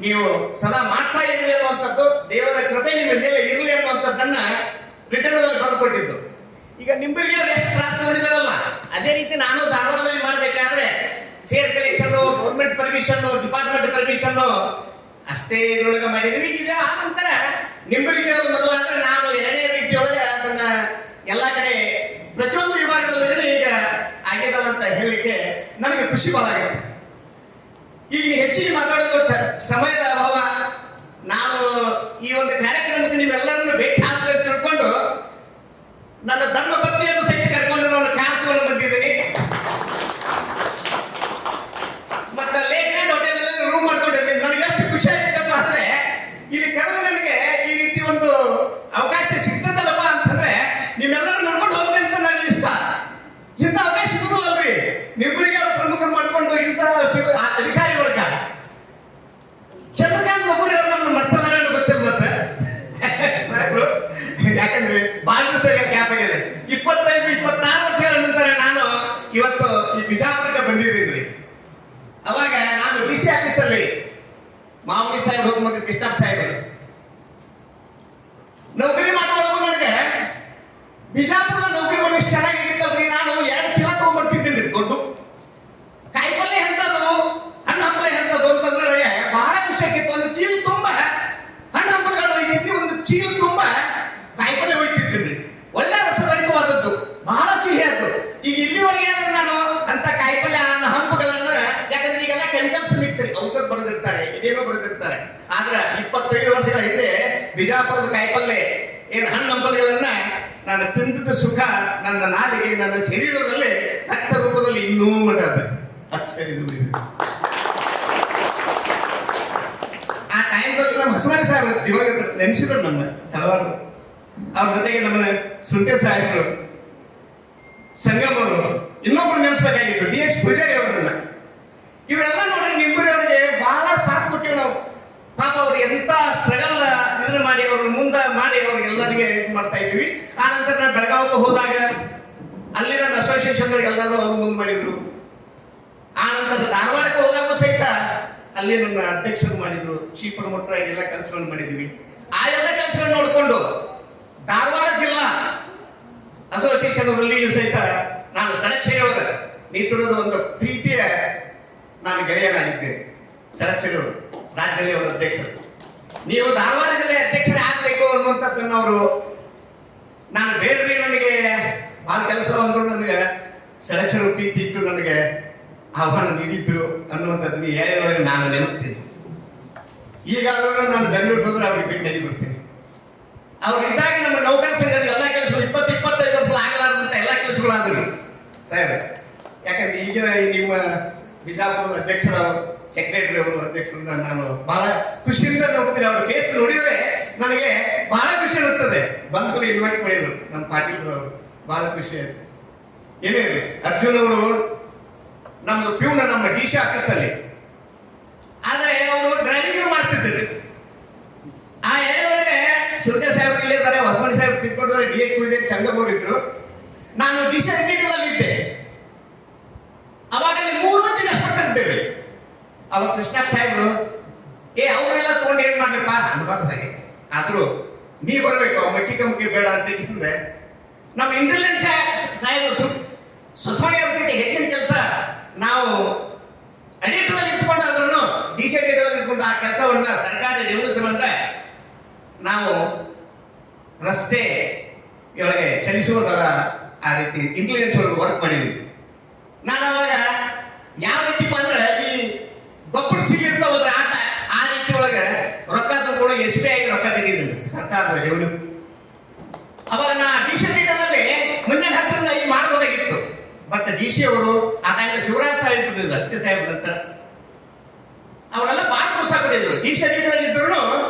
ನೀವು ಸದಾ ಮಾಡ್ತಾ ಇರಲಿ ಅನ್ನುವಂಥದ್ದು, ದೇವರ ಕೃಪೆ ನಿಮ್ಮ ಮೇಲೆ ಇರಲಿ ಅನ್ನುವಂಥದ್ದನ್ನ ರಿಟರ್ನ್ದಲ್ಲಿ ಬರೆದುಕೊಟ್ಟಿದ್ದು. ಈಗ ನಿಂಬರಿಗೆ ಅವ್ರು ಎಷ್ಟು ಕ್ಲಾಸ್ ತಗೊಂಡಿದಾರಲ್ಲ, ಅದೇ ರೀತಿ ನಾನು ಧಾರವಾಡದಲ್ಲಿ ಮಾಡಬೇಕಾದ್ರೆ share collection, government permission, department permission ಅಷ್ಟೇ ಇದ್ರೊಳಗೆ ಮಾಡಿದ್ವಿ. ಈಗ ಆ ನಂತರ ನಿಂಬರಿಗೆ ಅವರು ಮೊದಲಾದ್ರೆ ನಾನು ಎರಡನೇ ರೀತಿಯೊಳಗೆ ಅದನ್ನ ಎಲ್ಲ ಕಡೆ ಪ್ರತಿಯೊಂದು ವಿಭಾಗದಲ್ಲೂ ಈಗ ಆಗಿದವಂತ ಹೇಳಲಿಕ್ಕೆ ನನಗೆ ಖುಷಿ ಬಹಳ ಆಗುತ್ತೆ. ಈಗ ಹೆಚ್ಚಿಗೆ ಮಾತಾಡೋದು ಸಮಯದ ಅಭಾವ. ನಾನು ಈ ಒಂದು ಕಾರ್ಯಕ್ರಮಕ್ಕೆ ನೀವೆಲ್ಲರನ್ನು ಭೇಟಿ ಆಗ್ತದೆ ಅಂತ ತಿಳ್ಕೊಂಡು ನನ್ನ ಧರ್ಮ ಪತ್ನಿಯನ್ನು ಸಹಿತ ಕರ್ಕೊಂಡು ನಾನು ಕಾರ್ ತಗೊಂಡು ಬಂದಿದ್ದೀನಿ. ಮತ್ತೆ ಲೇಟ್ ನೈಟ್ ಹೋಟೆಲ್ ರೂಮ್ ಮಾಡ್ಕೊಂಡಿದ್ದೀನಿ. ನನಗೆ ಎಷ್ಟು ಖುಷಿ ಆಗಿತ್ತಪ್ಪ ಅಂದ್ರೆ ಇಲ್ಲಿ ಕರೆದು ನನಗೆ ಈ ರೀತಿ ಒಂದು ಅವಕಾಶ ಸಿಗ್ತದಲ್ಲಪ್ಪ ಅಂತಂದ್ರೆ ನೀವೆಲ್ಲರೂ ನೋಡ್ಕೊಂಡು ಹೋಗ್ಬೇಕಂತ ನನಗೆ ಇಷ್ಟ. ಇಂಥ ಅವಕಾಶ ಸಿಗುದಿಲ್ಲಲ್ರಿ. ನಿಮ್ಮರಿಗೆ ಅವ್ರು ಪ್ರಮುಖರು ಮಾಡ್ಕೊಂಡು ಇಂಥ ಅಧಿಕಾರಿ ವರ್ಗ. ಚಂದ್ರಕಾಂತ್ ಒಬ್ಬರು ಅವ್ರು ನಮ್ಮ ಮರ್ತದಾರ ಗೊತ್ತಿಲ್ಲ ಮತ್ತೆ ಸಾಹೇಬ್ರು. ಯಾಕಂದ್ರೆ ಬಹಳ ದಿವಸ ಗ್ಯಾಪ್ ಆಗಿದೆ. 25-26 ವರ್ಷಗಳ ನಂತರ ನಾನು ಇವತ್ತು ಈ ಬಿಜಾಪುರಕ್ಕೆ ಬಂದಿದ್ದೀನಿ. ಅವಾಗ ನಾನು DC ಆಫೀಸಲ್ಲಿ ಮಾಮೂಲಿ ಸಾಹೇಬ್ ಹೋದ ಮತ್ತೆ ಕೃಷ್ಣಪ್ಪ ಸಾಹೇಬರು ನೌಕರಿ ಮಾಡುವಾಗ ನನಗೆ ಬಿಜಾಪುರದ ನೌಕರಿ ಮಾಡೋದು ಎಷ್ಟು ಚೆನ್ನಾಗಿತ್ತಲ್ರಿ. ನಾನು 2 ಚೀಲ ತಗೊಂಡ್ಬರ್ತಿದ್ದೀನಿ. ದೊಡ್ಡ ಕಾಯಿಪಲ್ಲೆ ಎಂತದು, ಹಣ್ಣು ಹಂಪಲೆ ಎಂತದು ಅಂತಂದ್ರೆ ನನಗೆ ಬಹಳ ಖುಷಿ ಆಗಿತ್ತು. ಒಂದು ಚೀಲ ತುಂಬಾ ಹಣ್ಣು ಹಂಪಲೆಗಳು ಒಯ್ತಿದ್ವಿ, ಒಂದು ಚೀಲ ತುಂಬಾ ಕಾಯಿಪಲ್ಲೆ ಒಯ್ತಿದ್ದೀನಿ. ಒಳ್ಳೆ ರಸಭರಿತವಾದದ್ದು, ಬಹಳ ಸಿಹಿ ಆದ್ದು. ಈಗ ಇಲ್ಲಿವರೆಗೆ ನಾನು ಅಂತ ಕಾಯಿಪಲ್ಯ ಹಂಪುಗಳನ್ನ, ಯಾಕಂದ್ರೆ ಈಗೆಲ್ಲ ಕೆಮಿಕಲ್ಸ್ ಮಿಕ್ಸ್, ಔಷಧ ಬರೆದಿರ್ತಾರೆ, ಇದೇನೋ ಬರೆದಿರ್ತಾರೆ. ಆದ್ರೆ 25 ವರ್ಷಗಳ ಹಿಂದೆ ಬಿಜಾಪುರದ ಕಾಯಿಪಲ್ಲೆ ಏನು ಹಣ್ಣು ಹಂಪಲೆಗಳನ್ನ ನಾನು ತಿಂದಿದ್ದ ಸುಖ ನನ್ನ ನಾಲಿಗೆ, ನನ್ನ ಶರೀರದಲ್ಲಿ ರಕ್ತ ರೂಪದಲ್ಲಿ ಇನ್ನೂ ಮಠ ಅದ. ಆ ಟೈಮ್ದಲ್ಲಿ ನಮ್ಮ ಹಸುಮಣಿ ಸಾಹೇಬರು ದಿವಂಗತ ನೆನೆಸಿದ್ರು ನಮ್ಮ ತಳವಾರ. ಅವ್ರ ಜೊತೆಗೆ ನಮ್ಮ ಸುಂಟೆ ಸಾಹೇಬರು, ಸಂಗಮ್ ಅವರು, ಇನ್ನೊಬ್ರು ನೆನೆಸ್ಬೇಕಾಗಿತ್ತು DH ಪೂಜಾರಿ ಅವರನ್ನ. ಇವರೆಲ್ಲ ನೋಡ್ರಿ ನಿಂಬರಿ ಅವ್ರಿಗೆ ಬಹಳ ಸಾಥ್ ಕೊಟ್ಟಿವಿ ನಾವು. ಪಾಪ ಅವ್ರು ಎಂತ ಸ್ಟ್ರಗಲ್ ಇದನ್ನ ಮಾಡಿ ಅವ್ರನ್ನ ಮುಂದೆ ಮಾಡಿ ಅವ್ರಿಗೆಲ್ಲರಿಗೆ ಇದು ಮಾಡ್ತಾ ಇದ್ವಿ. ಆ ನಂತರ ನಾನು ಬೆಳಗಾವಿಗೆ ಹೋದಾಗ ಅಲ್ಲಿ ನನ್ನ ಅಸೋಸಿಯೇಷನ್ ಎಲ್ಲರೂ ಅವ್ರು ಮುಂದೆ ಮಾಡಿದ್ರು. ಆ ನಂತರ ಧಾರವಾಡಕ್ಕೆ ಹೋದಾಗೂ ಸಹಿತ ಅಲ್ಲಿ ನನ್ನ ಅಧ್ಯಕ್ಷರು ಮಾಡಿದ್ರು, ಚೀಫ್ ಪ್ರಮೋಟರ್ ಆಗಿ ಎಲ್ಲ ಕೆಲಸಗಳನ್ನು ಮಾಡಿದ್ವಿ. ಆ ಎಲ್ಲ ಕೆಲಸಗಳನ್ನು ನೋಡಿಕೊಂಡು ಧಾರವಾಡ ಜಿಲ್ಲಾ ಅಸೋಸಿಯೇಷನ್ ಅಲ್ಲಿಯೂ ಸಹಿತ ನಾನು ಸಡಕ್ಷರಿಯವರ ನೇತೃತ್ವದ ಒಂದು ಪ್ರೀತಿಯ ನಾನು ಗೆಳೆಯನಾಗಿದ್ದೇನೆ. ಸಡಕ್ಷರಿಯವರು ರಾಜ್ಯದಲ್ಲಿ ಒಂದು ಅಧ್ಯಕ್ಷರು. ನೀವು ಧಾರವಾಡ ಜಿಲ್ಲೆ ಅಧ್ಯಕ್ಷರೇ ಆಗ್ಬೇಕು ಅನ್ನುವಂಥದ್ದನ್ನು ಅವರು, ನಾನು ಬೇಡ್ರಿ ನನಗೆ ಭಾಳ ಕೆಲಸ ಅಂದ್ರು ನನಗೆ ಸಡಕ್ಷರ ಪ್ರೀತಿ ಇಟ್ಟು ನನಗೆ ಆಹ್ವಾನ ನೀಡಿದ್ರು ಅನ್ನುವಂಥದ್ದನ್ನ ಹೇಳಿದವಾಗ ನಾನು ನೆನೆಸ್ತೀನಿ. ಈಗಾದರೂ ನಾನು ಬೆಂಗಳೂರಿಗೆ ಹೋದ್ರೆ ಅವ್ರಿಗೆ ಭೇಟಿಯಾಗಿ ಬರ್ತೀನಿ. ಅವ್ರಿದ್ದಾಗ ನಮ್ಮ ನೌಕರ ಸಂಘದ ಎಲ್ಲ ಕೆಲಸಗಳು 20-25 ವರ್ಷ ಆಗಲಾರ್ದಂತ ಎಲ್ಲ ಕೆಲಸಗಳಾದ್ರು ಸರ್. ಯಾಕಂದ್ರೆ ಈಗಿನ ನಿಮ್ಮ ಬಿಜಾಪುರದ ಅಧ್ಯಕ್ಷರ ಸೆಕ್ರೆಟರಿ ಅವರು ಅಧ್ಯಕ್ಷರು ನಾನು ಬಹಳ ಖುಷಿಯಿಂದ ನೋಡ್ತೀನಿ. ಅವ್ರ ಫೇಸ್ ನೋಡಿದರೆ ನನಗೆ ಬಹಳ ಖುಷಿ ಅನಿಸ್ತದೆ. ಬಂದು ಇನ್ವೈಟ್ ಮಾಡಿದ್ರು ನಮ್ಮ ಪಾಟೀಲ್ರು, ಅವರು ಬಹಳ ಖುಷಿ ಆಯ್ತು. ಏನೇ ಇರಲಿ, ಅರ್ಜುನ್ ಅವರು ನಮ್ದು ಪ್ಯೂನ ನಮ್ಮ DC ಆಫೀಸಲ್ಲಿ. ಆದರೆ ಅವರು ಡ್ರೈವಿಂಗ್ ಮಾಡ್ತಿದ್ರು. DH ಪೂಜಾರಿ ಸಂಗಮವ್ರು ಇದ್ರು. ನಾನು ಡಿಸೈಡೆಡ್ ಇದ್ದೆ. ಅವಾಗ ಅಲ್ಲಿ 3 ಮಂದಿ ಇನ್ಸ್ಪೆಕ್ಟರ್ ಇದ್ದೇವೆ. ಅವಾಗ ಕೃಷ್ಣಪ್ಪ ಸಾಹೇಬ್ರು ಅವ್ರನ್ನೆಲ್ಲ ತಗೊಂಡು ಏನ್ ಮಾಡ್ಲಪ್ಪ ಅನ್ಬಾರ್ದಾಗೆ, ಆದ್ರೂ ನೀ ಬರ್ಬೇಕು ಮಕ್ಕಿ ಕಮ್ಮಿ ಬೇಡ ಅಂತ ತಿಳಿಸಿದ್ರೆ ನಮ್ಮ ಇಂಟೆಲಿಜೆನ್ಸ್ ಸಾಹೇಬರು ಸೊಸಮಣಿ ಅವ್ರ ಜೊತೆ ಹೆಚ್ಚಿನ ಕೆಲಸ ನಾವು ಅಡಿಟದಲ್ಲಿ ಇಟ್ಕೊಂಡು ಅದನ್ನು ಡಿಸೈಡೆಡ್ ಇಟ್ಕೊಂಡು ಆ ಕೆಲಸವನ್ನ ಸರ್ಕಾರಿ ರೆವಿನ್ಯೂ ಸಂಬಂಧ ನಾವು ರಸ್ತೆ ಒಳಗೆ ಚಲಿಸುವುದರ ಆ ರೀತಿ ಇಂಟೆಲಿಜೆನ್ಸ್ ಒಳಗೆ ವರ್ಕ್ ಮಾಡಿದ್ವಿ. ನಾನು ಅವಾಗ ಯಾವ ರೀತಿಪ್ಪ ಅಂದ್ರೆ ಈ ಗೊಬ್ಬರ ಚೀಲ ಇರ್ತಾವಲ್ರಿ ಆಟ ಆ ರೀತಿ ಒಳಗೆ ರೊಕ್ಕ ತಗೊಂಡು SBI ಆಗಿ ರೊಕ್ಕ ಕಟ್ಟಿದ್ದೀನಿ ಸರ್ಕಾರದ ರೆವಿನ್ಯೂ. ಅವಾಗ ನಾ DC ಡೇಟಾದಲ್ಲಿ ಮುಂಜಾನೆ 10ರಿಂದ 5 ಮಾಡಬಹುದಾಗಿತ್ತು. ಬಟ್ DC ಅವರು ಆ ಟೈಮ್ ಶಿವರಾಜ್ ಸಾಹೇಬ್ ಇದ್ದಿದ್ದು ಅತ್ತಿ ಸಾಹೇಬ್ ನಂತರ ಅವರೆಲ್ಲ ಭಾಳ ಪ್ರೋತ್ಸಾಹ ಕೊಟ್ಟಿದ್ರು. DC ಡೇಟಾದಲ್ಲಿ ಇದ್ರು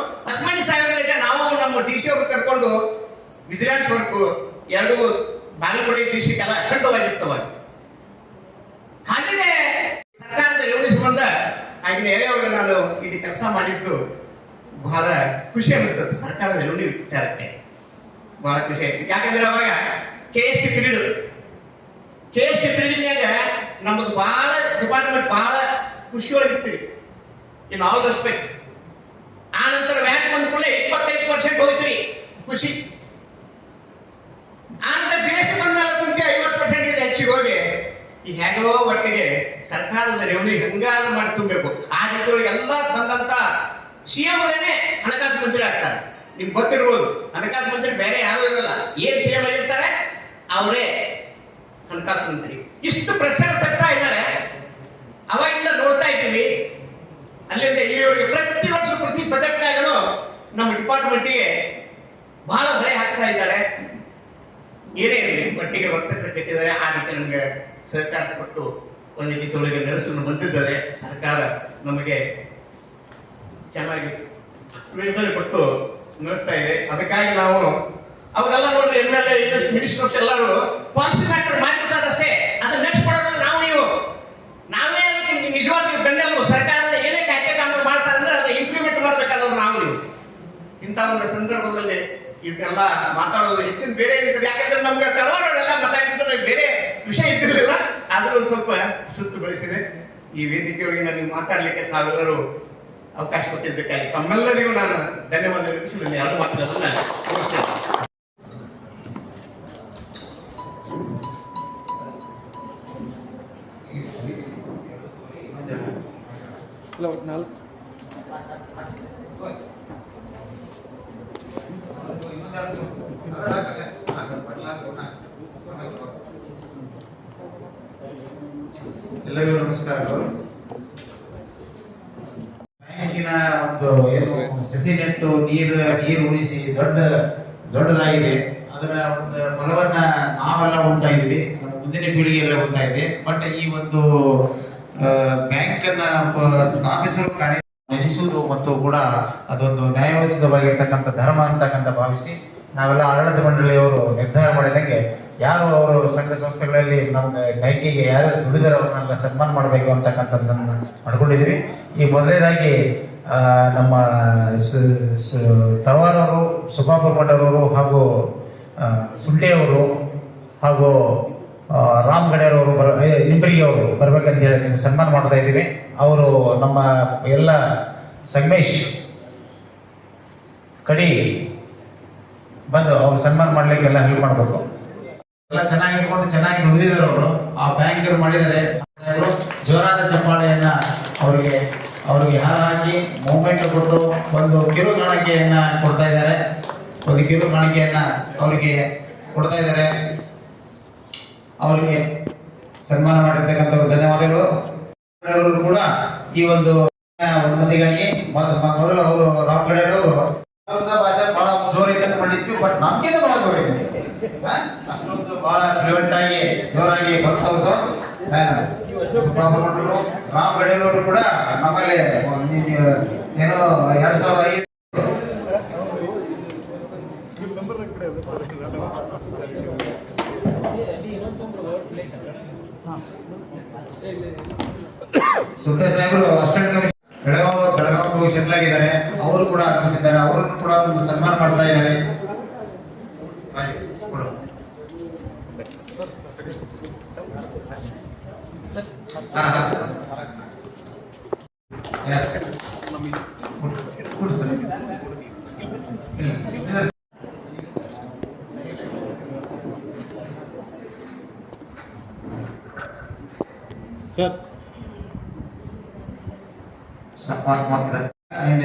ಹೊಸಮನಿ ಸಾಹೇಬ್ಗಳಿಗೆ ನಾವು ನಮ್ಮ DC ಅವರು ಕರ್ಕೊಂಡು ವಿಜಿಲೆನ್ಸ್ ವರ್ಕ್ 2 ಬಾಗಲಕೋಟೆ DC ಎಲ್ಲ ಅಖಂಡವಾಗಿತ್ತು. ಅವಾಗ ಹಾಗೆಯೇ ಸರ್ಕಾರದ ರೆವಿನ್ಯೂ ಸಂಬಂಧ ಆಗಿನ ಏರಿಯಾವರೆಗೆ ನಾನು ಇಲ್ಲಿ ಕೆಲಸ ಮಾಡಿದ್ದು ಬಹಳ ಖುಷಿ ಅನಿಸ್ತದೆ. ಸರ್ಕಾರದ ರೆವಿನ್ಯೂ ವಿಚಾರಕ್ಕೆ ಬಹಳ ಖುಷಿ ಆಯ್ತು. ಯಾಕಂದ್ರೆ ಅವಾಗ KST ಪೀರಿಯಡ್ನ್ಯಾಗ ನಮ್ಮದು ಬಹಳ ಡಿಪಾರ್ಟ್ಮೆಂಟ್ ಬಹಳ ಖುಷಿಯಾಗಿತ್ತು ಇನ್ ಆಲ್ ರೆಸ್ಪೆಕ್ಟ್. ಆ ನಂತರ ವ್ಯಾಟ್ ಬಂದ ಕೂಡಲೇ 25% ಹೋಗ್ತೀರಿ ಖುಷಿ. ಆ ನಂತರ GST ಬಂದ ಮೇಲೆ 50% ಇದೆ ಹೆಚ್ಚಿಗೆ ಹೋಗಿ ಈಗ ಹೇಗೋ ಒಟ್ಟಿಗೆ ಸರ್ಕಾರದ ರೆವಿನ್ಯೂ ಹೆಂಗಾದ ಮಾಡಿ ತುಂಬಬೇಕು. ಆ ರೀತಿಯೊಳಗೆ ಎಲ್ಲ ಬಂದಂತ CM ಹಣಕಾಸು ಮಂತ್ರಿ ಆಗ್ತಾರೆ. ನಿಮ್ಗೆ ಗೊತ್ತಿರ್ಬೋದು, ಹಣಕಾಸು ಮಂತ್ರಿ ಬೇರೆ ಯಾರು ಇರಲ್ಲ. ಏನ್ CM ಆಗಿರ್ತಾರೆ ಅವರೇ ಹಣಕಾಸು ಮಂತ್ರಿ. ಇಷ್ಟು ಪ್ರೆಷರ್ ತರ್ತಾ ಇದ್ದಾರೆ. ಅವಾಗಿಂದ ನೋಡ್ತಾ ಇದ್ದೀವಿ ಅಲ್ಲಿಂದ ಇಲ್ಲಿವರೆಗೆ ಪ್ರತಿ ವರ್ಷ ಪ್ರತಿ ಬಜೆಟ್ನಾಗನು ನಮ್ಮ ಡಿಪಾರ್ಟ್ಮೆಂಟಿಗೆ ಬಹಳ ಹೊರೆ ಹಾಕ್ತಾ ಇದ್ದಾರೆ. ಏನೇ ಇರಲಿ ಒಟ್ಟಿಗೆ ವರ್ತಕರು ಕಟ್ಟಿದ್ದಾರೆ. ಆ ರೀತಿ ನಮ್ಗೆ ಸಹಕಾರ ಕೊಟ್ಟು ಒಂದು ರೀತಿಯೊಳಗೆ ನಡೆಸಲು ಬಂದಿದ್ದಾರೆ. ಸರ್ಕಾರ ನಮಗೆ ಚೆನ್ನಾಗಿ ವೇತನ ಕೊಟ್ಟು ನಡೆಸ್ತಾ ಇದೆ. ಅದಕ್ಕಾಗಿ ನಾವು ಅವರೆಲ್ಲ ನೋಡ್ರಿ MLA ಮಿನಿಸ್ಟರ್ಸ್ ಎಲ್ಲರೂ ಪಾಲಿಸಿ ಮ್ಯಾಟರ್ ಮಾಡಿಬಿಡ್ತಾರಷ್ಟೇ, ಅದನ್ನ ನೆಕ್ಸ್ಟ್ ಕೊಡೋದು ನಾವು ನೀವು ನಾವೇ ಅದಕ್ಕೆ ನಿಜವಾದ ಬೆನ್ನೆಲುಬು. ಸರ್ಕಾರದ ಏನೇ ಕಾಯ್ದೆ ಕಾನೂನು ಮಾಡ್ತಾರೆ ಅಂದ್ರೆ ಅದನ್ನ ಇಂಪ್ಲಿಮೆಂಟ್ ಮಾಡಬೇಕಾದವ್ರು ನಾವು ನೀವು. ಇಂಥ ಒಂದು ಸಂದರ್ಭದಲ್ಲಿ ಇದನ್ನೆಲ್ಲ ಮಾತಾಡೋದು ಹೆಚ್ಚಿನ ಬೇರೆ ಏನಿದ್ದಾರೆ. ಯಾಕಂದ್ರೆ ನಮ್ಗೆ ತಳವಾರಗಳೆಲ್ಲ ಮಾತಾಡಿದ್ರೆ ಬೇರೆ ವಿಷಯ ಇದ್ದಿರಲಿಲ್ಲ. ಆದ್ರೂ ಒಂದು ಸ್ವಲ್ಪ ಸುತ್ತು ಬೆಳೆಸಿದೆ. ಈ ವೇದಿಕೆಯೊಳಗೆ ನಾನು ಮಾತಾಡ್ಲಿಕ್ಕೆ ತಾವೆಲ್ಲರೂ ಅವಕಾಶ ಕೊಟ್ಟಿದ್ದಕ್ಕಾಗಿ ತಮ್ಮೆಲ್ಲರಿಗೂ ನಾನು ಧನ್ಯವಾದ ಅರ್ಪಿಸಲು 2 ಮಾತುಗಳನ್ನ ಮುಗಿಸ್ತೇನೆ. ಎಲ್ಲರಿಗೂ ನಮಸ್ಕಾರಗಳು. ಬ್ಯಾಂಕಿನ ಒಂದು ಏನು ಸಸಿ ನೆಟ್ಟು ನೀರು ಉಳಿಸಿ ದೊಡ್ಡದಾಗಿದೆ. ಅದರ ಒಂದು ಫಲವನ್ನ ನಾವೆಲ್ಲ ಉಣ್ತಾ ಇದೀವಿ, ನಮ್ಮ ಮುಂದಿನ ಪೀಳಿಗೆ ಎಲ್ಲ ಉಣ್ತಾ ಇದೆ. ಬಟ್ ಈ ಒಂದು ಬ್ಯಾಂಕ್ ಅನ್ನ ಸ್ಥಾಪಿಸಲು ನೆನೆಸುವುದು ಮತ್ತು ಕೂಡ ಅದೊಂದು ನ್ಯಾಯೋಚಿತವಾಗಿರ್ತಕ್ಕಂಥ ಧರ್ಮ ಅಂತಕ್ಕಂಥ ಭಾವಿಸಿ ನಾವೆಲ್ಲ ಆಡಳಿತ ಮಂಡಳಿಯವರು ನಿರ್ಧಾರ ಮಾಡಿದಂಗೆ ಯಾರು ಅವರು ಸಂಘ ಸಂಸ್ಥೆಗಳಲ್ಲಿ ನಮ್ಗೆ ಗೈಕಿಗೆ ಯಾರು ದುಡಿದರೆ ಅವ್ರನ್ನೆಲ್ಲ ಸನ್ಮಾನ ಮಾಡಬೇಕು ಅಂತಕ್ಕಂಥದ್ದನ್ನು ಮಾಡ್ಕೊಂಡಿದ್ದೀವಿ. ಈ ಮೊದಲನೇದಾಗಿ ನಮ್ಮ ತಳವಾರವರು, ಸುಭಾಪುರ ಮಠರವರು ಹಾಗೂ ಸುಳ್ಳಿಯವರು ಹಾಗೂ ರಾಮ್ ಗಡ್ಯಾರವರು ನಿಂಬರಿಗೆ ಅವರು ಬರ್ಬೇಕಂತ ಹೇಳಿ ನಿಮ್ಗೆ ಸನ್ಮಾನ ಮಾಡ್ತಾ ಇದ್ದೀವಿ. ಅವರು ನಮ್ಮ ಎಲ್ಲ ಸಂಗಮೇಶ್ ಕಡಿ ಬಂದು ಅವ್ರು ಸನ್ಮಾನ ಮಾಡ್ಲಿಕ್ಕೆಲ್ಲ ಹೆಲ್ಪ್ ಮಾಡಬೇಕು. ಎಲ್ಲ ಚೆನ್ನಾಗಿ ಇಟ್ಕೊಂಡು ಚೆನ್ನಾಗಿ ದುಡಿದಿದ್ದಾರೆ ಅವರು. ಆ ಬ್ಯಾಂಕರ್ ಮಾಡಿದರೆ ಜೋರಾದ ಚಪ್ಪಾಳೆಯನ್ನ ಅವ್ರಿಗೆ ಹಾರ ಹಾಕಿ ಮೂವ್ಮೆಂಟ್ ಕೊಟ್ಟು ಒಂದು ಕಿರು ಕಾಣಿಕೆಯನ್ನ ಕೊಡ್ತಾ ಇದ್ದಾರೆ. ಒಂದು ಕಿರು ಕಾಣಿಕೆಯನ್ನ ಅವರಿಗೆ ಕೊಡ್ತಾ ಇದ್ದಾರೆ. ಅವರಿಗೆ ಸನ್ಮಾನ ಮಾಡಿರ್ತಕ್ಕಂಥವ್ರು ಧನ್ಯವಾದಗಳು. ಕೂಡ ಈ ಒಂದು ಮಂದಿಗಾಗಿ ಮೊದಲು ಅವರು ರಾಮ್ ಗಡ್ಯಾರವರು ಭಾಷೆ ಬಹಳ ಜೋರಿದೆ ಮಾಡಿದ್ವಿ. ಬಟ್ ನಮ್ಗಿಂತ ಬಹಳ ಜೋರಿದೆ, ಅಷ್ಟೊಂದು ಬಹಳ ಫ್ಲೂಯೆಂಟ್ ಆಗಿ ಜೋರಾಗಿ ಬರ್ತಾವ್ದು. ರಾಮ್ ಗಡ್ಯಾರವರು ಕೂಡ ನಮ್ಮಲ್ಲಿ ಏನೋ 2005 ಸುಂಟೆ ಸಾಹೇಬರು ಅಸಿಸ್ಟೆಂಟ್ ಕಮಿಷನರ್ ಬೆಳಗಾವಿ ಹೋಗಿ ಸೆಟ್ಲ್ ಆಗಿದ್ದಾರೆ. ಅವರು ಕೂಡ ಆಗಮಿಸಿದ್ದಾರೆ. ಅವರನ್ನು ಕೂಡ ಒಂದು ಸನ್ಮಾನ ಮಾಡ್ತಾ ಇದ್ದಾರೆ.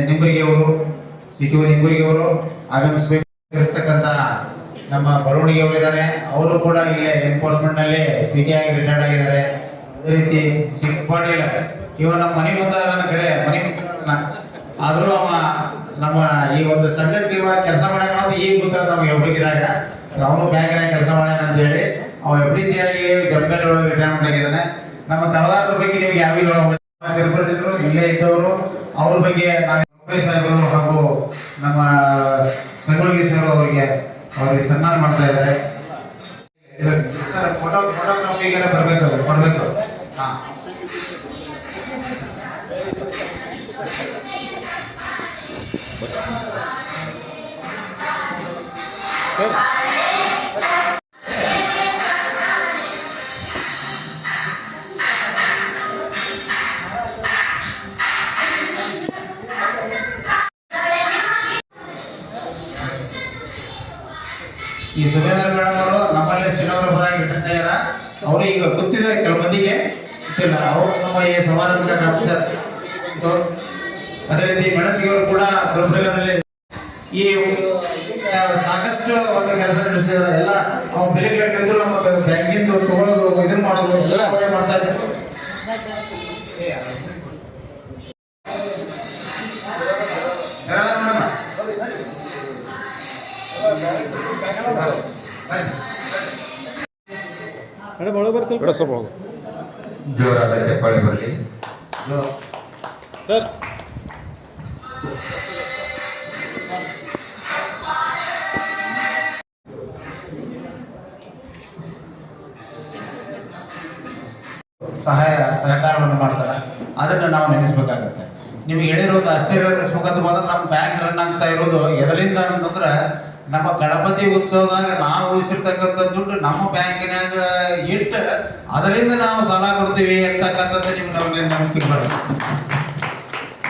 ನಿಂಬರಿಗೆ ಅವರು ಸಿಟಿ ನಿಂಬರಿಗೆ ಅವರು ಆಗಮಿಸಬೇಕಿರ್ತಕ್ಕಂಥ ನಮ್ಮ ಬರವಣಿಗೆ ಅವರು ಇದ್ದಾರೆ. ಅವರು ಕೂಡ ಇಲ್ಲೇ ಎನ್ಫೋರ್ಸ್ಮೆಂಟ್ ನಲ್ಲಿ ಸಿಟಿ ಆಗಿ ರಿಟೈರ್ಡ್ ಆಗಿದ್ದಾರೆ. ಅದೇ ರೀತಿ ಸಿಕ್ಪಾಟೀಲ್ ಇವ ನಮ್ಮ ಮನೆ ಮುಂದೆ ಕರೆ ಮನೆ ಆದ್ರೂ ಅವ ನಮ್ಮ ಈ ಒಂದು ಸಂಘಕ್ಕೆ ಇವ ಕೆಲಸ ಮಾಡ್ಯಾನ ಅನ್ನೋದು ಈಗ ಗೊತ್ತಾಗ ನಮ್ಗೆ ಹುಡುಗಿದಾಗ ಅವನು ಬ್ಯಾಂಕಿನಾಗ ಕೆಲಸ ಮಾಡ್ಯಾನ ಅಂತ ಹೇಳಿ ಅವ FDC ಆಗಿ ಜಮಖಂಡಿ ಒಳಗೆ ರಿಟೈರ್ಮೆಂಟ್ ಆಗಿದ್ದಾನೆ. ನಮ್ಮ ತಳವಾರರ ಬಗ್ಗೆ ನಿಮ್ಗೆ ಯಾವ ಚಿರಪರಿಚಿತರು ಇಲ್ಲೇ ಇದ್ದವರು ಅವ್ರ ಬಗ್ಗೆ ನಾವು ಸಾಹೇಬರು ಹಾಗೂ ನಮ್ಮ ಸಂಗೊಳ್ಗಿ ಸರ್ ಅವರಿಗೆ ಸನ್ಮಾನ ಮಾಡ್ತಾ ಇದ್ದಾರೆ. ಸರ್ ಫೋಟೋಗ್ರಾಫಿಗೆ ಬರ್ಬೇಕು ಕೊಡ್ಬೇಕು. ಹಾ ಈ ಸುಬೇದಾರ್ ಮೇಡಮ್ ಅವರು ನಮ್ಮಲ್ಲಿ ಸ್ಟೆನೋಗ್ರಾಫರ್ ಆಗಿ ರಿಟೈರ್ ಅವರು ಈಗ ಗೊತ್ತಿದೆ ಕೆಲವು ಮಂದಿಗೆ ಗೊತ್ತಿಲ್ಲ. ಅವರು ನಮ್ಮ ಈ ಸಮಾರಂಭಕ್ಕೆ ಆಫೀಸರ್. ಅದೇ ರೀತಿ ಮೆಣಸಿಗೆ ಅವರು ಕೂಡ ಗುಲ್ಬರ್ಗಾದಲ್ಲಿ ಈ ಸಾಕಷ್ಟು ಒಂದು ಕೆಲಸ ನಡೆಸಿದ್ದಾರೆ. ಎಲ್ಲ ಅವ್ರು ಬೆಲೆ ಕಟ್ಟಿದ್ರು ನಮ್ಮ ಬ್ಯಾಂಕಿಂದ ತಗೊಳ್ಳೋದು ಇದನ್ನ ಮಾಡೋದು ಎಲ್ಲ ಮಾಡ್ತಾ ಇದ್ದಾರೆ. ಜೋರಾದ ಚಪ್ಪಾಳೆ ಬರಲಿ ಸರ್. ಸಹಕಾರವನ್ನು ಮಾಡ್ತಾರೆ. ಅದನ್ನು ನಾವು ನೆನೆಸ್ಬೇಕಾಗತ್ತೆ. ನಿಮ್ಗೆ ಹೇಳಿರೋದು ಆಶ್ಚರ್ಯ ನೆನೆಸ್ಬೇಕಂತ ಬಂದ್ರೆ ನಮ್ಮ ಬ್ಯಾಂಕ್ ರನ್ ಆಗ್ತಾ ಇರೋದು ಎದರಿಂದ ಅಂತಂದ್ರೆ ನಮ್ಮ ಗಣಪತಿ ಉತ್ಸವದಾಗ ನಾವು ಉಳಿಸಿರ್ತಕ್ಕಂಥ ದುಡ್ಡು ನಮ್ಮ ಬ್ಯಾಂಕಿನಾಗ ಇಟ್ಟು ಅದರಿಂದ ನಾವು ಸಾಲ ಕೊಡ್ತೀವಿ ಅಂತಕ್ಕಂಥದ್ದು ನಿಮ್ಗೆ ನಂಬಿಕೆ ಬರಲ್ಲ.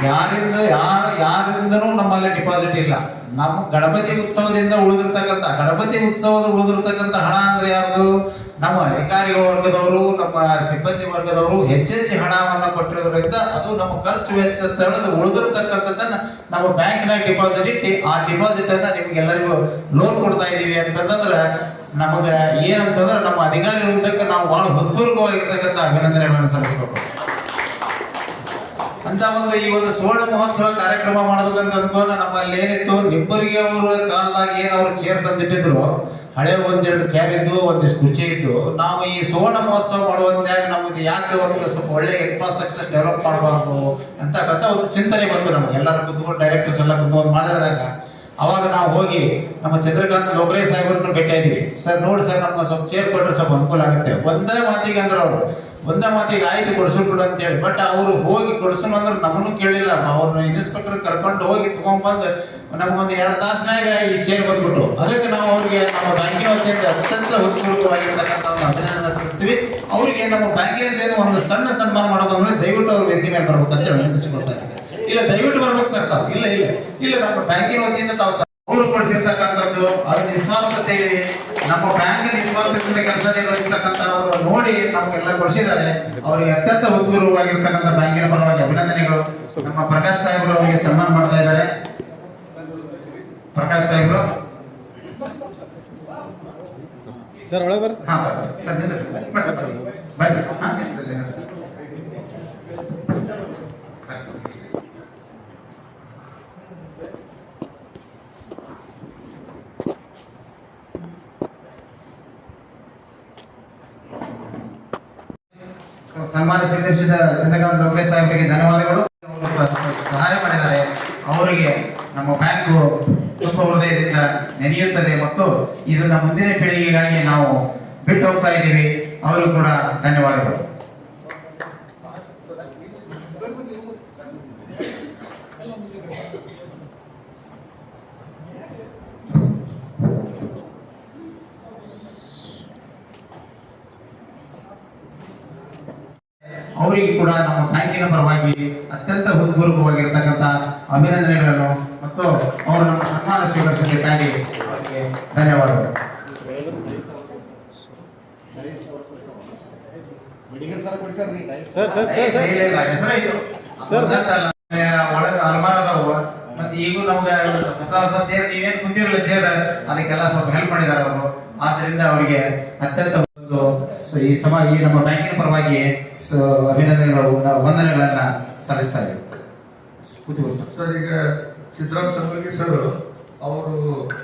ಯಾರಿಂದನೂ ನಮ್ಮಲ್ಲಿ ಡಿಪಾಸಿಟ್ ಇಲ್ಲ. ನಮ್ಮ ಗಣಪತಿ ಉತ್ಸವದಿಂದ ಉಳಿದಿರ್ತಕ್ಕಂಥ ಹಣ ಅಂದ್ರೆ ಯಾರ್ದು? ನಮ್ಮ ಅಧಿಕಾರಿಗಳ ವರ್ಗದವರು, ನಮ್ಮ ಸಿಬ್ಬಂದಿ ವರ್ಗದವರು ಹೆಚ್ಚೆಚ್ಚು ಹಣವನ್ನು ಕೊಟ್ಟಿರೋದ್ರಿಂದ ಅದು ನಮ್ಮ ಖರ್ಚು ವೆಚ್ಚ ಅಂತ ಹೇಳೋದು ಉಳಿದಿರ್ತಕ್ಕಂಥದ್ದನ್ನ ನಮ್ಮ ಬ್ಯಾಂಕ್ನಾಗ ಡಿಪಾಸಿಟ್ ಇಟ್ಟು ಆ ಡಿಪಾಸಿಟ್ ಅನ್ನ ನಿಮ್ಗೆಲ್ಲರಿಗೂ ಲೋನ್ ಕೊಡ್ತಾ ಇದೀವಿ ಅಂತಂದ್ರೆ ನಮಗೆ ಏನಂತಂದ್ರೆ ನಮ್ಮ ಅಧಿಕಾರಿಗಳಿದ್ದಕ್ಕೆ ನಾವು ಬಹಳ ಹೃತ್ಪೂರ್ವಕವಾಗಿರ್ತಕ್ಕಂಥ ಅಭಿನಂದನೆಗಳನ್ನು ಸಲ್ಲಿಸಬೇಕು. ಅಂತ ಒಂದು ಈ ಒಂದು ಸುವರ್ಣ ಮಹೋತ್ಸವ ಕಾರ್ಯಕ್ರಮ ಮಾಡ್ಬೇಕಂತ ಅನ್ಕೊಂಡು ನಮ್ಮಲ್ಲಿ ಏನಿತ್ತು, ನಿಂಬರಿಗೆ ಅವರ ಕಾಲದಾಗ ಏನು ಅವ್ರು ಚೇರ್ ತಂದಿಟ್ಟಿದ್ರು, ಹಳೆ ಒಂದೆರಡು ಚೇರ್ ಇದ್ದು ಒಂದಿಷ್ಟು ಕುರ್ಚಿ ಇದ್ದು, ನಾವು ಈ ಸುವರ್ಣ ಮಹೋತ್ಸವ ಮಾಡುವಂತಾಗ ನಮ್ದು ಯಾಕೆ ಒಂದು ಸ್ವಲ್ಪ ಒಳ್ಳೆ ಇನ್ಫ್ರಾಸ್ಟ್ರಕ್ಚರ್ ಡೆವಲಪ್ ಮಾಡಬಾರ್ದು ಅಂತಕ್ಕಂಥ ಒಂದು ಚಿಂತನೆ ಬಂತು ನಮ್ಗೆ. ಎಲ್ಲರೂ ಕುತ್ಕೊಂಡು ಡೈರೆಕ್ಟರ್ಸ್ ಎಲ್ಲ ಕುತ್ಕೊಂಡು ಮಾಡಿದಾಗ ಅವಾಗ ನಾವು ಹೋಗಿ ನಮ್ಮ ಚಂದ್ರಕಾಂತ್ ಲೋಕರೇ ಸಾಹೇಬ್ರನ್ನ ಭೇಟಿ ಆದ್ವಿ. ಸರ್ ನೋಡಿ ಸರ್ ನಮ್ಗೆ ಸ್ವಲ್ಪ ಚೇರ್ ಕೊಟ್ಟರೆ ಸ್ವಲ್ಪ ಅನುಕೂಲ ಆಗುತ್ತೆ. ಒಂದೇ ಮಾತಿಗೆ ಅಂದ್ರೆ ಆಯ್ತು ಕೊಡ್ಸೋಣ ಅಂತ ಹೇಳಿ. ಬಟ್ ಅವರು ಹೋಗಿ ಕೊಡ್ಸೋಣ ಅಂದ್ರೆ ನಮ್ಮನ್ನು ಕೇಳಿಲ್ಲ. ಅವ್ರನ್ನ ಇನ್ಸ್ಪೆಕ್ಟರ್ ಕರ್ಕೊಂಡು ಹೋಗಿ ತಗೊಂಡ್ಬಂದು ನಮ್ಗೊಂದು 2 ತಾಸಿನಾಗ ಈ ಚೇರ್ ಬಂದ್ಬಿಟ್ಟು, ಅದಕ್ಕೆ ನಾವು ಅವ್ರಿಗೆ ನಮ್ಮ ಬ್ಯಾಂಕಿನ ವತಿಯಿಂದ ಅತ್ಯಂತ ಹೃತ್ಪೂರ್ವಕವಾಗಿರ್ತಕ್ಕಂಥ ಒಂದು ಅಭಿನಂದನೆ ಸಲ್ಲಿಸ್ತೀವಿ. ಅವರಿಗೆ ನಮ್ಮ ಬ್ಯಾಂಕಿನಿಂದ ಏನು ಒಂದು ಸಣ್ಣ ಸನ್ಮಾನ ಮಾಡೋದು ಅಂದ್ರೆ ದಯವಿಟ್ಟು ಅವ್ರ ವೇದಿಕೆ ಮೇಲೆ ಬರ್ಬೇಕಂತ ವಿನಂತಿಸಿಕೊಳ್ತಾ ಇದ್ದಾರೆ. ಇಲ್ಲ ದಯವಿಟ್ಟು ಬರ್ಬೇಕು ಸರ್ ತಾವು. ಇಲ್ಲ ನಮ್ಮ ಬ್ಯಾಂಕಿನ ವತಿಯಿಂದ ತಾವು ಅವರು ಕೊಡಿಸಿರ್ತಕ್ಕಂಥದ್ದು ಅದು ನಿಸ್ವಾರ್ಥ ಸೇವೆ. ನಮ್ಮ ಬ್ಯಾಂಕ್ ನಿಸ್ವಾರ್ಥದಿಂದ ಕೆಲಸ ನಿರ್ವಹಿಸ್ತಕ್ಕಂಥ ಅವರು ನೋಡಿ ನಮಗೆಲ್ಲ ಕೊಡಿಸಿದ್ದಾರೆ. ಅವರಿಗೆ ಅತ್ಯಂತ ಹೃತ್ಪೂರ್ವವಾಗಿರ್ತಕ್ಕಂಥ ಬ್ಯಾಂಕಿನ ಪರವಾಗಿ ಅಭಿನಂದನೆಗಳು. ನಮ್ಮ ಪ್ರಕಾಶ್ ಸಾಹೇಬರು ಅವರಿಗೆ ಸನ್ಮಾನ ಮಾಡ್ತಾ ಇದ್ದಾರೆ. ಪ್ರಕಾಶ್ ಸಾಹೇಬರು ಸರ್ ಒಳಗೆ ಬರ್ರಿ. ಹಾ ಸರ್ ಬನ್ನಿ. ಸನ್ಮಾನ ಸ್ವೀಕರಿಸಿದ ಚಂದ್ರಕಾಂತ್ ಲೋಕರೇ ಸಾಹೇಬರಿಗೆ ಧನ್ಯವಾದಗಳು. ಸಹಾಯ ಮಾಡಿದ್ದಾರೆ. ಅವರಿಗೆ ನಮ್ಮ ಬ್ಯಾಂಕು ತುಂಬ ಹೃದಯದಿಂದ ನೆನೆಯುತ್ತದೆ ಮತ್ತು ಇದನ್ನ ಮುಂದಿನ ಪೀಳಿಗೆಗಾಗಿ ನಾವು ಬಿಟ್ಟು ಹೋಗ್ತಾ ಇದ್ದೀವಿ. ಅವರು ಕೂಡ ಧನ್ಯವಾದಗಳು. ಅವರು ಅವರಿಗೂ ಕೂಡ ನಮ್ಮ ಬ್ಯಾಂಕಿನ ಪರವಾಗಿ ಅತ್ಯಂತ ಹೃತ್ಪೂರ್ವಕವಾಗಿರತಕ್ಕಂಥ ಅಭಿನಂದನೆಗಳನ್ನು ಮತ್ತು ಅವರು ನಮ್ಮ ಸನ್ಮಾನ ಸ್ವೀಕರಿಸಬೇಕಾಗಿ ಅವರಿಗೆ ಧನ್ಯವಾದಗಳು. ಒಳಗೆ ಅಲ್ಮಾರ ಅದಾವ ಮತ್ತೆ ಈಗೂ ನಮ್ಗೆ ಹೊಸ ಹೊಸ ಚೇರ್ ನೀವೇನ್ ಕುಂತಿರಲ್ಲ ಚೇರ್ ಅದಕ್ಕೆಲ್ಲ ಸ್ವಲ್ಪ ಹೆಲ್ಪ್ ಮಾಡಿದ್ದಾರೆ ಅವರು. ಆದ್ರಿಂದ ಅವರಿಗೆ ಅತ್ಯಂತ ಈ ನಮ್ಮ ಬ್ಯಾಂಕಿನ ಪರವಾಗಿ ಅಭಿನಂದನೆಗಳು ವಂದನೆಗಳನ್ನ ಸಲ್ಲಿಸ್ತಾ ಇದ್ದೀವಿ. ಸರ್, ಈಗ ಸಿದ್ದರಾಮ್ ಸಂಗೊಳ್ಗಿ ಸರ್ ಅವರು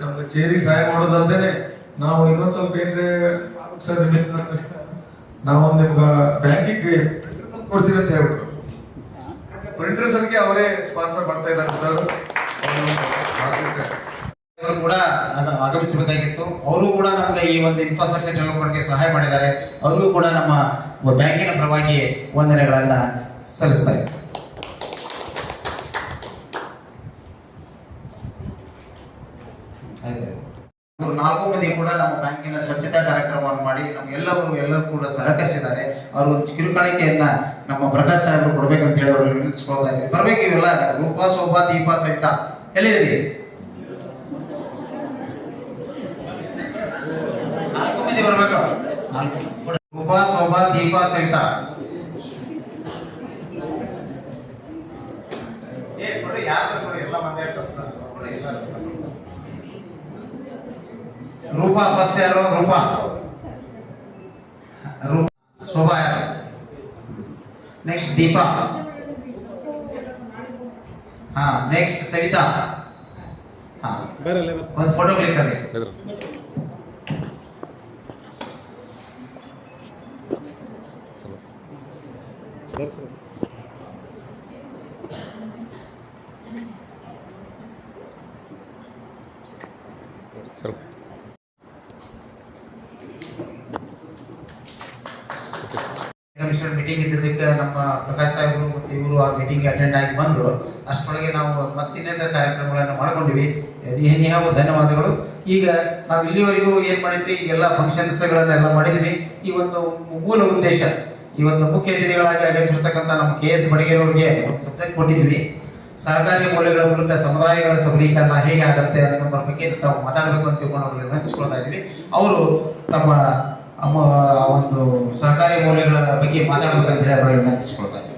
ನಮ್ಗೆ ಚೇರಿಗೆ ಸಹಾಯ ಮಾಡೋದಲ್ದೇನೆ ನಾವು ಇನ್ನೊಂದ್ ಸ್ವಲ್ಪ ಏನ್ರೆ ಸರ್ ನಾವು ನಿಮ್ಗೆ ಬ್ಯಾಂಕಿಗೆ ಕೊಡ್ತೀವಿ ಅಂತ ಹೇಳ್ಬಿಟ್ರು. ಪ್ರಿಂಟರ್ ಸರ್ಗೆ ಅವರೇ ಸ್ಪಾನ್ಸರ್ ಮಾಡ್ತಾ ಇದ್ದಾರೆ ಸರ್. ಅವರು ಕೂಡ ಆಗಮಿಸಬೇಕಾಗಿತ್ತು. ಅವರು ಕೂಡ ನಮಗೆ ಈ ಒಂದು ಇನ್ಫ್ರಾಸ್ಟ್ರಕ್ಚರ್ ಡೆವಲಪ್ಮೆಂಟ್ಗೆ ಸಹಾಯ ಮಾಡಿದ್ದಾರೆ. ಅವರಿಗೂ ಕೂಡ ನಮ್ಮ ಬ್ಯಾಂಕಿನ ಪರವಾಗಿ ವಂದನೆಗಳನ್ನ ಸಲ್ಲಿಸ್ತಾ ಇದ್ದಾರೆ. ನಾಲ್ಕು ಮಂದಿ ಕೂಡ ನಮ್ಮ ಬ್ಯಾಂಕಿನ ಸ್ವಚ್ಛತಾ ಕಾರ್ಯಕ್ರಮವನ್ನು ಮಾಡಿ ಎಲ್ಲರೂ ಕೂಡ ಸಹಕರಿಸಿದ್ದಾರೆ. ಅವರು ಕಿರುಕಾಣಿಕೆಯನ್ನ ನಮ್ಮ ಪ್ರಕಾಶ್ ಸಾಹೇಬರು ಕೊಡ್ಬೇಕಂತ ಹೇಳಿ ಅವರು ನಿಲ್ಲಿಸ್ಕೊಳ್ತಾ ಇದ್ದಾರೆ. ಬರ್ಬೇಕು ಇವೆಲ್ಲ ರೂಪ ಶೋಭಾ ದೀಪ ಸಹಿತ ಎಲ್ಲಿದ್ದೀರಿ? ನಾಲ್ಕು ಮಂದಿ ಬರ್ಬೇಕು. ರೂಪ ಶೋಭಾ ದೀಪ ಸಹಿತ ಎಲ್ಲ ಮಂದಿ ರೂಪಾ ಫಸ್ಟ್ ಯಾರು? ರೂಪಾ ಶೋಭಾ ಯಾರು? ನೆಕ್ಸ್ಟ್ ದೀಪಾ, ಹಾ ನೆಕ್ಸ್ಟ್ ಸವಿತಾ. ಹಾ ಒಂದು ಫೋಟೋ ಕ್ಲಿಕ್ ಮಾಡಿ. ಕಮಿಷನ್ ಮೀಟಿಂಗ್ ಇದ್ದದಕ್ಕೆ ನಮ್ಮ ಪ್ರಕಾಶ್ ಸಾಹೇಬರು ಮತ್ತು ಇವರು ಆ ಮೀಟಿಂಗ್ ಅಟೆಂಡ್ ಆಗಿ ಬಂದರು. ಅಷ್ಟರೊಳಗೆ ನಾವು ಮತ್ತಿನ್ನೇತರ ಕಾರ್ಯಕ್ರಮಗಳನ್ನು ಮಾಡ್ಕೊಂಡಿವಿ. ನೀವು ಧನ್ಯವಾದಗಳು. ಈಗ ನಾವು ಇಲ್ಲಿವರೆಗೂ ಏನ್ ಮಾಡಿದ್ವಿ, ಈಗೆಲ್ಲ ಫಂಕ್ಷನ್ಸ್ಗಳನ್ನೆಲ್ಲ ಮಾಡಿದ್ವಿ. ಈ ಒಂದು ಮೂಲ ಉದ್ದೇಶ, ಈ ಒಂದು ಮುಖ್ಯ ಅತಿಥಿಗಳಾಗಿ ಆಗಮಿಸಿರ್ತಕ್ಕಂಥ ನಮ್ಮ KS ಬಡಗೇರವರಿಗೆ ಒಂದು ಸಬ್ಜೆಕ್ಟ್ ಕೊಟ್ಟಿದ್ವಿ. ಸಹಕಾರಿ ಮೌಲ್ಯಗಳ ಮೂಲಕ ಸಮುದಾಯಗಳ ಸಬಲೀಕರಣ ಹೇಗೆ ಆಗುತ್ತೆ ಅನ್ನೋದ್ರ ಬಗ್ಗೆ ತಾವು ಮಾತಾಡಬೇಕು ಅಂತ ತಿಳ್ಕೊಂಡು ಅವ್ರಿಗೆ ವಿನಂತಿಸ್ಕೊಳ್ತಾ ಇದ್ವಿ. ಅವರು ತಮ್ಮ ಒಂದು ಸಹಕಾರಿ ಮೌಲ್ಯಗಳ ಬಗ್ಗೆ ಮಾತಾಡಬೇಕಂತ ಹೇಳಿ ಅವರಿಗೆ ವಿನಂತಿಸ್ಕೊಳ್ತಾ ಇದ್ವಿ.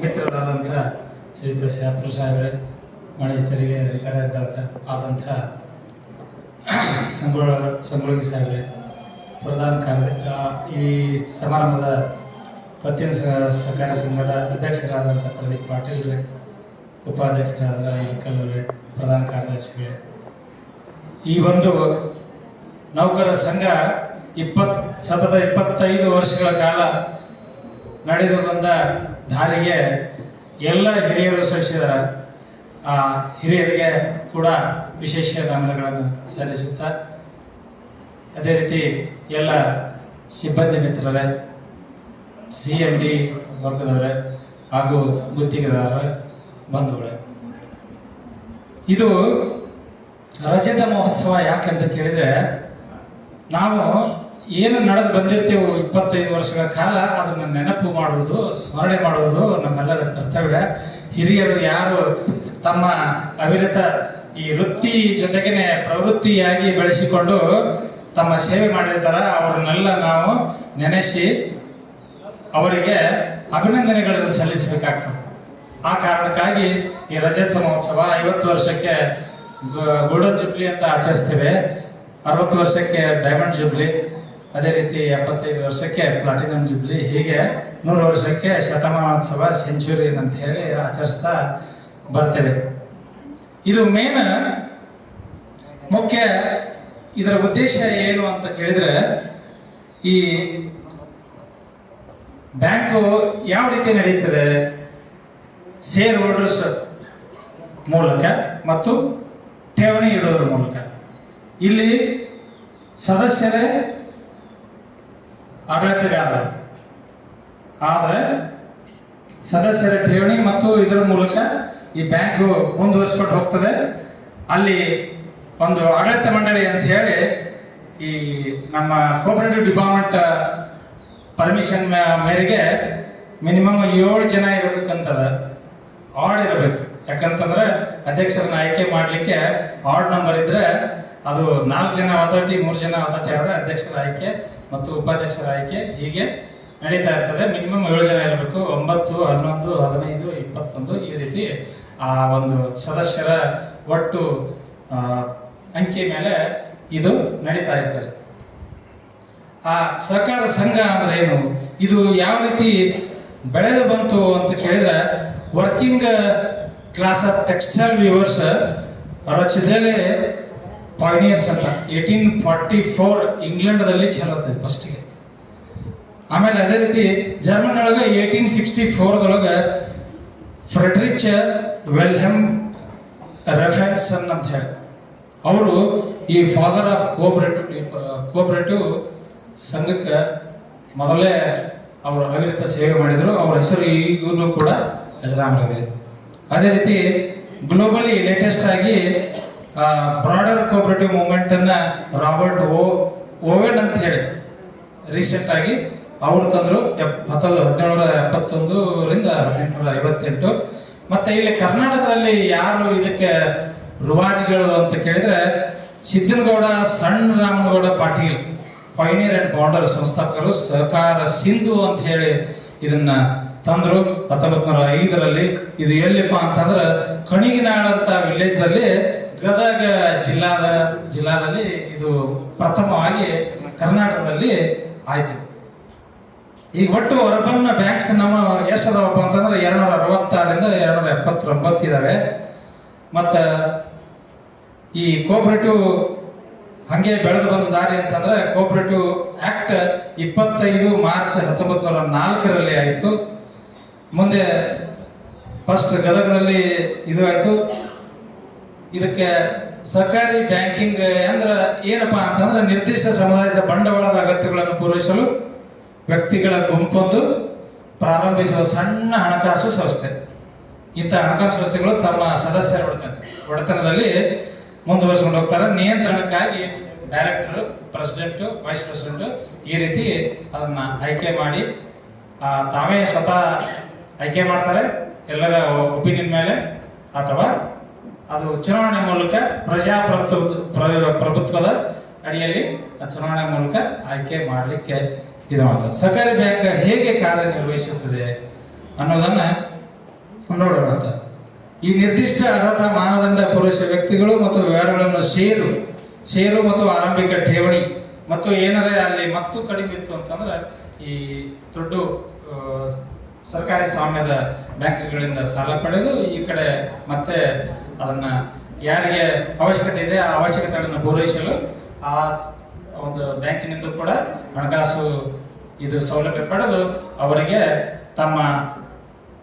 ಮಿತ್ರರಾದಂಥ ಶ್ರೀಯುತ ಶಾಪುರ ಸಾಹೇಬರೇ, ಮಣಿಸ್ತರಿಗೆ ಅಧಿಕಾರಿ ಆದಂಥ ಸಂಗೊಳ್ಗಿ ಸಾಹೇಬರೇ, ಪ್ರಧಾನ ಈ ಸಮಾರಂಭದ ಪತ್ತಿನ ಸಹಕಾರ ಸಂಘದ ಅಧ್ಯಕ್ಷರಾದಂಥ ಪ್ರದೀಪ್ ಪಾಟೀಲ್ರೇ, ಉಪಾಧ್ಯಕ್ಷರಾದ ಇಳಕಲ್ಲರೇ, ಪ್ರಧಾನ ಕಾರ್ಯದರ್ಶಿಗಳೇ, ಈ ಒಂದು ನೌಕರರ ಸಂಘ ಸತತ 25 ವರ್ಷಗಳ ಕಾಲ ನಡೆದು ಬಂದ ದಾರಿಗೆ ಎಲ್ಲ ಹಿರಿಯರು ಸಲ್ಲಿಸಿದ್ದಾರೆ. ಆ ಹಿರಿಯರಿಗೆ ಕೂಡ ವಿಶೇಷ ನಮನಗಳನ್ನು ಸಲ್ಲಿಸುತ್ತಾ, ಅದೇ ರೀತಿ ಎಲ್ಲ ಸಿಬ್ಬಂದಿ ಮಿತ್ರರೇ, CMD ವರ್ಗದವರೇ ಹಾಗೂ ಗುತ್ತಿಗೆದಾರರ ಬಂಧುಗಳೇ, ಇದು ರಜತ ಮಹೋತ್ಸವ ಯಾಕಂತ ಕೇಳಿದರೆ, ನಾವು ಏನು ನಡೆದು ಬಂದಿರ್ತೀವಿ 25 ವರ್ಷಗಳ ಕಾಲ ಅದನ್ನು ನೆನಪು ಮಾಡುವುದು, ಸ್ಮರಣೆ ಮಾಡುವುದು ನಮ್ಮೆಲ್ಲರ ಕರ್ತವ್ಯ. ಹಿರಿಯರು ಯಾರು ತಮ್ಮ ಅವಿರತ ಈ ವೃತ್ತಿ ಜೊತೆಗೇನೆ ಪ್ರವೃತ್ತಿಯಾಗಿ ಬೆಳೆಸಿಕೊಂಡು ತಮ್ಮ ಸೇವೆ ಮಾಡಿರ್ತಾರೆ, ಅವ್ರನ್ನೆಲ್ಲ ನಾವು ನೆನೆಸಿ ಅವರಿಗೆ ಅಭಿನಂದನೆಗಳನ್ನು ಸಲ್ಲಿಸಬೇಕಾಗ್ತದೆ. ಆ ಕಾರಣಕ್ಕಾಗಿ ಈ ರಜತ ಮಹೋತ್ಸವ 50 ವರ್ಷಕ್ಕೆ ಗೋಲ್ಡನ್ ಜೂಬ್ಲಿ ಅಂತ ಆಚರಿಸ್ತೇವೆ, 60 ವರ್ಷಕ್ಕೆ ಡೈಮಂಡ್ ಜೂಬ್ಲಿ, ಅದೇ ರೀತಿ 75 ವರ್ಷಕ್ಕೆ ಪ್ಲಾಟಿನಂ ಜೂಬ್ಲಿ, ಹೀಗೆ 100 ವರ್ಷಕ್ಕೆ ಶತಮಾನೋತ್ಸವ, ಸೆಂಚುರಿಯನ್ ಅಂತ ಹೇಳಿ ಆಚರಿಸ್ತಾ ಬರ್ತೇವೆ. ಇದು ಮುಖ್ಯ ಇದರ ಉದ್ದೇಶ ಏನು ಅಂತ ಕೇಳಿದ್ರೆ, ಈ ಬ್ಯಾಂಕು ಯಾವ ರೀತಿ ನಡೀತದೆ, ಶೇರ್ ಹೋಲ್ಡರ್ಸ್ ಮೂಲಕ ಮತ್ತು ಠೇವಣಿ ಇಡೋದ್ರ ಮೂಲಕ. ಇಲ್ಲಿ ಸದಸ್ಯರೇ ಆಡಳಿತಗಾರರು, ಆದರೆ ಸದಸ್ಯರ ಠೇವಣಿ ಮತ್ತು ಇದರ ಮೂಲಕ ಈ ಬ್ಯಾಂಕು ಮುಂದುವರಿಸ್ಕೊಂಡು ಹೋಗ್ತದೆ. ಅಲ್ಲಿ ಒಂದು ಆಡಳಿತ ಮಂಡಳಿ ಅಂತ ಹೇಳಿ ಈ ನಮ್ಮ ಕೋಆಪರೇಟಿವ್ ಡಿಪಾರ್ಟ್ಮೆಂಟ್ ಪರ್ಮಿಷನ್ ಮೇರೆಗೆ ಮಿನಿಮಮ್ 7 ಜನ ಇರಬೇಕಂತದ, ಆಡ್ ಇರಬೇಕು. ಯಾಕಂತಂದ್ರೆ ಅಧ್ಯಕ್ಷರನ್ನ ಆಯ್ಕೆ ಮಾಡಲಿಕ್ಕೆ ಆಡ್ ನಂಬರ್ ಇದ್ರೆ ಅದು 4 ಜನ ಅಥಾರಿಟಿ 3 ಜನ ಅಥಾರಿಟಿ ಆದರೆ ಅಧ್ಯಕ್ಷರ ಆಯ್ಕೆ ಮತ್ತು ಉಪಾಧ್ಯಕ್ಷರ ಆಯ್ಕೆ ಹೀಗೆ ನಡೀತಾ ಇರ್ತದೆ. ಮಿನಿಮಮ್ 7 ಜನ ಇರಬೇಕು. 9, 11, 15, 21 ಈ ರೀತಿ ಆ ಒಂದು ಸದಸ್ಯರ ಒಟ್ಟು ಅಂಕಿ ಮೇಲೆ ಇದು ನಡೀತಾ ಇರ್ತದೆ. ಆ ಸಹಕಾರ ಸಂಘ ಅಂದ್ರೆ ಏನು, ಇದು ಯಾವ ರೀತಿ ಬೆಳೆದು ಬಂತು ಅಂತ ಕೇಳಿದ್ರೆ, working class of textile weavers Rochdale pioneers ಅಂತ 1844 ಇಂಗ್ಲೆಂಡ್ದಲ್ಲಿ ಚಲೋತದೆ ಫಸ್ಟಿಗೆ. ಆಮೇಲೆ ಅದೇ ರೀತಿ ಜರ್ಮನ್ ಒಳಗೆ 1864 ಫ್ರೆಡ್ರಿಚ್ ವೆಲ್ಹೆಮ್ ರೆಫೆನ್ಸನ್ ಅಂತ ಹೇಳಿ ಅವರು ಈ ಫಾದರ್ ಆಫ್ ಕೋಆಪರೇಟಿವ್ ಸಂಘಕ್ಕೆ ಮೊದಲೇ ಅವರು ಅವಿರತ ಸೇವೆ ಮಾಡಿದರು. ಅವರ ಹೆಸರು ಈಗಲೂ ಕೂಡ ಅಜರಾಮರಿದೆ. ಅದೇ ರೀತಿ ಗ್ಲೋಬಲಿ ಲೇಟೆಸ್ಟ್ ಆಗಿ ಬ್ರಾಡರ್ ಕೋಆಪರೇಟಿವ್ ಮೂವ್ಮೆಂಟ್ ಅನ್ನ ರಾಬರ್ಟ್ ಓವೆನ್ ಅಂತ ಹೇಳಿ ರೀಸೆಂಟ್ ಆಗಿ ಅವರು ತಂದರು 1771ರಿಂದ 1858. ಮತ್ತೆ ಇಲ್ಲಿ ಕರ್ನಾಟಕದಲ್ಲಿ ಯಾರು ಇದಕ್ಕೆ ರೂವಾರಿಗಳು ಅಂತ ಕೇಳಿದ್ರೆ, ಸಿದ್ದನಗೌಡ ಸಣ್ಣ ರಾಮನಗೌಡ ಪಾಟೀಲ್, ಪೈನಿಯರ್ ಅಂಡ್ ಬೌಂಡರ್ ಸಂಸ್ಥಾಪಕರು, ಸಹಕಾರ ಸಿಂಧು ಅಂತ ಹೇಳಿ ಇದನ್ನ ತಂದ್ರು 1905ರಲ್ಲಿ. ಇದು ಎಲ್ಲಿಪ್ಪ ಅಂತಂದ್ರೆ ಕಣಿಗಿನಾಳ ಅಂತ ವಿಲೇಜ್ದಲ್ಲಿ ಗದಗ ಜಿಲ್ಲಾದಲ್ಲಿ ಇದು ಪ್ರಥಮವಾಗಿ ಕರ್ನಾಟಕದಲ್ಲಿ ಆಯ್ತು. ಈಗ ಒಟ್ಟು ಅರ್ಬನ್ ಬ್ಯಾಂಕ್ಸ್ ನಮ್ಮ ಎಷ್ಟು ಅದಾವಪ್ಪ ಅಂತಂದ್ರೆ 266ರಿಂದ 279 ಇದಾವೆ. ಮತ್ತು ಈ ಕೋಆಪರೇಟಿವ್ ಹಂಗೆ ಬೆಳೆದು ಬಂದ ದಾರಿ ಅಂತಂದ್ರೆ ಕೋಆಪರೇಟಿವ್ ಆಕ್ಟ್ 25 ಮಾರ್ಚ್ 1904ರಲ್ಲಿ ಆಯಿತು. ಮುಂದೆ ಫಸ್ಟ್ ಗದಗದಲ್ಲಿ ಇದು ಆಯಿತು. ಇದಕ್ಕೆ ಸಹಕಾರಿ ಬ್ಯಾಂಕಿಂಗ್ ಅಂದ್ರೆ ಏನಪ್ಪಾ ಅಂತಂದ್ರೆ ನಿರ್ದಿಷ್ಟ ಸಮುದಾಯದ ಬಂಡವಾಳದ ಅಗತ್ಯಗಳನ್ನು ಪೂರೈಸಲು ವ್ಯಕ್ತಿಗಳ ಗುಂಪೊಂದು ಪ್ರಾರಂಭಿಸುವ ಸಣ್ಣ ಹಣಕಾಸು ಸಂಸ್ಥೆ. ಇಂಥ ಹಣಕಾಸು ಸಂಸ್ಥೆಗಳು ತಮ್ಮ ಸದಸ್ಯರ ಒಡೆತನದಲ್ಲಿ ಮುಂದುವರಿಸಿಕೊಂಡು ಹೋಗ್ತಾರೆ. ನಿಯಂತ್ರಣಕ್ಕಾಗಿ ಡೈರೆಕ್ಟರ್, ಪ್ರೆಸಿಡೆಂಟ್, ವೈಸ್ ಪ್ರೆಸಿಡೆಂಟ್ ಈ ರೀತಿ ಅದನ್ನ ಆಯ್ಕೆ ಮಾಡಿ ತಾವೇ ಸ್ವತಃ ಆಯ್ಕೆ ಮಾಡ್ತಾರೆ ಎಲ್ಲರ ಒಪಿನಿಯನ್ ಮೇಲೆ, ಅಥವಾ ಅದು ಚುನಾವಣೆ ಮೂಲಕ ಪ್ರಜಾಪ್ರಭುತ್ವದ ಅಡಿಯಲ್ಲಿ ಚುನಾವಣೆ ಮೂಲಕ ಆಯ್ಕೆ ಮಾಡಲಿಕ್ಕೆ ಇದು ಮಾಡ್ತಾರೆ. ಸಹಕಾರಿ ಬ್ಯಾಂಕ್ ಹೇಗೆ ಕಾರ್ಯನಿರ್ವಹಿಸುತ್ತದೆ ಅನ್ನೋದನ್ನ ನೋಡೋಣ ಅಂತ. ಈ ನಿರ್ದಿಷ್ಟ ಅರ್ಹತಾ ಮಾನದಂಡ ಪೂರೈಸುವ ವ್ಯಕ್ತಿಗಳು ಮತ್ತು ವ್ಯವಹಾರಗಳನ್ನು ಷೇರು ಮತ್ತು ಆರಂಭಿಕ ಠೇವಣಿ ಮತ್ತು ಏನಾರೇ ಅಲ್ಲಿ ಮತ್ತು ಕಡಿಮೆ ಇತ್ತು ಅಂತಂದ್ರೆ ಈ ದೊಡ್ಡ ಸರ್ಕಾರಿ ಸ್ವಾಮ್ಯದ ಬ್ಯಾಂಕ್ಗಳಿಂದ ಸಾಲ ಪಡೆದು ಈ ಕಡೆ ಮತ್ತೆ ಅದನ್ನ ಯಾರಿಗೆ ಅವಶ್ಯಕತೆ ಇದೆ ಆ ಅವಶ್ಯಕತೆಗಳನ್ನು ಪೂರೈಸಲು ಆ ಒಂದು ಬ್ಯಾಂಕಿನಿಂದ ಕೂಡ ಹಣಕಾಸು ಇದು ಸೌಲಭ್ಯ ಪಡೆದು ಅವರಿಗೆ ತಮ್ಮ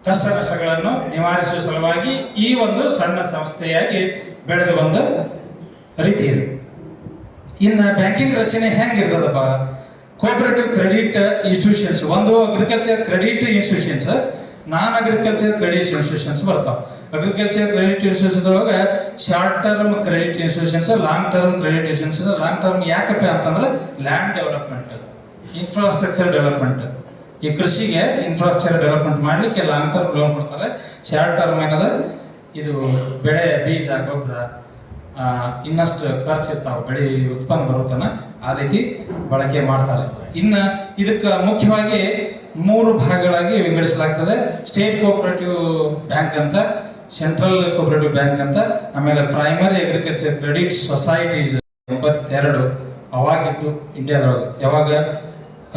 ಕಷ್ಟ ನಷ್ಟಗಳನ್ನು ನಿವಾರಿಸುವ ಸಲುವಾಗಿ ಈ ಒಂದು ಸಣ್ಣ ಸಂಸ್ಥೆಯಾಗಿ ಬೆಳೆದು ಬಂದ ರೀತಿ ಇದೆ. ಇನ್ನು ಬ್ಯಾಂಕಿಂಗ್ ರಚನೆ ಹೆಂಗಿರ್ತದಪ್ಪ? ಕೋಆಪರೇಟಿವ್ ಕ್ರೆಡಿಟ್ ಇನ್ಸ್ಟಿಟ್ಯೂಷನ್ಸ್, ಒಂದು ಅಗ್ರಿಕಲ್ಚರ್ ಕ್ರೆಡಿಟ್ ಇನ್ಸ್ಟಿಟ್ಯೂಷನ್ಸ್, ನಾನ್ ಅಗ್ರಿಕಲ್ಚರ್ ಕ್ರೆಡಿಟ್ ಇನ್ಸ್ಟಿಟ್ಯೂಷನ್ಸ್ ಬರ್ತಾವೆ. ಅಗ್ರಿಕಲ್ಚರ್ ಕ್ರೆಡಿಟ್ ಇನ್ಸ್ಟಿಟ್ಯೂಷನ್ಸ್ ಒಳಗೆ short term credit institutions, long term credit institutions. Long term ಯಾಕಪ್ಪ ಅಂತಂದ್ರೆ ಲ್ಯಾಂಡ್ ಡೆವಲಪ್ಮೆಂಟ್, ಇನ್ಫ್ರಾಸ್ಟ್ರಕ್ಚರ್ ಡೆವಲಪ್ಮೆಂಟ್, ಈ ಕೃಷಿಗೆ ಇನ್ಫ್ರಾಸ್ಟ್ರಕ್ಚರ್ ಡೆವಲಪ್ಮೆಂಟ್ ಮಾಡಲಿಕ್ಕೆ ಲಾಂಗ್ ಟರ್ಮ್ ಲೋನ್ ಕೊಡ್ತಾರೆ. ಶಾರ್ಟ್ ಟರ್ಮ್ ಏನದ ಇದು ಬೆಳೆ ಬೀಜ ಗೊಬ್ಬರ ಇನ್ನಷ್ಟು ಖರ್ಚು ಇರ್ತಾವೆ, ಬೆಳೆ ಉತ್ಪನ್ನ ಬರುತ್ತಾನ ಆ ರೀತಿ ಬಳಕೆ ಮಾಡ್ತಾರೆ. ಇನ್ನು ಇದಕ್ಕೆ ಮುಖ್ಯವಾಗಿ 3 ಭಾಗಗಳಾಗಿ ವಿಂಗಡಿಸಲಾಗ್ತದೆ. ಸ್ಟೇಟ್ ಕೋಆಪರೇಟಿವ್ ಬ್ಯಾಂಕ್ ಅಂತ, ಸೆಂಟ್ರಲ್ ಕೋಆಪರೇಟಿವ್ ಬ್ಯಾಂಕ್ ಅಂತ, ಆಮೇಲೆ ಪ್ರೈಮರಿ ಅಗ್ರಿಕಲ್ಚರ್ ಕ್ರೆಡಿಟ್ ಸೊಸೈಟೀಸ್ 82 ಅವಾಗಿತ್ತು ಇಂಡಿಯಾದೊಳಗೆ. ಯಾವಾಗ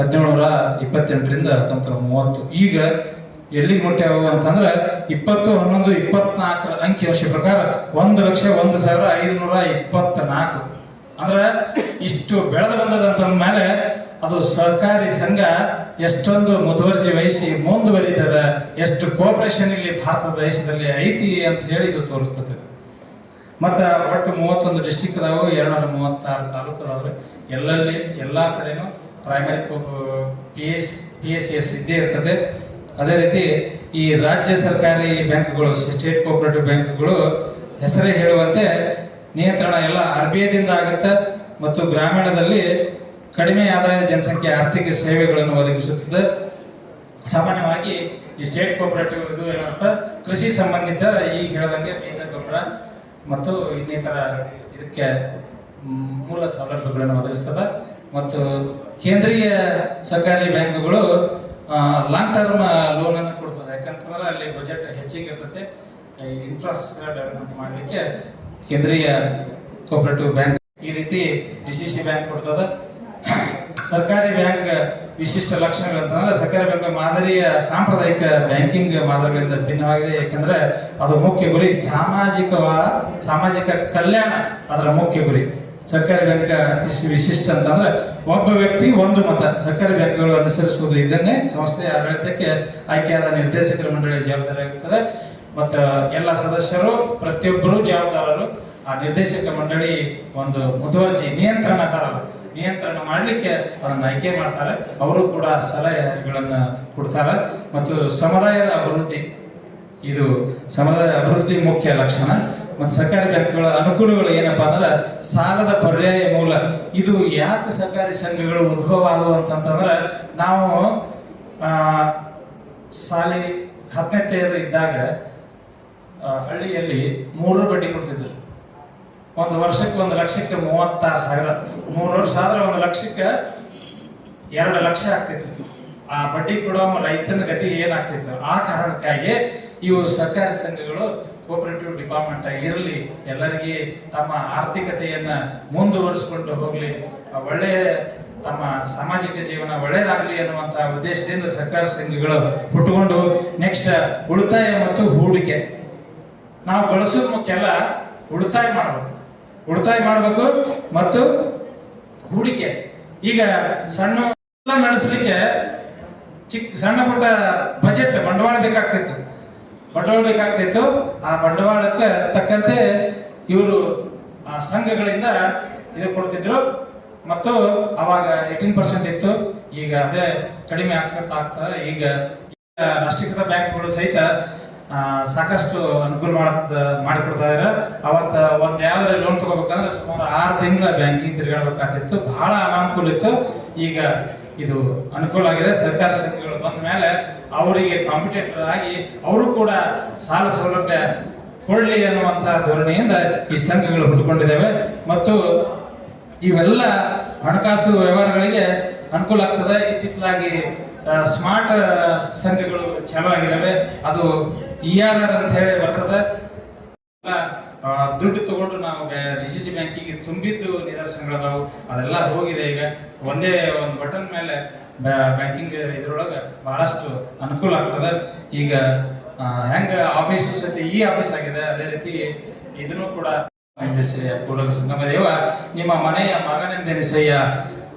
1728ರಿಂದ 1930. ಈಗ ಎಲ್ಲಿಗೆ ಮುಟ್ಟ್ಯಾವ ಅಂತಂದ್ರೆ 2011-24 ಅಂಕಿಅಂಶ ಪ್ರಕಾರ 1,01,524. ಅಂದ್ರೆ ಇಷ್ಟು ಬೆಳೆದು ಬಂದದಂತ ಮೇಲೆ ಅದು ಸಹಕಾರಿ ಸಂಘ ಎಷ್ಟೊಂದು ಮುತುವರ್ಜಿ ವಹಿಸಿ ಮುಂದುವರಿತದ, ಎಷ್ಟು ಕೋಆಪರೇಷನ್ ಇಲ್ಲಿ ಭಾರತ ದೇಶದಲ್ಲಿ ಐತಿ ಅಂತ ಹೇಳಿ ಇದು ತೋರಿಸ್ತದೆ. ಮತ್ತು ಒಟ್ಟು 31 ಡಿಸ್ಟಿಕ್ ಅದಾವು, 236 ತಾಲೂಕು ಅದಾವ್ರಿ. ಎಲ್ಲಾ ಕಡೆನೂ ಪ್ರೈಮರಿ PSCS ಇದ್ದೇ ಇರ್ತದೆ. ಅದೇ ರೀತಿ ಈ ರಾಜ್ಯ ಸರ್ಕಾರಿ ಬ್ಯಾಂಕ್ಗಳು, ಸ್ಟೇಟ್ ಕೋಆಪರೇಟಿವ್ ಬ್ಯಾಂಕ್ಗಳು ಹೆಸರೇ ಹೇಳುವಂತೆ ನಿಯಂತ್ರಣ ಎಲ್ಲ RBIದಿಂದ ಆಗುತ್ತೆ ಮತ್ತು ಗ್ರಾಮೀಣದಲ್ಲಿ ಕಡಿಮೆ ಆದಾಯ ಜನಸಂಖ್ಯೆ ಆರ್ಥಿಕ ಸೇವೆಗಳನ್ನು ಒದಗಿಸುತ್ತದೆ. ಸಾಮಾನ್ಯವಾಗಿ ಈ ಸ್ಟೇಟ್ ಕೋಆಪರೇಟಿವ್ ಇದು ಏನಂತ ಕೃಷಿ ಸಂಬಂಧಿತ ಈಗ ಹೇಳಿದಂಗೆ ಬೀಜ ಗೊಬ್ಬರ ಮತ್ತು ಇನ್ನಿತರ ಇದಕ್ಕೆ ಮೂಲ ಸೌಲಭ್ಯಗಳನ್ನು ಒದಗಿಸ್ತದೆ. ಮತ್ತು ಕೇಂದ್ರೀಯ ಸರ್ಕಾರಿ ಬ್ಯಾಂಕ್ಗಳು ಲಾಂಗ್ ಟರ್ಮ್ ಲೋನ್ ಅನ್ನು ಕೊಡ್ತದೆ. ಯಾಕಂತಂದ್ರೆ ಅಲ್ಲಿ ಬಜೆಟ್ ಹೆಚ್ಚಿಗೆ ಇರ್ತದೆ. ಇನ್ಫ್ರಾಸ್ಟ್ರಕ್ಚರ್ ಡೆವಲಪ್ಮೆಂಟ್ ಮಾಡಲಿಕ್ಕೆ ಕೇಂದ್ರೀಯ ಕೋಆಪರೇಟಿವ್ ಬ್ಯಾಂಕ್ ಈ ರೀತಿ DCC ಬ್ಯಾಂಕ್ ಕೊಡ್ತದೆ. ಸರ್ಕಾರಿ ಬ್ಯಾಂಕ್ ವಿಶಿಷ್ಟ ಲಕ್ಷಣಗಳಂತಂದ್ರೆ ಸರ್ಕಾರಿ ಬ್ಯಾಂಕ್ ಮಾದರಿಯ ಸಾಂಪ್ರದಾಯಿಕ ಬ್ಯಾಂಕಿಂಗ್ ಮಾದರಿಗಳಿಂದ ಭಿನ್ನವಾಗಿದೆ. ಯಾಕಂದ್ರೆ ಅದು ಮುಖ್ಯ ಗುರಿ ಸಾಮಾಜಿಕ ಕಲ್ಯಾಣ ಅದರ ಮುಖ್ಯ ಗುರಿ. ಸರ್ಕಾರಿ ಬ್ಯಾಂಕ್ ವಿಶಿಷ್ಟ ಅಂತಂದ್ರೆ ಒಬ್ಬ ವ್ಯಕ್ತಿ ಒಂದು ಮತ. ಸರ್ಕಾರಿ ಬ್ಯಾಂಕ್ಗಳು ಅನುಸರಿಸುವುದು ಇದನ್ನೇ. ಸಂಸ್ಥೆಯ ಆಡಳಿತಕ್ಕೆ ಆಯ್ಕೆಯಾದ ನಿರ್ದೇಶಕರ ಮಂಡಳಿ ಜವಾಬ್ದಾರಿಯಾಗುತ್ತದೆ ಮತ್ತು ಎಲ್ಲ ಸದಸ್ಯರು ಪ್ರತಿಯೊಬ್ಬರು ಜವಾಬ್ದಾರರು. ಆ ನಿರ್ದೇಶಕ ಮಂಡಳಿ ಒಂದು ಮುತುವರ್ಜಿ ನಿಯಂತ್ರಣ ಮಾಡಲಿಕ್ಕೆ ಅದನ್ನು ಆಯ್ಕೆ ಮಾಡ್ತಾರೆ. ಅವರು ಕೂಡ ಸಲಹೆಗಳನ್ನ ಕೊಡ್ತಾರೆ. ಮತ್ತು ಸಮುದಾಯದ ಅಭಿವೃದ್ಧಿ, ಇದು ಸಮುದಾಯ ಅಭಿವೃದ್ಧಿ ಮುಖ್ಯ ಲಕ್ಷಣ. ಮತ್ತು ಸರ್ಕಾರಿ ಬ್ಯಾಂಕ್ಗಳ ಅನುಕೂಲಗಳು ಏನಪ್ಪಾ ಅಂದ್ರೆ ಸಾಲದ ಪರ್ಯಾಯ ಮೂಲ. ಇದು ಯಾಕೆ ಸರ್ಕಾರಿ ಸಂಘಗಳು ಉದ್ಭವ ಆದವು ಅಂತಂತಂದ್ರೆ ನಾವು ಶಾಲೆ 10ನೇ ತರಗತಿ ಇದ್ದಾಗ ಹಳ್ಳಿಯಲ್ಲಿ 3 ಬಡ್ಡಿ ಕೊಡ್ತಿದ್ರು. ಒಂದು ವರ್ಷಕ್ಕೆ 1 ಲಕ್ಷಕ್ಕೆ 36,000. 3 ವರ್ಷ ಆದ್ರೆ 1 ಲಕ್ಷಕ್ಕೆ 2 ಲಕ್ಷ ಆಗ್ತಿತ್ತು. ಆ ಬಡ್ಡಿ ಕೊಡೋ ರೈತನ ಗತಿ ಏನಾಗ್ತಿತ್ತು. ಆ ಕಾರಣಕ್ಕಾಗಿ ಇವು ಸರ್ಕಾರಿ ಸಂಘಗಳು ಕೋಆಪರೇಟಿವ್ ಡಿಪಾರ್ಟ್ಮೆಂಟ್ ಇರಲಿ, ಎಲ್ಲರಿಗೆ ತಮ್ಮ ಆರ್ಥಿಕತೆಯನ್ನ ಮುಂದುವರಿಸಿಕೊಂಡು ಹೋಗ್ಲಿ, ಒಳ್ಳೆಯ ತಮ್ಮ ಸಾಮಾಜಿಕ ಜೀವನ ಒಳ್ಳೆಯದಾಗಲಿ ಅನ್ನುವಂಥ ಉದ್ದೇಶದಿಂದ ಸರ್ಕಾರಿ ಸಂಘಗಳು ಹುಟ್ಟುಕೊಂಡು ನೆಕ್ಸ್ಟ್ ಉಳಿತಾಯ ಮತ್ತು ಹೂಡಿಕೆ. ನಾವು ಬಳಸೋದು ಮುಖ್ಯಲ್ಲ, ಉಳಿತಾಯ ಮಾಡಬೇಕು ಮತ್ತು ಹೂಡಿಕೆ. ಈಗ ಸಣ್ಣ ನಡೆಸಲಿಕ್ಕೆ ಸಣ್ಣ ಪುಟ್ಟ ಬಜೆಟ್ ಬಂಡವಾಳ ಬೇಕಾಗ್ತಿತ್ತು. ಆ ಬಂಡವಾಳಕ್ಕೆ ತಕ್ಕಂತೆ ಇವರು ಆ ಸಂಘಗಳಿಂದ ಇದು ಕೊಡ್ತಿದ್ರು. ಮತ್ತು ಅವಾಗ 18% ಇತ್ತು. ಈಗ ಅದೇ ಕಡಿಮೆ ಆಗ್ತದೆ. ಈಗ ರಾಷ್ಟ್ರೀಕೃತ ಬ್ಯಾಂಕ್ಗಳು ಸಹಿತ ಸಾಕಷ್ಟು ಅನುಕೂಲ ಮಾಡಿಕೊಡ್ತಾ ಇದ್ದಾರೆ. ಅವತ್ತ ಒಂದು ಯಾವ್ದಾರ ಲೋನ್ ತಗೋಬೇಕಂದ್ರೆ ಸುಮಾರು 6 ತಿಂಗಳ ಬ್ಯಾಂಕಿಂಗ್ ತಿರುಗಾಡಬೇಕಾಗ್ತಿತ್ತು. ಬಹಳ ಅನಾನುಕೂಲ ಇತ್ತು. ಈಗ ಇದು ಅನುಕೂಲ ಆಗಿದೆ. ಸರ್ಕಾರಿ ಸಂಘಗಳು ಬಂದ ಮೇಲೆ ಅವರಿಗೆ ಕಾಂಪಿಟೇಟರ್ ಆಗಿ ಅವರು ಕೂಡ ಸಾಲ ಸೌಲಭ್ಯ ಕೊಡಲಿ ಅನ್ನುವಂತಹ ಧೋರಣೆಯಿಂದ ಈ ಸಂಘಗಳು ಹುಟ್ಟುಕೊಂಡಿದ್ದಾವೆ. ಮತ್ತು ಇವೆಲ್ಲ ಹಣಕಾಸು ವ್ಯವಹಾರಗಳಿಗೆ ಅನುಕೂಲ ಆಗ್ತದೆ. ಇತ್ತಿತ್ತಲಾಗಿ ಸ್ಮಾರ್ಟ್ ಸಂಘಗಳು ಚಾಲೂ ಆಗಿದ್ದಾವೆ. ಅದು ERR ಅಂತ ಹೇಳಿ ಬರ್ತದೆ. ದುಡ್ಡು ತಗೊಂಡು ನಾವು DCC ಬ್ಯಾಂಕಿಗೆ ತುಂಬಿದ್ದು ನಿದರ್ಶನಗಳದಾವು. ಅದೆಲ್ಲ ಹೋಗಿದೆ. ಈಗ ಒಂದೇ ಒಂದು ಬಟನ್ ಮೇಲೆ ಬ್ಯಾಂಕಿಂಗ್ ಇದ್ರೊಳಗೆ ಬಹಳಷ್ಟು ಅನುಕೂಲ ಆಗ್ತದೆ. ಈಗ ಹೆಂಗ ಆಫೀಸ್ ಸತಿ ಆಫೀಸ್ ಆಗಿದೆ, ಅದೇ ರೀತಿ ಇದನ್ನು ಕೂಡ ಕೂಡಲ ಸಂಗಮ ದೇವ ನಿಮ್ಮ ಮನೆಯ ಮಗನೆಂದೆನಿಸಯ್ಯ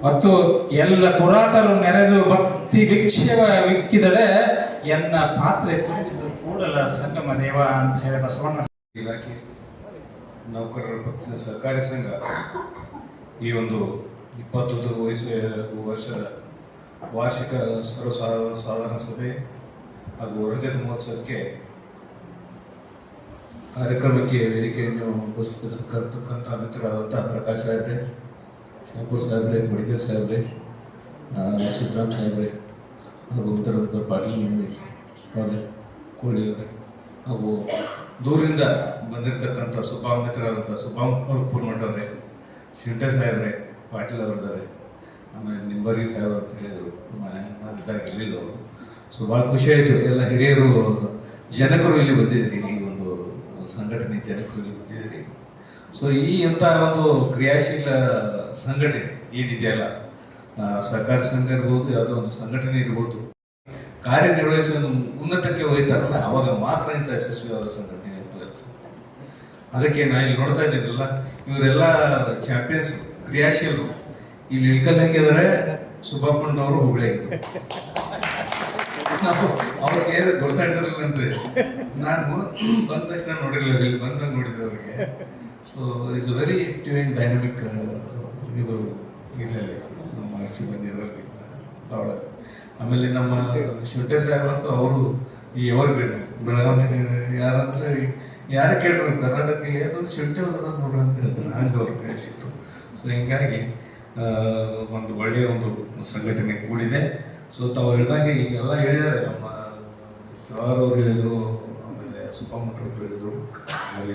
ಮತ್ತು ಎಲ್ಲ ಪುರಾತರು ನೆರೆದು ಭಕ್ತಿ ವಿಕ್ಕಿದಡೆ ಎನ್ನ ಪಾತ್ರೆ ತುಂಬಿದ್ದು ಕೂಡಲ ಸಂಗಮ ದೇವ ಅಂತ ಹೇಳಿ ಬಸವಣ್ಣ ಇಲಾಖೆ ನೌಕರರ ಪತ್ತಿನ ಸಹಕಾರಿ ಸಂಘ ಈ ಒಂದು 21 ವರ್ಷದ ವಾರ್ಷಿಕ ಸಾಧಾರಣ ಸಭೆ ಹಾಗೂ ರಜತ ಮಹೋತ್ಸವಕ್ಕೆ ಕಾರ್ಯಕ್ರಮಕ್ಕೆ ವೇದಿಕೆಯನ್ನು ವಹಿಸಿರ್ತಕ್ಕಂಥ ಮಿತ್ರರಾದಂಥ ಪ್ರಕಾಶ್ ಸಾಹೇಬ್ರೆ, ಶಾಪೂರ್ ಸಾಹೇಬ್ರೆ, ಬಡಿಗೇರ್ ಸಾಹೇಬ್ರೆ, ಸಿದ್ದರಾಮ್ ಸಾಹೇಬ್ರೆ ಹಾಗೂ ಮಿತ್ರರಾದ ಪಾಟೀಲ್ ಅವರೇ, ಕೋಳಿ ಅವರೇ ಹಾಗೂ ದೂರಿಂದ ಬಂದಿರತಕ್ಕಂಥ ಮಿತ್ರರಾದಂಥ ಸುಭಾಮ್ ಪೂರ್ಮಠ ಅವರೇ, ಶಿಂಟೆ ಸಾಹೇಬ್ರೆ, ಪಾಟೀಲ್ ಅವರಿದ್ದಾರೆ, ಆಮೇಲೆ ನಿಂಬರ್ಗಿ ಸಾಹೇಬ್ರು ಅಂತ ಹೇಳಿದರು, ಇದ್ದಾಗ ಇರಲಿಲ್ಲ ಅವರು. ಸೊ ಭಾಳ ಖುಷಿ ಆಯಿತು. ಎಲ್ಲ ಹಿರಿಯರು ಜನಕರು ಇಲ್ಲಿ ಬಂದಿದ್ದೀರಿ, ಈ ಒಂದು ಸಂಘಟನೆ ಜನಕರು ಇಲ್ಲಿ ಬಂದಿದ್ದೀರಿ. ಸೊ ಈ ಅಂತ ಒಂದು ಕ್ರಿಯಾಶೀಲ ಸಂಘಟನೆ ಏನಿದೆಯಲ್ಲ, ಸಹಕಾರಿ ಸಂಘ ಇರ್ಬೋದು, ಯಾವುದೋ ಒಂದು ಸಂಘಟನೆ ಇರ್ಬೋದು, ಕಾರ್ಯನಿರ್ವಹಿಸಿ ಒಂದು ಉನ್ನತಕ್ಕೆ ಹೋಯ್ತಾರಲ್ಲ, ಅವಾಗ ಮಾತ್ರ ಇಂಥ ಯಶಸ್ವಿಯಾದ ಸಂಘಟನೆ ಅದಕ್ಕೆ ನಾ ಇಲ್ಲಿ ನೋಡ್ತಾ ಇದ್ದೀನಲ್ಲ, ಇವರೆಲ್ಲ ಚಾಂಪಿಯನ್ಸ್, ಕ್ರಿಯಾಶೀಲರು. ಇಲ್ಲಿ ಇಳ್ಕಲ್ ಹೆಂಗಿದ್ದಾರೆ, ಸುಬ್ಬಪ್ಪಣ್ಣವರು ಹುಬ್ಳಿ ಆಗಿದ್ರು. ನಾವು ಅವ್ರಿಗೆ ಗೊತ್ತಾಡಿದ್ರಲ್ಲಂತೆ, ನಾನು ಬಂದ ತಕ್ಷಣ ನೋಡಿರಲಿಲ್ಲ, ಇಲ್ಲಿ ಬಂದಾಗ ನೋಡಿದ್ರು ಅವ್ರಿಗೆ. So it's very active and dynamic ಇದು ಇದರಲ್ಲಿ ನಮ್ಮ ಸಿಬ್ಬಂದಿ ಇದರಲ್ಲಿ ಭಾಳ. ಆಮೇಲೆ ನಮ್ಮ ಶಿವಟೆ ಸಾಹೇಬ್ರಂತೂ ಅವರು ಈ ಎವರ್ ಗ್ರೀನ್ ಬೆಳಗಾವಿ ಯಾರಂದ್ರೆ ಯಾರು ಕೇಳಿದ್ರು ಕರ್ನಾಟಕ ಏನು ಶುಂಠಿ ಹೋಗೋದ ನೋಡ್ರಿ ಅಂತ ಹೇಳ್ತಾರೆ, ಹಂಗೆ ಅವ್ರು ಕಳಿಸಿದ್ರು. ಸೊ ಹಿಂಗಾಗಿ ಒಂದು ಒಳ್ಳೆಯ ಒಂದು ಸಂಘಟನೆ ಕೂಡಿದೆ. ಸೊ ತಾವು ಹೇಳಿದಾಗೆ ಈಗೆಲ್ಲ ಹೇಳಿದ್ದಾರೆ, ನಮ್ಮ ಅವರು ಹೇಳಿದ್ರು, ಆಮೇಲೆ ಸುಬ್ಬಮಠರು ಹೇಳಿದ್ರು, ಆಮೇಲೆ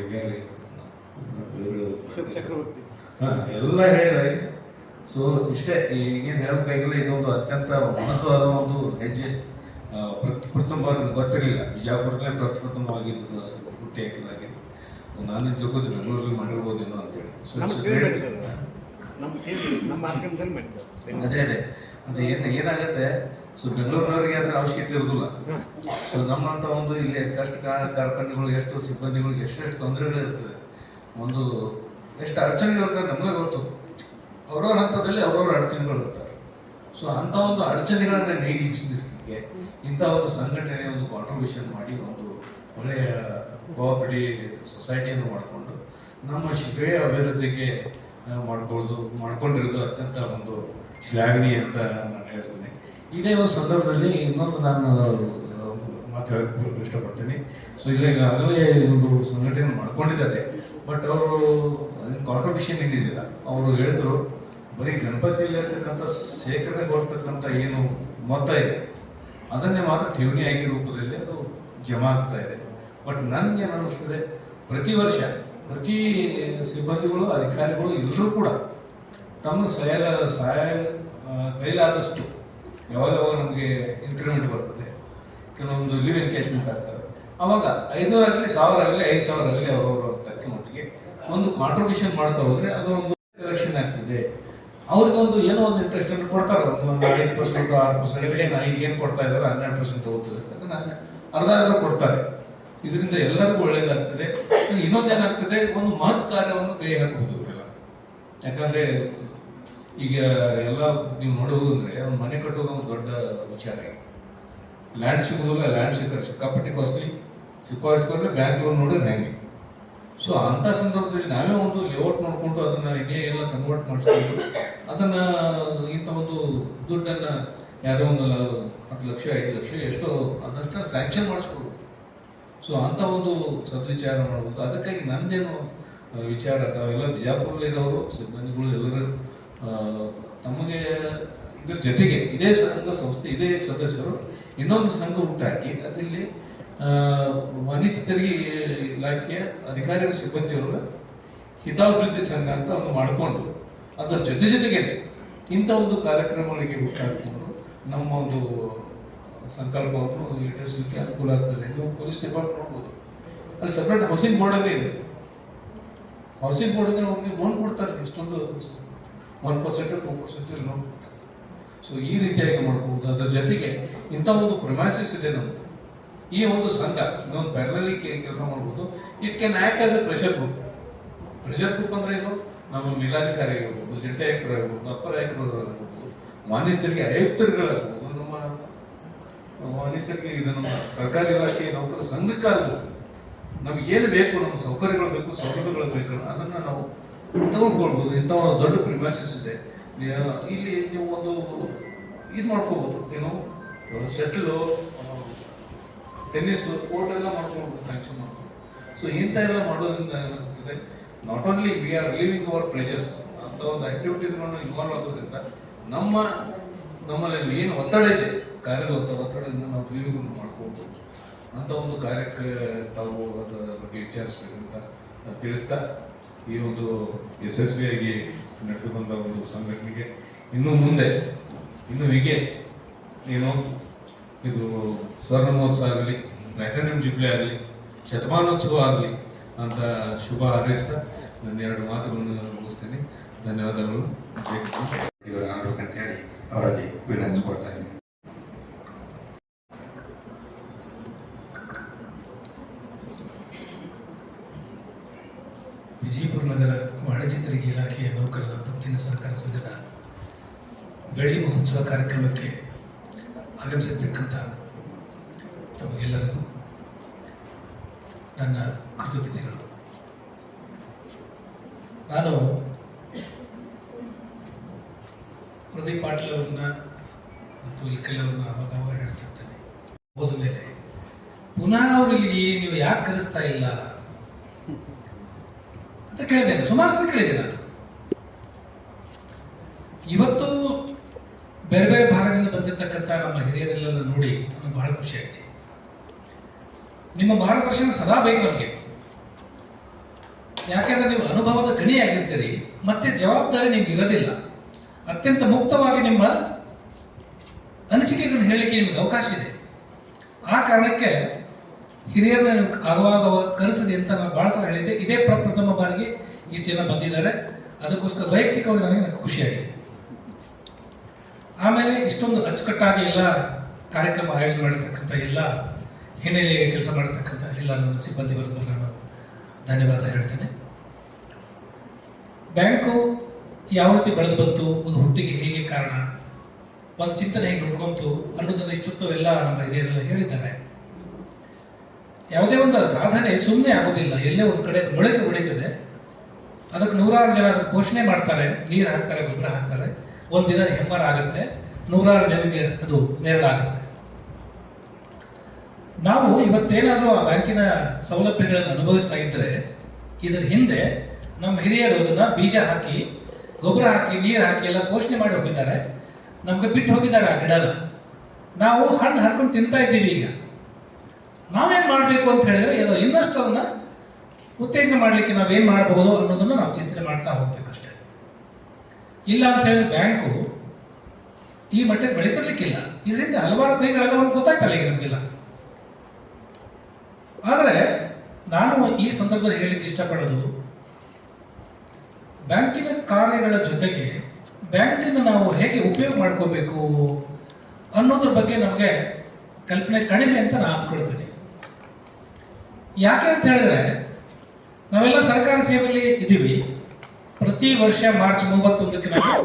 ಎಲ್ಲ ಹೇಳಿದಾರೆ. ಸೊ ಇಷ್ಟೇ, ಈಗೇನು ಹೇಳಬೇಕಾಗಿಲ್ಲ. ಇದೊಂದು ಅತ್ಯಂತ ಮಹತ್ವವಾದ ಒಂದು ಹೆಜ್ಜೆ. ಪ್ರಥಮ ಗೊತ್ತಿರಲಿಲ್ಲ, ಬಿಜಾಪುರಲ್ಲೇ ಪ್ರಪ್ರಥಮವಾಗಿದ್ದು ಹುಟ್ಟಿ ಹಾಕಿದಾಗೆ. ನಾನು ತಿಳ್ಕೋದು ಬೆಂಗಳೂರಲ್ಲಿ ಮಾಡಿರ್ಬೋದೇನೋ ಅಂತೇಳಿ. ಸೊ ಅದೇ ಏನಾಗುತ್ತೆ, ಸೊ ಬೆಂಗಳೂರಿನವ್ರಿಗೆ ಅದ್ರ ಅವಶ್ಯಕತೆ ಇರೋದಿಲ್ಲ. ಸೊ ನಮ್ಮಂತ ಒಂದು ಇಲ್ಲಿ ಕಷ್ಟ ಕಾರ್ಖಾನೆಗಳು ಎಷ್ಟು ಸಿಬ್ಬಂದಿಗಳಿಗೆ ಎಷ್ಟೆಷ್ಟು ತೊಂದರೆಗಳು ಇರ್ತದೆ, ಒಂದು ಎಷ್ಟು ಅಡಚಣೆಗಳು ಇರ್ತಾರೆ ನಮಗೆ ಗೊತ್ತು. ಅವ್ರವ್ರ ಹಂತದಲ್ಲಿ ಅವ್ರವ್ರ ಅಡಚಣೆಗಳು ಇರ್ತಾರೆ. ಸೊ ಅಂಥ ಒಂದು ಅಡಚಣೆಗಳನ್ನ ನೀಗಿಸಲಿಕ್ಕೆ ಇಂಥ ಒಂದು ಸಂಘಟನೆ ಒಂದು ಕಾಂಟ್ರಿಬ್ಯೂಷನ್ ಮಾಡಿ ಒಂದು ಒಳ್ಳೆಯ ಕೋಆಪರೇಟಿವ್ ಸೊಸೈಟಿಯನ್ನು ಮಾಡಿಕೊಂಡು ನಮ್ಮ ಶಿಕ್ಷೆಯ ಅಭಿವೃದ್ಧಿಗೆ ಮಾಡ್ಕೊಂಡಿರೋದು ಅತ್ಯಂತ ಒಂದು ಶ್ಲಾಘನೀಯ ಅಂತ ನಾನು ಹೇಳ್ತೀನಿ. ಇದೇ ಒಂದು ಸಂದರ್ಭದಲ್ಲಿ ಇನ್ನೊಂದು ನಾನು ಮಾತಾಡೋಕೆ ಇಷ್ಟಪಡ್ತೀನಿ. ಸೊ ಈಗಾಗಲೇ ಒಂದು ಸಂಘಟನೆ ಮಾಡ್ಕೊಂಡಿದ್ದಾರೆ, ಬಟ್ ಅವರು ಕಾಂಟ್ರಿಬ್ಯೂಷನ್ ಏನಿದಿಲ್ಲ, ಅವರು ಹೇಳಿದ್ರು ಬರೀ ಗಣಪತಿಯಲ್ಲಿ ಇರ್ತಕ್ಕಂಥ ಶೇಖರಣೆ ಬರ್ತಕ್ಕಂಥ ಏನು ಮೊತ್ತ ಇದೆ ಅದನ್ನೇ ಮಾತ್ರ ಠೇವಣಿಯಾಗಿ ರೂಪದಲ್ಲಿ ಅದು ಜಮಾ ಆಗ್ತಾ ಇದೆ. ಬಟ್ ನನ್ಗೆ ಏನು ಅನಿಸ್ತದೆ, ಪ್ರತಿ ವರ್ಷ ಪ್ರತಿ ಸಿಬ್ಬಂದಿಗಳು ಅಧಿಕಾರಿಗಳು ಎಲ್ಲರೂ ಕೂಡ ತಮ್ಮ ಸಹಾಯ ಕೈಲಾದಷ್ಟು ಯಾವಾಗ ನಮಗೆ ಇನ್ಕ್ರಿಮೆಂಟ್ ಬರ್ತದೆ, ಕೆಲವೊಂದು ಲೀವ್ ಎನ್ಕೇಜ್ಮೆಂಟ್ ಆಗ್ತವೆ, ಅವಾಗ 500 ಆಗಲಿ 1000 ಆಗಲಿ 5000 ಆಗಲಿ ಅವರವರ ತಕ್ಕ ಮಟ್ಟಿಗೆ ಒಂದು ಕಾಂಟ್ರಿಬ್ಯೂಷನ್ ಮಾಡ್ತಾ ಹೋದ್ರೆ ಅದು ಒಂದು ಕಲೆಕ್ಷನ್ ಆಗ್ತದೆ. ಅವ್ರಿಗೆ ಒಂದು ಏನೋ ಒಂದು ಇಂಟ್ರೆಸ್ಟ್ ಅನ್ನು ಕೊಡ್ತಾರೆ, ಒಂದು 5% 6% ಏನು ಕೊಡ್ತಾ ಇದ್ದಾರೆ 12% ತಗೋತದೆ, ಅದನ್ನ ಅರ್ಧ ಕೊಡ್ತಾರೆ. ಇದರಿಂದ ಎಲ್ಲರಿಗೂ ಒಳ್ಳೇದಾಗ್ತದೆ. ಇನ್ನೊಂದೇನಾಗ್ತದೆ, ಒಂದು ಮಹತ್ ಕಾರ್ಯವನ್ನು ಕೈ ಹಾಕಬಹುದು ಇವರೆಲ್ಲ. ಯಾಕಂದ್ರೆ ಈಗ ಎಲ್ಲ ನೀವು ನೋಡುವುದು ಅಂದ್ರೆ ಒಂದು ಮನೆ ಕಟ್ಟೋದು ಒಂದು ದೊಡ್ಡ ವಿಚಾರ. ಲ್ಯಾಂಡ್ ಸಿಗೋದಿಲ್ಲ, ಲ್ಯಾಂಡ್ ಸಿಕ್ಕಾಪಟ್ಟಿ ಕಾಸ್ಟ್ಲಿ, ಸಿಕ್ಕಾದ್ರೆ ಬ್ಯಾಂಕ್ ಲೋನ್ ನೋಡಿದ್ರೆ ಹೆಂಗೆ. ಸೊ ಅಂತ ಸಂದರ್ಭದಲ್ಲಿ ನಾವೇ ಒಂದು ಲೇಔಟ್ ನೋಡ್ಕೊಂಡು ಅದನ್ನ ಇನ್ನೇ ಎಲ್ಲ ಕನ್ವರ್ಟ್ ಮಾಡಿಸ್ಕೊಂಡು ಅದನ್ನ ಇಂಥ ಒಂದು ದುಡ್ಡನ್ನ ಯಾರೋ ಒಂದು 10 ಲಕ್ಷ 5 ಲಕ್ಷ ಎಷ್ಟೋ ಅದಷ್ಟ ಸ್ಯಾಂಕ್ಷನ್ ಮಾಡಿಸ್ಕೊಡ್ಬೋದು. ಸೊ ಅಂತ ಒಂದು ಸದ್ವಿಚಾರ ಮಾಡ್ಬೋದು. ಅದಕ್ಕಾಗಿ ನಂದೇನು ವಿಚಾರ, ತಾವೆಲ್ಲ ಬಿಜಾಪುರಲ್ಲಿರೋರು ಸಿಬ್ಬಂದಿಗಳು ಎಲ್ಲರೂ ತಮಗೆ ಇದ್ರ ಜೊತೆಗೆ ಇದೇ ಸಂಸ್ಥೆ ಇದೇ ಸದಸ್ಯರು ಇನ್ನೊಂದು ಸಂಘ ಹುಟ್ಟಾಕಿ ಅದಲ್ಲಿ ವಾಣಿಜ್ಯ ತೆರಿಗೆ ಇಲಾಖೆಯ ಅಧಿಕಾರಿಗಳ ಸಿಬ್ಬಂದಿಯವರ ಹಿತಾಭಿವೃದ್ಧಿ ಸಂಘ ಅಂತ ಒಂದು ಮಾಡಿಕೊಂಡು ಅದರ ಜೊತೆಗೆ ಇಂಥ ಒಂದು ಕಾರ್ಯಕ್ರಮಗಳಿಗೆ ಹುಟ್ಟಾಕಿಕೊಂಡು ನಮ್ಮ ಒಂದು ಸಂಕಲ್ಪವನ್ನು ಈಡೇರಿಸಲಿಕ್ಕೆ ಅನುಕೂಲ ಆಗ್ತದೆ. ನೀವು ಪೊಲೀಸ್ ಡಿಪಾರ್ಟ್ಮೆಂಟ್ ನೋಡ್ಬೋದು, ಅಲ್ಲಿ ಸಪ್ರೇಟ್ ಹೌಸಿಂಗ್ ಬೋರ್ಡಲ್ಲೇ ಇದೆ. ಹೌಸಿಂಗ್ ಬೋರ್ಡ್ಗೆ ಅವ್ರಿಗೆ ಲೋನ್ ಕೊಡ್ತಾರೆ, ಎಷ್ಟೊಂದು 1% 2% ಲೋನ್ ಕೊಡ್ತಾರೆ. ಸೊ ಈ ರೀತಿಯಾಗಿ ಮಾಡ್ಕೋಬಹುದು. ಅದ್ರ ಜೊತೆಗೆ ಇಂಥ ಒಂದು ಪ್ರೊಮ್ಯಾಸಿಸ್ ಇದೆ ನಮ್ದು, ಈ ಒಂದು ಸಂಘ ಇನ್ನೊಂದು ಪ್ಯಾರಲಲ್ಲಿ ಕೆಲಸ ಮಾಡ್ಬೋದು. It can act as A pressure group. Pressure group ಅಂದ್ರೆ ಏನು, ನಮ್ಮ ಮೇಲಾಧಿಕಾರಿ ಆಗಿರ್ಬೋದು, ಜಂಟಿ ಆಯುಕ್ತರು ಆಗಿರ್ಬೋದು, ಅಪ್ಪರ ಆಯುಕ್ತರು ಆಗಿರ್ಬೋದು, ವಾಣಿಜ್ಯ ತೆರಿಗೆ ಆಯುಕ್ತರುಗಳಾಗ್ಬೋದು, ನಮ್ಮ ವಾಣಿಜ್ಯ ತೆರಿಗೆ ಇದು ನಮ್ಮ ಸರ್ಕಾರಿ ಇಲಾಖೆ ನೌಕರ ಸಂಘಕ್ಕಾಗ್ಬೋದು. ನಮ್ಗೆ ಏನು ಬೇಕು, ನಮ್ಮ ಸೌಕರ್ಯಗಳು ಬೇಕು, ಸೌಲಭ್ಯಗಳು ಬೇಕು, ಅದನ್ನ ನಾವು ತಗೊಂಡ್ಕೊಳ್ಬೋದು. ಇಂಥ ಒಂದು ದೊಡ್ಡ ಪ್ರಿಮ್ಯಾಸಿಸ್ ಇದೆ. ಇಲ್ಲಿ ನೀವು ಒಂದು ಇದು ಮಾಡ್ಕೋಬಹುದು, ಏನು ಶಟ್ಲು, ಟೆನ್ನಿಸ್ ಕೋರ್ಟ್ ಎಲ್ಲ ಮಾಡ್ಕೊಳ್ಬೋದು, ಸ್ಯಾಂಕ್ಷನ್ ಮಾಡ್ಬೋದು. ಸೊ ಇಂಥ ಎಲ್ಲ ಮಾಡೋದ್ರಿಂದ ಏನಾಗ್ತದೆ, not only we are relieving our pressures ಅಂತ ಒಂದು ಆಕ್ಟಿವಿಟೀಸ್ಗಳನ್ನ ಇನ್ವಾಲ್ವ್ ಆಗೋದ್ರಿಂದ ನಮ್ಮಲ್ಲಿ ಏನು ಒತ್ತಡ ಇದೆ, ಕಾರ್ಯದ ಒತ್ತಡದಿಂದ ನಾವು ರಿಲೀವಿಂಗ್ ಮಾಡ್ಕೋಬಹುದು ಅಂತ ಒಂದು ಕಾರ್ಯಕ್ಕೆ ತಾವು ಅದರ ಬಗ್ಗೆ ವಿಚಾರಿಸಬೇಕಂತ ತಿಳಿಸ್ತಾ, ಈ ಒಂದು ಯಶಸ್ವಿಯಾಗಿ ನಡೆದು ಬಂದ ಒಂದು ಸಂಘಟನೆಗೆ ಇನ್ನು ಮುಂದೆ ಹೀಗೆ ಏನು ಇದು ಸ್ವರ್ಣ ಮಹೋತ್ಸವ ಆಗಲಿ, ಪ್ಲಾಟಿನಂ ಜುಬ್ಲಿ ಆಗಲಿ, ಶತಮಾನೋತ್ಸವ ಆಗಲಿ ಅಂತ ಶುಭ ಹಾರೈಸ್ತಾ ನನ್ನ 2 ಮಾತುಗಳನ್ನು ಮುಗಿಸ್ತೀನಿ. ಧನ್ಯವಾದಗಳು. ಅಂತ ಹೇಳಿ ಅವರಲ್ಲಿ ವಿನಂತಿಸ್ಕೊಳ್ತಾ ಇದ್ದೀನಿ. ವಿಜಯಪುರ ನಗರ ವಾಣಿಜ್ಯ ತೆರಿಗೆ ಇಲಾಖೆಯ ನೌಕರರ ಪತ್ತಿನ ಸಹಕಾರ ಸಂಘದ ಬೆಳ್ಳಿ ಮಹೋತ್ಸವ ಕಾರ್ಯಕ್ರಮಕ್ಕೆ ಆಗಮಿಸಿರ್ತಕ್ಕಂಥ ತಮಗೆಲ್ಲರಿಗೂ ನನ್ನ ಕೃತಜ್ಞತೆಗಳು. ನಾನು ಪ್ರದೀಪ್ ಪಾಟೀಲ್ ಅವ್ರನ್ನ ಮತ್ತು ಇಲ್ಕಲ್ ಅವ್ರನ್ನ ಅವಾಗ ಹೇಳ್ತಿರ್ತೇನೆ, ಹೋದ ಮೇಲೆ ಪುನಃ ಅವರು ಇಲ್ಲಿ ನೀವು ಯಾಕೆ ಕರೆಸ್ತಾ ಇಲ್ಲ ಕೇಳಿದ್ದೇನೆ, ಸುಮಾರು ಸಲ ಕೇಳಿದ್ದೇನೆ ನಾನು. ಇವತ್ತು ಬೇರೆ ಬೇರೆ ಭಾಗದಿಂದ ಬಂದಿರತಕ್ಕಂಥ ನಮ್ಮ ಹಿರಿಯರೆಲ್ಲ ನೋಡಿ ನನಗೆ ಬಹಳ ಖುಷಿಯಾಗಿದೆ. ನಿಮ್ಮ ಮಾರ್ಗದರ್ಶನ ಸದಾ ಬೇಕು ನಮಗೆ. ಯಾಕೆಂದ್ರೆ ನೀವು ಅನುಭವದ ಗಣಿಯಾಗಿರ್ತೀರಿ, ಮತ್ತೆ ಜವಾಬ್ದಾರಿ ನಿಮ್ಗೆ ಇರೋದಿಲ್ಲ. ಅತ್ಯಂತ ಮುಕ್ತವಾಗಿ ನಿಮ್ಮ ಅನಿಸಿಕೆಗಳನ್ನು ಹೇಳಲಿಕ್ಕೆ ನಿಮಗೆ ಅವಕಾಶ ಇದೆ. ಆ ಕಾರಣಕ್ಕೆ ಹಿರಿಯರನ್ನ ನೀವು ಆಗುವಾಗ ಕರೆಸಿದೆ ಅಂತ ನಾನು ಭಾಳ ಸಲ ಹೇಳಿದ್ದೆ. ಇದೇ ಪ್ರಪ್ರಥಮ ಬಾರಿಗೆ ಈ ಜನ ಬಂದಿದ್ದಾರೆ. ಅದಕ್ಕೋಸ್ಕರ ವೈಯಕ್ತಿಕವಾಗಿ ನನಗೆ ಖುಷಿಯಾಗಿದೆ. ಆಮೇಲೆ ಇಷ್ಟೊಂದು ಅಚ್ಚುಕಟ್ಟಾಗಿ ಎಲ್ಲ ಕಾರ್ಯಕ್ರಮ ಆಯೋಜನೆ ಮಾಡಿರ್ತಕ್ಕಂಥ ಎಲ್ಲ ಹಿನ್ನೆಲೆಗೆ ಕೆಲಸ ಮಾಡಿರ್ತಕ್ಕಂಥ ಎಲ್ಲ ನನ್ನ ಸಿಬ್ಬಂದಿ ವರ್ಗದಲ್ಲಿ ನಾನು ಧನ್ಯವಾದ ಹೇಳ್ತೇನೆ. ಬ್ಯಾಂಕು ಯಾವ ರೀತಿ ಬೆಳೆದು ಬಂತು, ಒಂದು ಹುಟ್ಟಿಗೆ ಹೇಗೆ ಕಾರಣ, ಒಂದು ಚಿಂತನೆ ಹೇಗೆ ಹುಟ್ಕೊಂತು ಅನ್ನೋದನ್ನು ಇಷ್ಟೊತ್ತು ಎಲ್ಲ ನಮ್ಮ ಹಿರಿಯರೆಲ್ಲ ಹೇಳಿದ್ದಾರೆ. ಯಾವುದೇ ಒಂದು ಸಾಧನೆ ಸುಮ್ಮನೆ ಆಗೋದಿಲ್ಲ. ಎಲ್ಲೇ ಒಂದು ಕಡೆ ಮೊಳಕೆ ಹೊಡಿತದೆ, ಅದಕ್ಕೆ ನೂರಾರು ಜನ ಅದಕ್ಕೆ ಪೋಷಣೆ ಮಾಡ್ತಾರೆ, ನೀರು ಹಾಕ್ತಾರೆ, ಗೊಬ್ಬರ ಹಾಕ್ತಾರೆ. ಒಂದಿನ ಹೆಮ್ಮರ ಆಗುತ್ತೆ, ನೂರಾರು ಜನಕ್ಕೆ ಅದು ನೆರಳಾಗುತ್ತೆ. ನಾವು ಇವತ್ತೇನಾದರೂ ಆ ಬ್ಯಾಂಕಿನ ಸೌಲಭ್ಯಗಳನ್ನು ಅನುಭವಿಸ್ತಾ ಇದ್ರೆ ಇದರ ಹಿಂದೆ ನಮ್ಮ ಹಿರಿಯರು ಅದನ್ನ ಬೀಜ ಹಾಕಿ, ಗೊಬ್ಬರ ಹಾಕಿ, ನೀರು ಹಾಕಿ ಎಲ್ಲ ಪೋಷಣೆ ಮಾಡಿ ಹೋಗಿದ್ದಾರೆ. ನಮ್ಗೆ ಬಿಟ್ಟು ಹೋಗಿದ್ದಾರೆ ಆ ಗಿಡನ. ನಾವು ಹಣ್ಣು ಹರ್ಕೊಂಡು ತಿಂತಾ ಇದ್ದೀವಿ. ಈಗ ನಾವೇನ್ ಮಾಡಬೇಕು ಅಂತ ಹೇಳಿದ್ರೆ ಇನ್ನಷ್ಟು ಅದನ್ನ ಉತ್ತೇಜನ ಮಾಡಲಿಕ್ಕೆ ನಾವೇನ್ ಮಾಡಬಹುದು ಅನ್ನೋದನ್ನ ನಾವು ಚಿಂತನೆ ಮಾಡ್ತಾ ಹೋಗ್ಬೇಕಷ್ಟೇ. ಇಲ್ಲ ಅಂತ ಹೇಳಿದ್ರೆ ಬ್ಯಾಂಕು ಈ ಮಟ್ಟಕ್ಕೆ ಬೆಳೀತಿರ್ಲಿಕ್ಕಿಲ್ಲ. ಇದರಿಂದ ಹಲವಾರು ಕೈಗಳದವನು ಗೊತ್ತಾಯ್ತಲ್ಲ ಈಗ ನಮಗೆಲ್ಲ. ಆದರೆ ನಾನು ಈ ಸಂದರ್ಭದಲ್ಲಿ ಹೇಳಲಿಕ್ಕೆ ಇಷ್ಟಪಡೋದು, ಬ್ಯಾಂಕಿನ ಕಾರ್ಯಗಳ ಜೊತೆಗೆ ಬ್ಯಾಂಕನ್ನು ನಾವು ಹೇಗೆ ಉಪಯೋಗ ಮಾಡ್ಕೋಬೇಕು ಅನ್ನೋದ್ರ ಬಗ್ಗೆ ನಮಗೆ ಕಲ್ಪನೆ ಕಡಿಮೆ ಅಂತ ನಾನು ಅಂದ್ಕೊಳ್ತೀನಿ. ಯಾಕೆ ಅಂತ ಹೇಳಿದ್ರೆ ನಾವೆಲ್ಲ ಸರ್ಕಾರಿ ಸೇವೆಯಲ್ಲಿ ಇದ್ದೀವಿ. ಪ್ರತಿ ವರ್ಷ ಮಾರ್ಚ್ 31ಕ್ಕೆ ನಾವು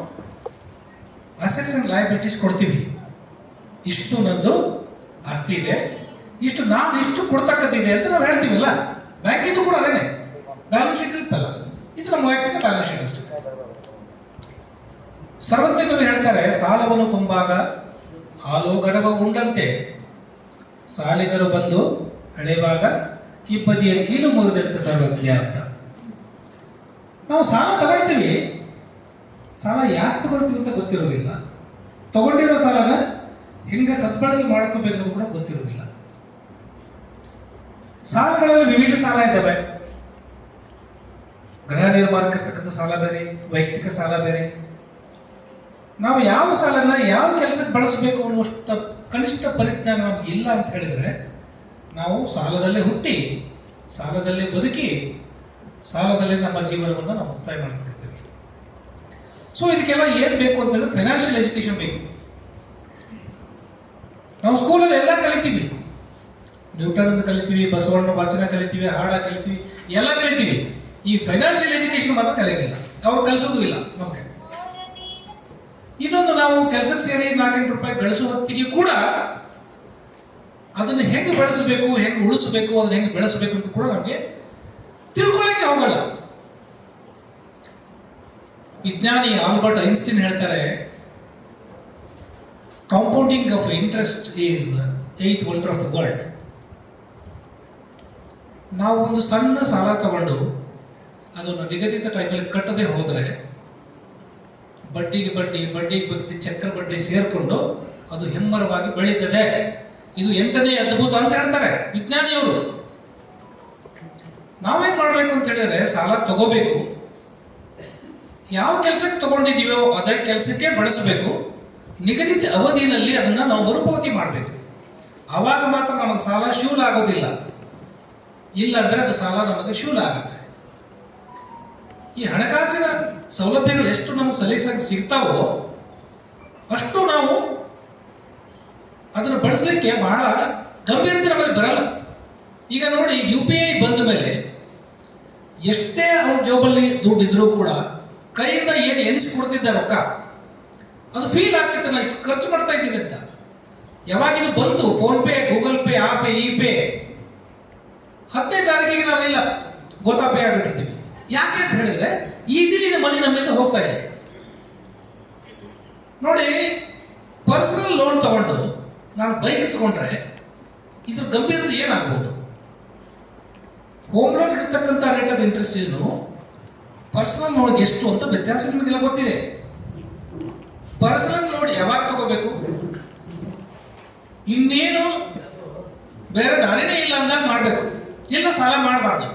ಅಸೆಟ್ಸ್ ಅಂಡ್ ಲಯಬಿಲಿಟೀಸ್ ಕೊಡ್ತೀವಿ. ಇಷ್ಟು ನಂದು ಆಸ್ತಿ ಇದೆ, ಇಷ್ಟು ನಾನು ಇಷ್ಟು ಕೊಡ್ತಕ್ಕಂತಿದೆ ಅಂತ ನಾವು ಹೇಳ್ತೀವಲ್ಲ. ಬ್ಯಾಂಕಿಂದು ಕೂಡ ಅದೇನೆ, ಬ್ಯಾಲೆನ್ಸ್ ಶೀಟ್ ಇರುತ್ತಲ್ಲ, ಇದು ನಮ್ಮ ವೈಯಕ್ತಿಕ ಬ್ಯಾಲೆನ್ಸ್ ಶೀಟ್ ಅಷ್ಟೇ. ಸರ್ವಜ್ಞ ಕವಿ ಹೇಳ್ತಾರೆ, ಸಾಲವನ್ನು ಕೊಂಬಾಗ ಹಾಲು ಗರವ ಉಂಡಂತೆ ಸಾಲಿಗರು ಬಂದು ಹಳೆಯುವಾಗ ಕಿಬ್ಬದಿಯ ಕೀಲು ಮುರಿದಂತೆ ಸರ್ವಜ್ಞ ಅಂತ. ನಾವು ಸಾಲ ತಗೊಳ್ತೀವಿ, ಸಾಲ ಯಾಕೆ ತಗೊಳ್ತೀವಿ ಅಂತ ಗೊತ್ತಿರೋದಿಲ್ಲ. ತಗೊಂಡಿರೋ ಸಾಲನ ಹೆಂಗೆ ಸದ್ಬಳಕೆ ಮಾಡ್ಕೋಬೇಕು ಅನ್ನೋದು ಕೂಡ ಗೊತ್ತಿರೋದಿಲ್ಲ. ಸಾಲಗಳಲ್ಲಿ ವಿವಿಧ ಸಾಲ ಇದ್ದಾವೆ. ಗೃಹ ನಿರ್ಮಾಣಕ್ಕೆ ಇರ್ತಕ್ಕಂಥ ಸಾಲ ಬೇರೆ, ವೈಯಕ್ತಿಕ ಸಾಲ ಬೇರೆ. ನಾವು ಯಾವ ಸಾಲನ ಯಾವ ಕೆಲಸಕ್ಕೆ ಬಳಸಬೇಕು ಅನ್ನುವಷ್ಟ ಕನಿಷ್ಠ ಪರಿಜ್ಞಾನ ನಮ್ಗೆ ಇಲ್ಲ ಅಂತ ಹೇಳಿದ್ರೆ ನಾವು ಸಾಲದಲ್ಲೇ ಹುಟ್ಟಿ, ಸಾಲದಲ್ಲೇ ಬದುಕಿ, ಸಾಲದಲ್ಲೇ ನಮ್ಮ ಜೀವನವನ್ನು ನಾವು ಮುಕ್ತಾಯ ಮಾಡಿಕೊಡ್ತೀವಿ. ಸೊ ಇದಕ್ಕೆಲ್ಲ ಏನ್ ಬೇಕು ಅಂತ ಹೇಳಿದ್ರೆ ಫೈನಾನ್ಷಿಯಲ್ ಎಜುಕೇಶನ್ ಬೇಕು. ನಾವು ಸ್ಕೂಲಲ್ಲಿ ಎಲ್ಲ ಕಲಿತೀವಿ, ನ್ಯೂಟನ್ ಅಂತ ಕಲಿತೀವಿ, ಬಸವಣ್ಣ ವಾಚನ ಕಲಿತೀವಿ, ಹಾಡ ಕಲಿತೀವಿ, ಎಲ್ಲ ಕಲಿತೀವಿ. ಈ ಫೈನಾನ್ಷಿಯಲ್ ಎಜುಕೇಶನ್ ಮಾತ್ರ ಕಲಿಯಲಿಲ್ಲ, ಅವ್ರು ಕಲಿಸೋದು ಇಲ್ಲ ನಮಗೆ. ಇನ್ನೊಂದು, ನಾವು ಕೆಲಸಕ್ಕೆ ಸೇರಿ 4-8 ರೂಪಾಯಿ ಗಳಿಸುವ ಹೊತ್ತಿಗೆ ಕೂಡ ಅದನ್ನು ಹೆಂಗೆ ಬಳಸಬೇಕು, ಹೆಂಗೆ ಉಳಿಸಬೇಕು, ಅದನ್ನ ಹೆಂಗೆ ಬೆಳೆಸಬೇಕು ಅಂತ ಕೂಡ ನಮಗೆ ತಿಳ್ಕೊಳ್ಳಕ್ಕೆ ಹೋಗಲ್ಲ. ವಿಜ್ಞಾನಿ ಆಲ್ಬರ್ಟ್ ಐನ್ಸ್ಟೀನ್ ಹೇಳ್ತಾರೆ, compounding of interest is the 8th wonder of the world. ನಾವು ಒಂದು ಸಣ್ಣ ಸಾಲ ತಗೊಂಡು ಅದನ್ನು ನಿಗದಿತ ಟೈಮಲ್ಲಿ ಕಟ್ಟದೆ ಹೋದರೆ ಬಡ್ಡಿಗೆ ಬಡ್ಡಿ, ಬಡ್ಡಿಗೆ ಬಡ್ಡಿ, ಚಕ್ರ ಬಡ್ಡಿ ಸೇರ್ಕೊಂಡು ಅದು ಹೆಮ್ಮರವಾಗಿ ಬೆಳೀತದೆ. ಇದು 8ನೇ ಅದ್ಭುತ ಅಂತ ಹೇಳ್ತಾರೆ ವಿಜ್ಞಾನಿಯವರು. ನಾವೇನ್ ಮಾಡ್ಬೇಕು ಅಂತ ಹೇಳಿದ್ರೆ ಸಾಲ ತಗೋಬೇಕು, ಯಾವ ಕೆಲಸಕ್ಕೆ ತಗೊಂಡಿದ್ದೀವೋ ಅದೇ ಕೆಲಸಕ್ಕೆ ಬಳಸಬೇಕು, ನಿಗದಿತ ಅವಧಿಯಲ್ಲಿ ಅದನ್ನ ನಾವು ಮರುಪಾವತಿ ಮಾಡಬೇಕು. ಆವಾಗ ಮಾತ್ರ ನಮಗೆ ಸಾಲ ಶೂಲ ಆಗೋದಿಲ್ಲ. ಇಲ್ಲ ಅಂದ್ರೆ ಅದು ಸಾಲ ನಮಗೆ ಶೂಲ ಆಗುತ್ತೆ. ಈ ಹಣಕಾಸಿನ ಸೌಲಭ್ಯಗಳು ಎಷ್ಟು ನಮ್ಗೆ ಸಲೀಸಾಗಿ ಸಿಗ್ತಾವೋ ಅಷ್ಟು ನಾವು ಅದನ್ನು ಬಳಸಲಿಕ್ಕೆ ಬಹಳ ಗಂಭೀರತೆ ನಮ್ಮಲ್ಲಿ ಬರಲ್ಲ. ಈಗ ನೋಡಿ, UPI ಬಂದ ಮೇಲೆ ಎಷ್ಟೇ ಅವ್ರ ಜೋಬಲ್ಲಿ ದುಡ್ಡಿದ್ರು ಕೂಡ ಕೈಯಿಂದ ಏನು ಎನಿಸಿಕೊಡ್ತಿದ್ದ ರೊಕ್ಕ ಅದು ಫೀಲ್ ಆಗ್ತಿತ್ತು, ನಾ ಇಷ್ಟು ಖರ್ಚು ಮಾಡ್ತಾ ಇದ್ದೀನಿ ಅಂತ. ಯಾವಾಗಿದು ಬಂತು ಫೋನ್ ಪೇ, ಗೂಗಲ್ ಪೇ, ಆ ಪೇ, ಈ ಪೇ, 15ನೇ ತಾರೀಕಿಗೆ ನಾವೆಲ್ಲ ಗೋತಾಪೇ ಆಗಿಬಿಟ್ಟಿರ್ತೀವಿ. ಯಾಕೆ ಅಂತ ಹೇಳಿದ್ರೆ ಈಸಿಲಿ ಮನಿ ನಮ್ಮಿಂದ ಹೋಗ್ತಾ ಇದೆ. ನೋಡಿ, ಪರ್ಸನಲ್ ಲೋನ್ ತಗೊಂಡು ನಾನು ಬೈಕ್ ತಗೊಂಡ್ರೆ ಇದ್ರ ಗಂಭೀರತೆ ಏನಾಗ್ಬೋದು? ಹೋಮ್ ಲೋನ್ ಇರ್ತಕ್ಕಂಥ ರೇಟ್ ಆಫ್ ಇಂಟ್ರೆಸ್ಟ್ ಏನು ಪರ್ಸನಲ್ ಲೋನ್ ಎಷ್ಟು ಅಂತ ವ್ಯತ್ಯಾಸ ನಿಮಗೆಲ್ಲ ಗೊತ್ತಿದೆ. ಪರ್ಸನಲ್ ಲೋನ್ ಯಾವಾಗ ತಗೋಬೇಕು, ಇನ್ನೇನು ಬೇರೆ ದಾರಿನೇ ಇಲ್ಲ ಅಂದಾಗ ಮಾಡಬೇಕು, ಇಲ್ಲ ಸಾಲ ಮಾಡಬಾರ್ದು.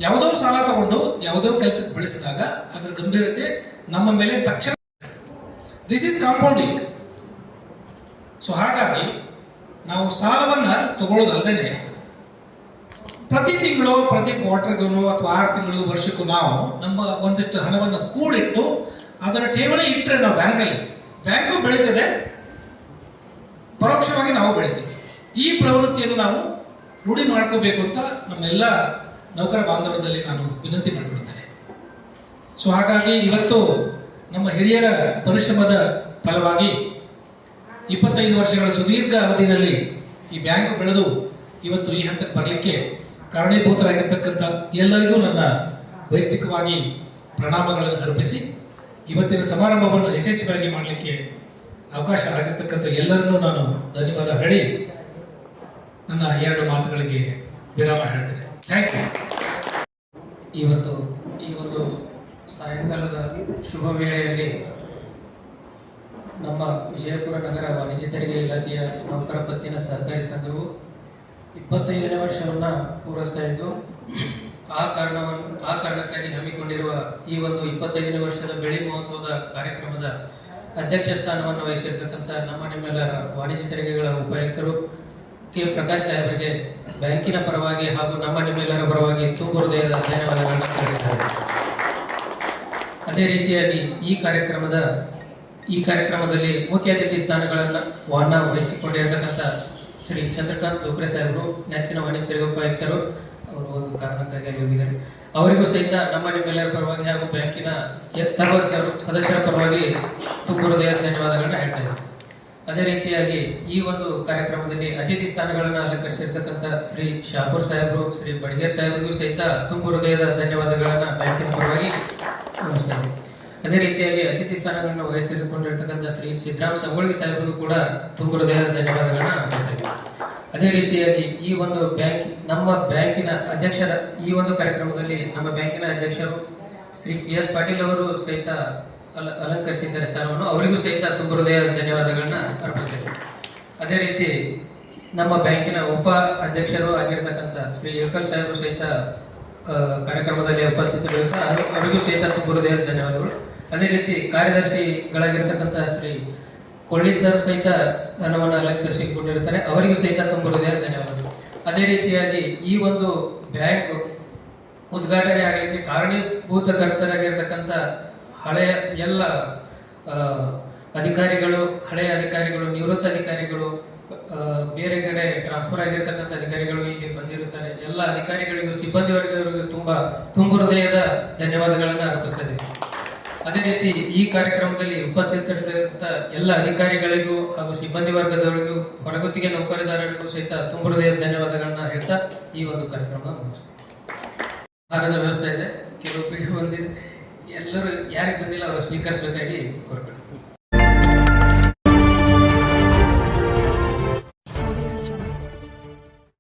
ಯಾವುದೋ ಸಾಲ ತಗೊಂಡು ಯಾವುದೋ ಕೆಲಸಕ್ಕೆ ಬಳಸಿದಾಗ ಅದರ ಗಂಭೀರತೆ ನಮ್ಮ ಮೇಲೆ ತಕ್ಷಣ, ದಿಸ್ ಈಸ್ ಕಾಂಪೌಂಡಿಂಗ್. ಸೊ ಹಾಗಾಗಿ ನಾವು ಸಾಲವನ್ನ ತಗೊಳ್ಳೋದಲ್ಲದೆ ಪ್ರತಿ ತಿಂಗಳು, ಪ್ರತಿ ಕ್ವಾರ್ಟರ್ಗೂ ಅಥವಾ 6 ತಿಂಗಳು, ವರ್ಷಕ್ಕೂ ನಾವು ನಮ್ಮ ಒಂದಿಷ್ಟು ಹಣವನ್ನು ಕೂಡಿಟ್ಟು ಅದರ ಠೇವಣಿ ಇಟ್ಟರೆ ನಾವು ಬ್ಯಾಂಕು ಬೆಳೀತದೆ, ಪರೋಕ್ಷವಾಗಿ ನಾವು ಬೆಳಿತೀವಿ. ಈ ಪ್ರವೃತ್ತಿಯನ್ನು ನಾವು ರೂಢಿ ಮಾಡ್ಕೋಬೇಕು ಅಂತ ನಮ್ಮೆಲ್ಲ ನೌಕರ ಬಾಂಧವರಲ್ಲಿ ನಾನು ವಿನಂತಿ ಮಾಡಿಕೊಡ್ತೇನೆ. ಸೊ ಹಾಗಾಗಿ ಇವತ್ತು ನಮ್ಮ ಹಿರಿಯರ ಪರಿಶ್ರಮದ ಫಲವಾಗಿ 25 ವರ್ಷಗಳ ಸುದೀರ್ಘ ಅವಧಿಯಲ್ಲಿ ಈ ಬ್ಯಾಂಕ್ ಬೆಳೆದು ಇವತ್ತು ಈ ಹಂತಕ್ಕೆ ಬರಲಿಕ್ಕೆ ಕಾರಣೀಭೂತರಾಗಿರ್ತಕ್ಕಂಥ ಎಲ್ಲರಿಗೂ ನನ್ನ ವೈಯಕ್ತಿಕವಾಗಿ ಪ್ರಣಾಮಗಳನ್ನು ಅರ್ಪಿಸಿ ಇವತ್ತಿನ ಸಮಾರಂಭವನ್ನು ಯಶಸ್ವಿಯಾಗಿ ಮಾಡಲಿಕ್ಕೆ ಅವಕಾಶ ಆಗಿರ್ತಕ್ಕಂಥ ಎಲ್ಲರನ್ನೂ ನಾನು ಧನ್ಯವಾದ ಹೇಳಿ ನನ್ನ 2 ಮಾತುಗಳಿಗೆ ವಿರಾಮ ಹೇಳ್ತೇನೆ. Thank you. ಇವತ್ತು ಈ ಒಂದು ಸಾಯಂಕಾಲದ ಶುಭ ವೇಳೆಯಲ್ಲಿ ನಮ್ಮ ವಿಜಯಪುರ ನಗರ ವಾಣಿಜ್ಯ ತೆರಿಗೆ ಇಲಾಖೆಯ ನೌಕರ ಪತ್ತಿನ ಸಹಕಾರಿ ಸಂಘವು 25ನೇ ವರ್ಷವನ್ನು ಪೂರೈಸ್ತಾ ಇದ್ದು ಆ ಕಾರಣಕ್ಕಾಗಿ ಹಮ್ಮಿಕೊಂಡಿರುವ ಈ ಒಂದು 25ನೇ ವರ್ಷದ ಬೆಳೆ ಮಹೋತ್ಸವದ ಕಾರ್ಯಕ್ರಮದ ಅಧ್ಯಕ್ಷ ಸ್ಥಾನವನ್ನು ವಹಿಸಿರ್ತಕ್ಕಂಥ ನಿಮ್ಮೆಲ್ಲರ ವಾಣಿಜ್ಯ ತೆರಿಗೆಗಳ ಉಪಾಯುಕ್ತರು ಕೆ ಪ್ರಕಾಶ್ ಸಾಹೇಬರಿಗೆ ಬ್ಯಾಂಕಿನ ಪರವಾಗಿ ಹಾಗೂ ನಿಮ್ಮೆಲ್ಲರ ಪರವಾಗಿ ತುಂಬು ಹೃದಯದ ಧನ್ಯವಾದಗಳನ್ನು ತಿಳಿಸ್ತಾರೆ. ಅದೇ ರೀತಿಯಾಗಿ ಈ ಕಾರ್ಯಕ್ರಮದಲ್ಲಿ ಮುಖ್ಯ ಅತಿಥಿ ಸ್ಥಾನಗಳನ್ನು ವಹಿಸಿಕೊಂಡಿರತಕ್ಕಂಥ ಶ್ರೀ ಚಂದ್ರಕಾಂತ್ ಲೋಕ್ರೆ ಸಾಹೇಬರು, ನೆಚ್ಚಿನ ವಾಣಿಜ್ಯ ತೆರಿಗೆ ಉಪಾಯುಕ್ತರು, ಅವರು ಒಂದು ಕಾರಣಕ್ಕಾಗಿ ಅಲ್ಲಿ ಹೋಗಿದ್ದಾರೆ. ಅವರಿಗೂ ಸಹಿತ ನಿಮ್ಮೆಲ್ಲರ ಪರವಾಗಿ ಹಾಗೂ ಬ್ಯಾಂಕಿನ ಸರ್ವ ಸದಸ್ಯರ ಪರವಾಗಿ ತುಂಬು ಹೃದಯದ ಧನ್ಯವಾದಗಳನ್ನ ಹೇಳ್ತಾ ಇದ್ದಾರೆ. ಅದೇ ರೀತಿಯಾಗಿ ಈ ಒಂದು ಕಾರ್ಯಕ್ರಮದಲ್ಲಿ ಅತಿಥಿ ಸ್ಥಾನಗಳನ್ನು ಅಲಂಕರಿಸಿರ್ತಕ್ಕಂಥ ಶ್ರೀ ಶಾಪುರ್ ಸಾಹೇಬರು, ಶ್ರೀ ಬಡಿಗೇರ್ ಸಾಹೇಬರಿಗೂ ಸಹಿತ ತುಂಬು ಹೃದಯದ ಧನ್ಯವಾದಗಳನ್ನು ಬ್ಯಾಂಕಿನ ಪರವಾಗಿ ತಿಳಿಸ್ತಾರೆ. ಅದೇ ರೀತಿಯಾಗಿ ಅತಿಥಿ ಸ್ಥಾನಗಳನ್ನು ವಹಿಸಿಕೊಂಡಿರ್ತಕ್ಕಂಥ ಶ್ರೀ ಸಿದ್ದರಾಮ್ ಸಂಗೊಳ್ಳಿ ಸಾಹೇಬರಿಗೂ ಕೂಡ ತುಂಬು ಹೃದಯದ ಧನ್ಯವಾದಗಳನ್ನ ಅರ್ಪಿಸ್ತೇವೆ. ಅದೇ ರೀತಿಯಾಗಿ ಈ ಒಂದು ನಮ್ಮ ಬ್ಯಾಂಕಿನ ಅಧ್ಯಕ್ಷರ ಈ ಒಂದು ಕಾರ್ಯಕ್ರಮದಲ್ಲಿ ನಮ್ಮ ಬ್ಯಾಂಕಿನ ಅಧ್ಯಕ್ಷರು ಶ್ರೀ PS ಪಾಟೀಲ್ ಅವರು ಸಹಿತ ಅಲಂಕರಿಸಿದ್ದಾರೆ ಸ್ಥಾನವನ್ನು, ಅವರಿಗೂ ಸಹಿತ ತುಂಬು ಹೃದಯದ ಧನ್ಯವಾದಗಳನ್ನ ಅರ್ಪಿಸ್ತೇವೆ. ಅದೇ ರೀತಿ ನಮ್ಮ ಬ್ಯಾಂಕಿನ ಉಪ ಅಧ್ಯಕ್ಷರು ಆಗಿರ್ತಕ್ಕಂಥ ಶ್ರೀ ಇಳಕಲ್ ಸಾಹೇಬರು ಸಹಿತ ಕಾರ್ಯಕ್ರಮದಲ್ಲಿ ಉಪಸ್ಥಿತರಿರುತ್ತಾರೆ, ಅವರಿಗೂ ಸಹಿತ ತುಂಬು ಹೃದಯದ ಧನ್ಯವಾದಗಳು. ಅದೇ ರೀತಿ ಕಾರ್ಯದರ್ಶಿಗಳಾಗಿರ್ತಕ್ಕಂಥ ಶ್ರೀ ಕೊಳ್ಳಿ ಸರ್ ಸಹಿತ ಸ್ಥಾನವನ್ನು ಅಲಂಕರಿಸಿಕೊಂಡಿರ್ತಾರೆ, ಅವರಿಗೂ ಸಹಿತ ತುಂಬು ಹೃದಯದ ಧನ್ಯವಾದಗಳು. ಅದೇ ರೀತಿಯಾಗಿ ಈ ಒಂದು ಬ್ಯಾಂಕ್ ಉದ್ಘಾಟನೆ ಆಗಲಿಕ್ಕೆ ಕಾರಣೀಭೂತಕರ್ತರಾಗಿರ್ತಕ್ಕಂಥ ಹಳೆಯ ಎಲ್ಲ ಹಳೆಯ ಅಧಿಕಾರಿಗಳು, ನಿವೃತ್ತ ಅಧಿಕಾರಿಗಳು, ಬೇರೆ ಕಡೆ ಟ್ರಾನ್ಸ್ಫರ್ ಆಗಿರ್ತಕ್ಕಂಥ ಅಧಿಕಾರಿಗಳು ಇಲ್ಲಿ ಬಂದಿರುತ್ತಾರೆ. ಎಲ್ಲ ಅಧಿಕಾರಿಗಳಿಗೂ, ಸಿಬ್ಬಂದಿ ವರ್ಗದವರಿಗೂ ತುಂಬು ಹೃದಯದ ಧನ್ಯವಾದಗಳನ್ನು ಅರ್ಪಿಸ್ತೇವೆ. ಅದೇ ರೀತಿ ಈ ಕಾರ್ಯಕ್ರಮದಲ್ಲಿ ಉಪಸ್ಥಿತರಿದ್ದಂಥ ಎಲ್ಲ ಅಧಿಕಾರಿಗಳಿಗೂ ಹಾಗೂ ಸಿಬ್ಬಂದಿ ವರ್ಗದವರಿಗೂ, ಹೊರಗುತ್ತಿಗೆ ನೌಕರದಾರರಿಗೂ ಸಹಿತ ತುಂಬು ಹೃದಯದ ಧನ್ಯವಾದಗಳನ್ನ ಹೇಳ್ತಾ ಈ ಒಂದು ಕಾರ್ಯಕ್ರಮ ಮುಗಿಸ್ತೇವೆ. ಆಹಾರದ ವ್ಯವಸ್ಥೆ ಇದೆ, ಕೆಲವೊಬ್ಬರಿಗೆ ಬಂದಿದೆ, ಎಲ್ಲರೂ ಯಾರಿಗೆ ಬಂದಿಲ್ಲ ಅವರು ಸ್ವೀಕರಿಸಬೇಕಾಗಿ ಕೋರ್ಕೊಳ್ತಾರೆ.